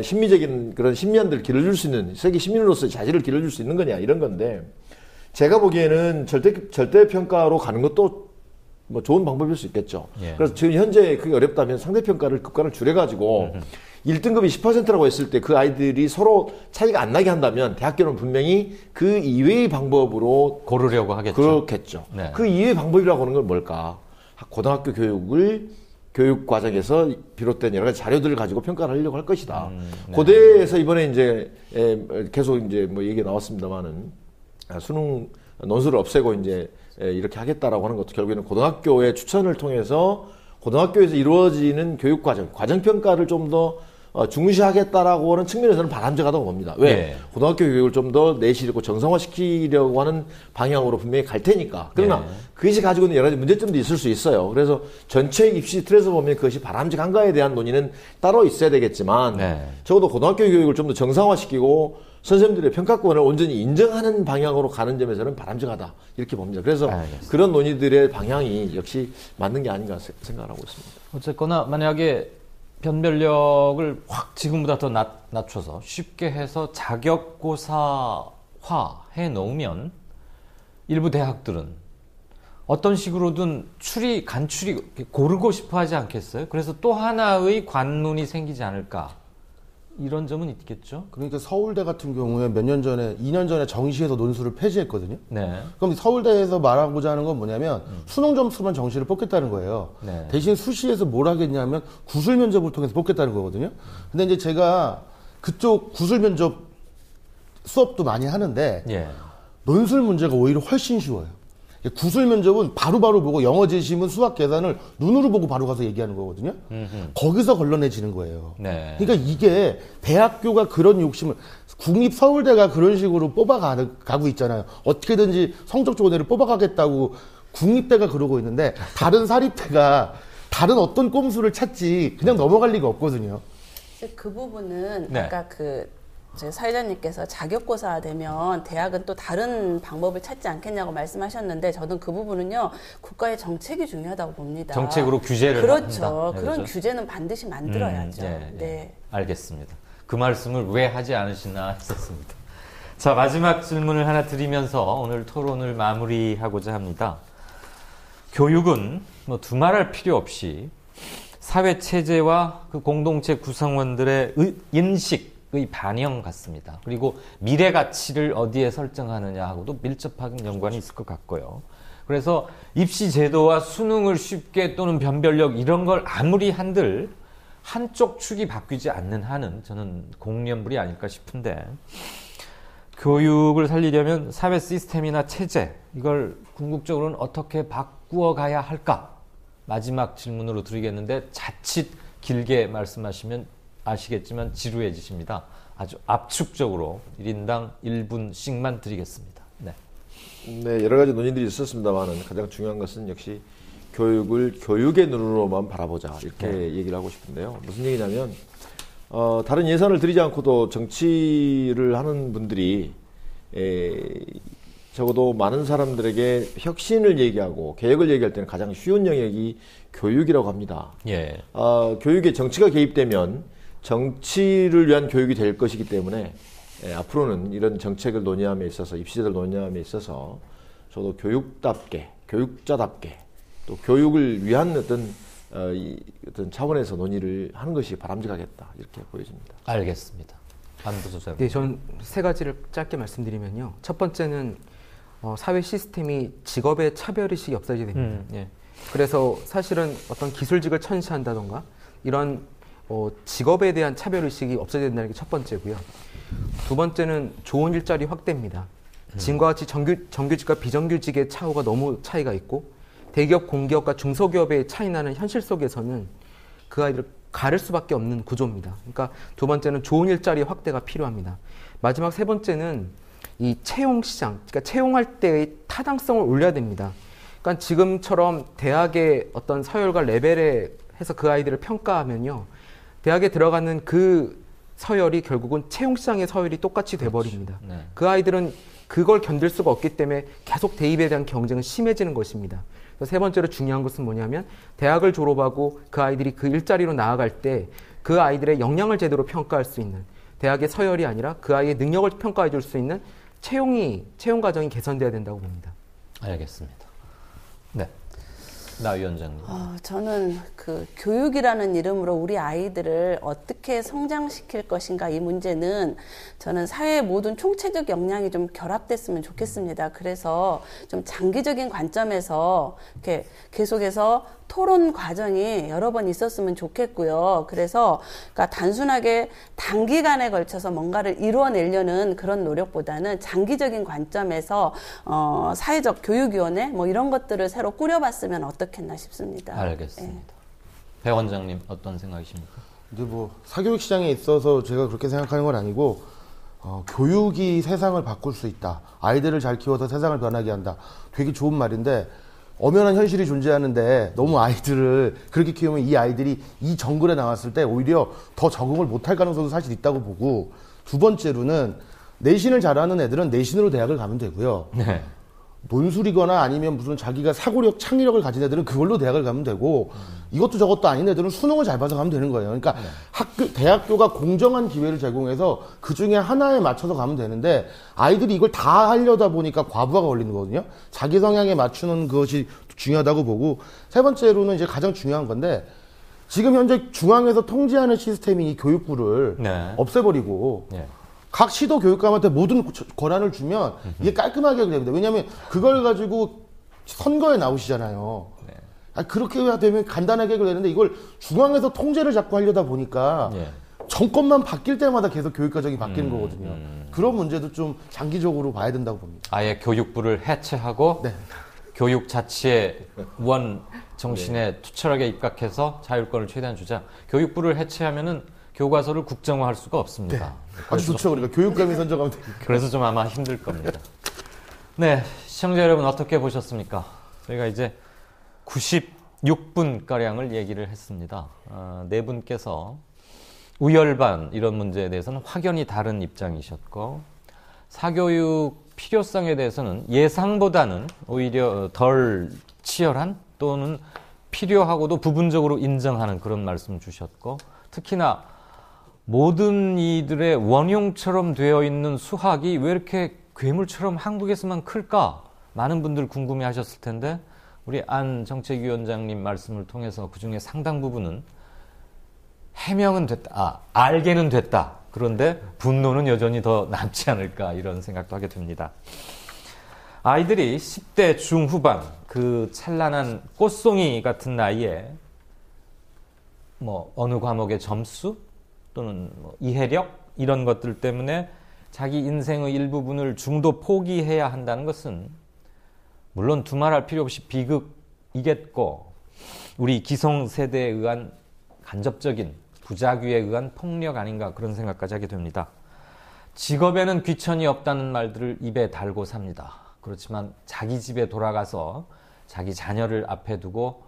심미적인 그런 심미안들을 길러줄 수 있는 세계 시민으로서의 자질을 길러줄 수 있는 거냐 이런 건데 제가 보기에는 절대평가로 가는 것도 뭐 좋은 방법일 수 있겠죠. 예. 그래서 지금 현재 그게 어렵다면 상대평가를 급간을 줄여가지고 1등급이 10%라고 했을 때 그 아이들이 서로 차이가 안 나게 한다면 대학교는 분명히 그 이외의 방법으로 고르려고 하겠죠. 그렇겠죠. 네. 그 이외의 방법이라고 하는 건 뭘까? 고등학교 교육을 교육 과정에서 비롯된 여러 가지 자료들을 가지고 평가를 하려고 할 것이다. 네. 고대에서 이번에 이제 계속 이제 뭐 얘기 나왔습니다만은 수능 논술을 없애고 이제 이렇게 하겠다라고 하는 것도 결국에는 고등학교의 추천을 통해서 고등학교에서 이루어지는 교육 과정 평가를 좀 더 중시하겠다라고 하는 측면에서는 바람직하다고 봅니다. 왜? 네. 고등학교 교육을 좀 더 내실이고 정상화시키려고 하는 방향으로 분명히 갈 테니까. 그러나 네. 그것이 가지고 있는 여러 가지 문제점도 있을 수 있어요. 그래서 전체 입시 틀에서 보면 그것이 바람직한가에 대한 논의는 따로 있어야 되겠지만 적어도 고등학교 교육을 좀 더 정상화시키고 선생님들의 평가권을 온전히 인정하는 방향으로 가는 점에서는 바람직하다 이렇게 봅니다. 그래서 알겠습니다. 그런 논의들의 방향이 역시 맞는 게 아닌가 생각하고 있습니다. 어쨌거나 만약에 변별력을 확 지금보다 더 낮춰서 쉽게 해서 자격고사화 해 놓으면 일부 대학들은 어떤 식으로든 간출이 고르고 싶어 하지 않겠어요? 그래서 또 하나의 관문이 생기지 않을까. 이런 점은 있겠죠? 그러니까 서울대 같은 경우에 몇 년 전에, 2년 전에 정시에서 논술을 폐지했거든요. 네. 그럼 서울대에서 말하고자 하는 건 뭐냐면 수능 점수만 정시를 뽑겠다는 거예요. 네. 대신 수시에서 뭘 하겠냐면 구술 면접을 통해서 뽑겠다는 거거든요. 근데 이제 제가 그쪽 구술 면접 수업도 많이 하는데 예. 논술 문제가 오히려 훨씬 쉬워요. 구술 면접은 바로바로 보고 영어 제시문 수학 계산을 눈으로 보고 바로 가서 얘기하는 거거든요. 거기서 걸러내지는 거예요. 네. 그러니까 이게 대학교가 그런 욕심을, 국립서울대가 그런 식으로 뽑아가고 있잖아요. 어떻게든지 성적 좋은 애를 뽑아가겠다고 국립대가 그러고 있는데 다른 사립대가 다른 어떤 꼼수를 찾지 그냥 넘어갈 리가 없거든요. 그 부분은 네. 아까 저희 사회자님께서 자격고사 되면 대학은 또 다른 방법을 찾지 않겠냐고 말씀하셨는데 저는 그 부분은요 국가의 정책이 중요하다고 봅니다. 정책으로 규제를 그렇죠. 한다. 그런 그렇죠? 규제는 반드시 만들어야죠. 예. 네. 알겠습니다. 그 말씀을 왜 하지 않으시나 했었습니다. 자, 마지막 질문을 하나 드리면서 오늘 토론을 마무리하고자 합니다. 교육은 뭐 두말할 필요 없이 사회 체제와 그 공동체 구성원들의 인식의 반영 같습니다. 그리고 미래 가치를 어디에 설정하느냐하고도 밀접한 연관이 있을 것 같고요. 그래서 입시 제도와 수능을 쉽게 또는 변별력 이런 걸 아무리 한들 한쪽 축이 바뀌지 않는 한은 저는 공연불이 아닐까 싶은데 교육을 살리려면 사회 시스템이나 체제 이걸 궁극적으로는 어떻게 바꾸어 가야 할까? 마지막 질문으로 드리겠는데 자칫 길게 말씀하시면 아시겠지만 지루해지십니다. 아주 압축적으로 1인당 1분씩만 드리겠습니다. 네. 네, 여러 가지 논의들이 있었습니다만 가장 중요한 것은 역시 교육을 교육의 눈으로만 바라보자 이렇게 얘기를 하고 싶은데요. 무슨 얘기냐면 다른 예산을 드리지 않고도 정치를 하는 분들이 적어도 많은 사람들에게 혁신을 얘기하고 개혁을 얘기할 때는 가장 쉬운 영역이 교육이라고 합니다. 예. 교육에 정치가 개입되면 정치를 위한 교육이 될 것이기 때문에 앞으로는 이런 정책을 논의함에 있어서 입시제도를 논의함에 있어서 저도 교육답게, 교육자답게 또 교육을 위한 어떤 차원에서 논의를 하는 것이 바람직하겠다 이렇게 보여집니다. 알겠습니다. 안부소장. 네, 전 세 가지를 짧게 말씀드리면요. 첫 번째는 사회 시스템이 직업의 차별의식이 없어져야 됩니다. 예. 그래서 사실은 어떤 기술직을 천시한다던가 이런 직업에 대한 차별의식이 없어져야 된다는 게 첫 번째고요. 두 번째는 좋은 일자리 확대입니다. 지금과 같이 정규직과 비정규직의 차후가 너무 차이가 있고 대기업, 공기업과 중소기업의 차이 나는 현실 속에서는 그 아이들을 가를 수밖에 없는 구조입니다. 그러니까 두 번째는 좋은 일자리 확대가 필요합니다. 마지막 세 번째는 이 채용 시장, 그러니까 채용할 때의 타당성을 올려야 됩니다. 그러니까 지금처럼 대학의 어떤 서열과 레벨에 해서 그 아이들을 평가하면요. 대학에 들어가는 그 서열이 결국은 채용 시장의 서열이 똑같이 돼버립니다. 네. 그 아이들은 그걸 견딜 수가 없기 때문에 계속 대입에 대한 경쟁은 심해지는 것입니다. 세 번째로 중요한 것은 뭐냐면 대학을 졸업하고 그 아이들이 그 일자리로 나아갈 때 그 아이들의 역량을 제대로 평가할 수 있는 대학의 서열이 아니라 그 아이의 능력을 평가해 줄 수 있는 채용 과정이 개선돼야 된다고 봅니다. 알겠습니다. 네. 나 위원장님. 저는 그 교육이라는 이름으로 우리 아이들을 어떻게 성장시킬 것인가 이 문제는 저는 사회의 모든 총체적 역량이 좀 결합됐으면 좋겠습니다. 그래서 좀 장기적인 관점에서 이렇게 계속해서 토론 과정이 여러 번 있었으면 좋겠고요. 그래서 그러니까 단순하게 단기간에 걸쳐서 뭔가를 이루어내려는 그런 노력보다는 장기적인 관점에서 사회적 교육위원회 뭐 이런 것들을 새로 꾸려봤으면 어떻겠나 싶습니다. 알겠습니다. 배 원장님 어떤 생각이십니까? 근데 뭐 사교육 시장에 있어서 제가 그렇게 생각하는 건 아니고 교육이 세상을 바꿀 수 있다. 아이들을 잘 키워서 세상을 변하게 한다. 되게 좋은 말인데 엄연한 현실이 존재하는데 너무 아이들을 그렇게 키우면 이 아이들이 이 정글에 나왔을 때 오히려 더 적응을 못할 가능성도 사실 있다고 보고 두 번째로는 내신을 잘하는 애들은 내신으로 대학을 가면 되고요. 네. 논술이거나 아니면 무슨 자기가 사고력, 창의력을 가진 애들은 그걸로 대학을 가면 되고 이것도 저것도 아닌 애들은 수능을 잘 봐서 가면 되는 거예요. 그러니까 대학교가 공정한 기회를 제공해서 그 중에 하나에 맞춰서 가면 되는데 아이들이 이걸 다 하려다 보니까 과부하가 걸리는 거거든요. 자기 성향에 맞추는 그것이 중요하다고 보고 세 번째로는 이제 가장 중요한 건데 지금 현재 중앙에서 통제하는 시스템이 이 교육부를 네. 없애버리고 예. 각 시도 교육감한테 모든 권한을 주면 이게 깔끔하게 됩니다. 왜냐하면 그걸 가지고 선거에 나오시잖아요. 네. 그렇게 되면 간단하게 해결되는데 이걸 중앙에서 통제를 자꾸 하려다 보니까 예. 정권만 바뀔 때마다 계속 교육 과정이 바뀌는 거거든요. 그런 문제도 좀 장기적으로 봐야 된다고 봅니다. 아예 교육부를 해체하고 네. 교육 자치의 원 정신에 투철하게 입각해서 자율권을 최대한 주자. 교육부를 해체하면은 교과서를 국정화할 수가 없습니다. 아주 좋죠. 그러니까 교육감이 선정하면 되니까. 그래서 좀 아마 힘들 겁니다. 네, 시청자 여러분 어떻게 보셨습니까? 저희가 이제 96분가량을 얘기를 했습니다. 네 분께서 우열반 이런 문제에 대해서는 확연히 다른 입장이셨고 사교육 필요성에 대해서는 예상보다는 오히려 덜 치열한 또는 필요하고도 부분적으로 인정하는 그런 말씀 주셨고 특히나 모든 이들의 원흉처럼 되어 있는 수학이 왜 이렇게 괴물처럼 한국에서만 클까? 많은 분들 궁금해 하셨을 텐데 우리 안 정책위원장님 말씀을 통해서 그중에 상당 부분은 해명은 됐다. 알게는 됐다. 그런데 분노는 여전히 더 남지 않을까 이런 생각도 하게 됩니다. 아이들이 10대 중후반 그 찬란한 꽃송이 같은 나이에 뭐 어느 과목의 점수 또는 뭐 이해력 이런 것들 때문에 자기 인생의 일부분을 중도 포기해야 한다는 것은 물론 두말할 필요 없이 비극이겠고 우리 기성세대에 의한 간접적인 부작위에 의한 폭력 아닌가 그런 생각까지 하게 됩니다. 직업에는 귀천이 없다는 말들을 입에 달고 삽니다. 그렇지만 자기 집에 돌아가서 자기 자녀를 앞에 두고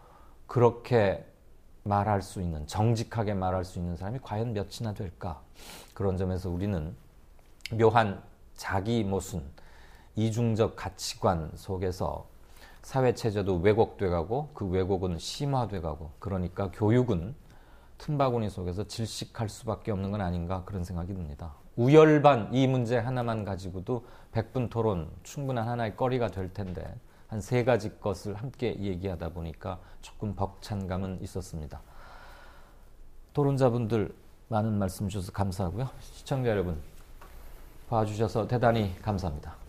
그렇게 말할 수 있는, 정직하게 말할 수 있는 사람이 과연 몇이나 될까? 그런 점에서 우리는 묘한 자기 모순, 이중적 가치관 속에서 사회체제도 왜곡돼 가고 그 왜곡은 심화돼 가고 그러니까 교육은 틈바구니 속에서 질식할 수밖에 없는 건 아닌가 그런 생각이 듭니다. 우열반 이 문제 하나만 가지고도 100분 토론 충분한 하나의 거리가 될 텐데 한 세 가지 것을 함께 얘기하다 보니까 조금 벅찬 감은 있었습니다. 토론자분들 많은 말씀 주셔서 감사하고요. 시청자 여러분 봐주셔서 대단히 감사합니다.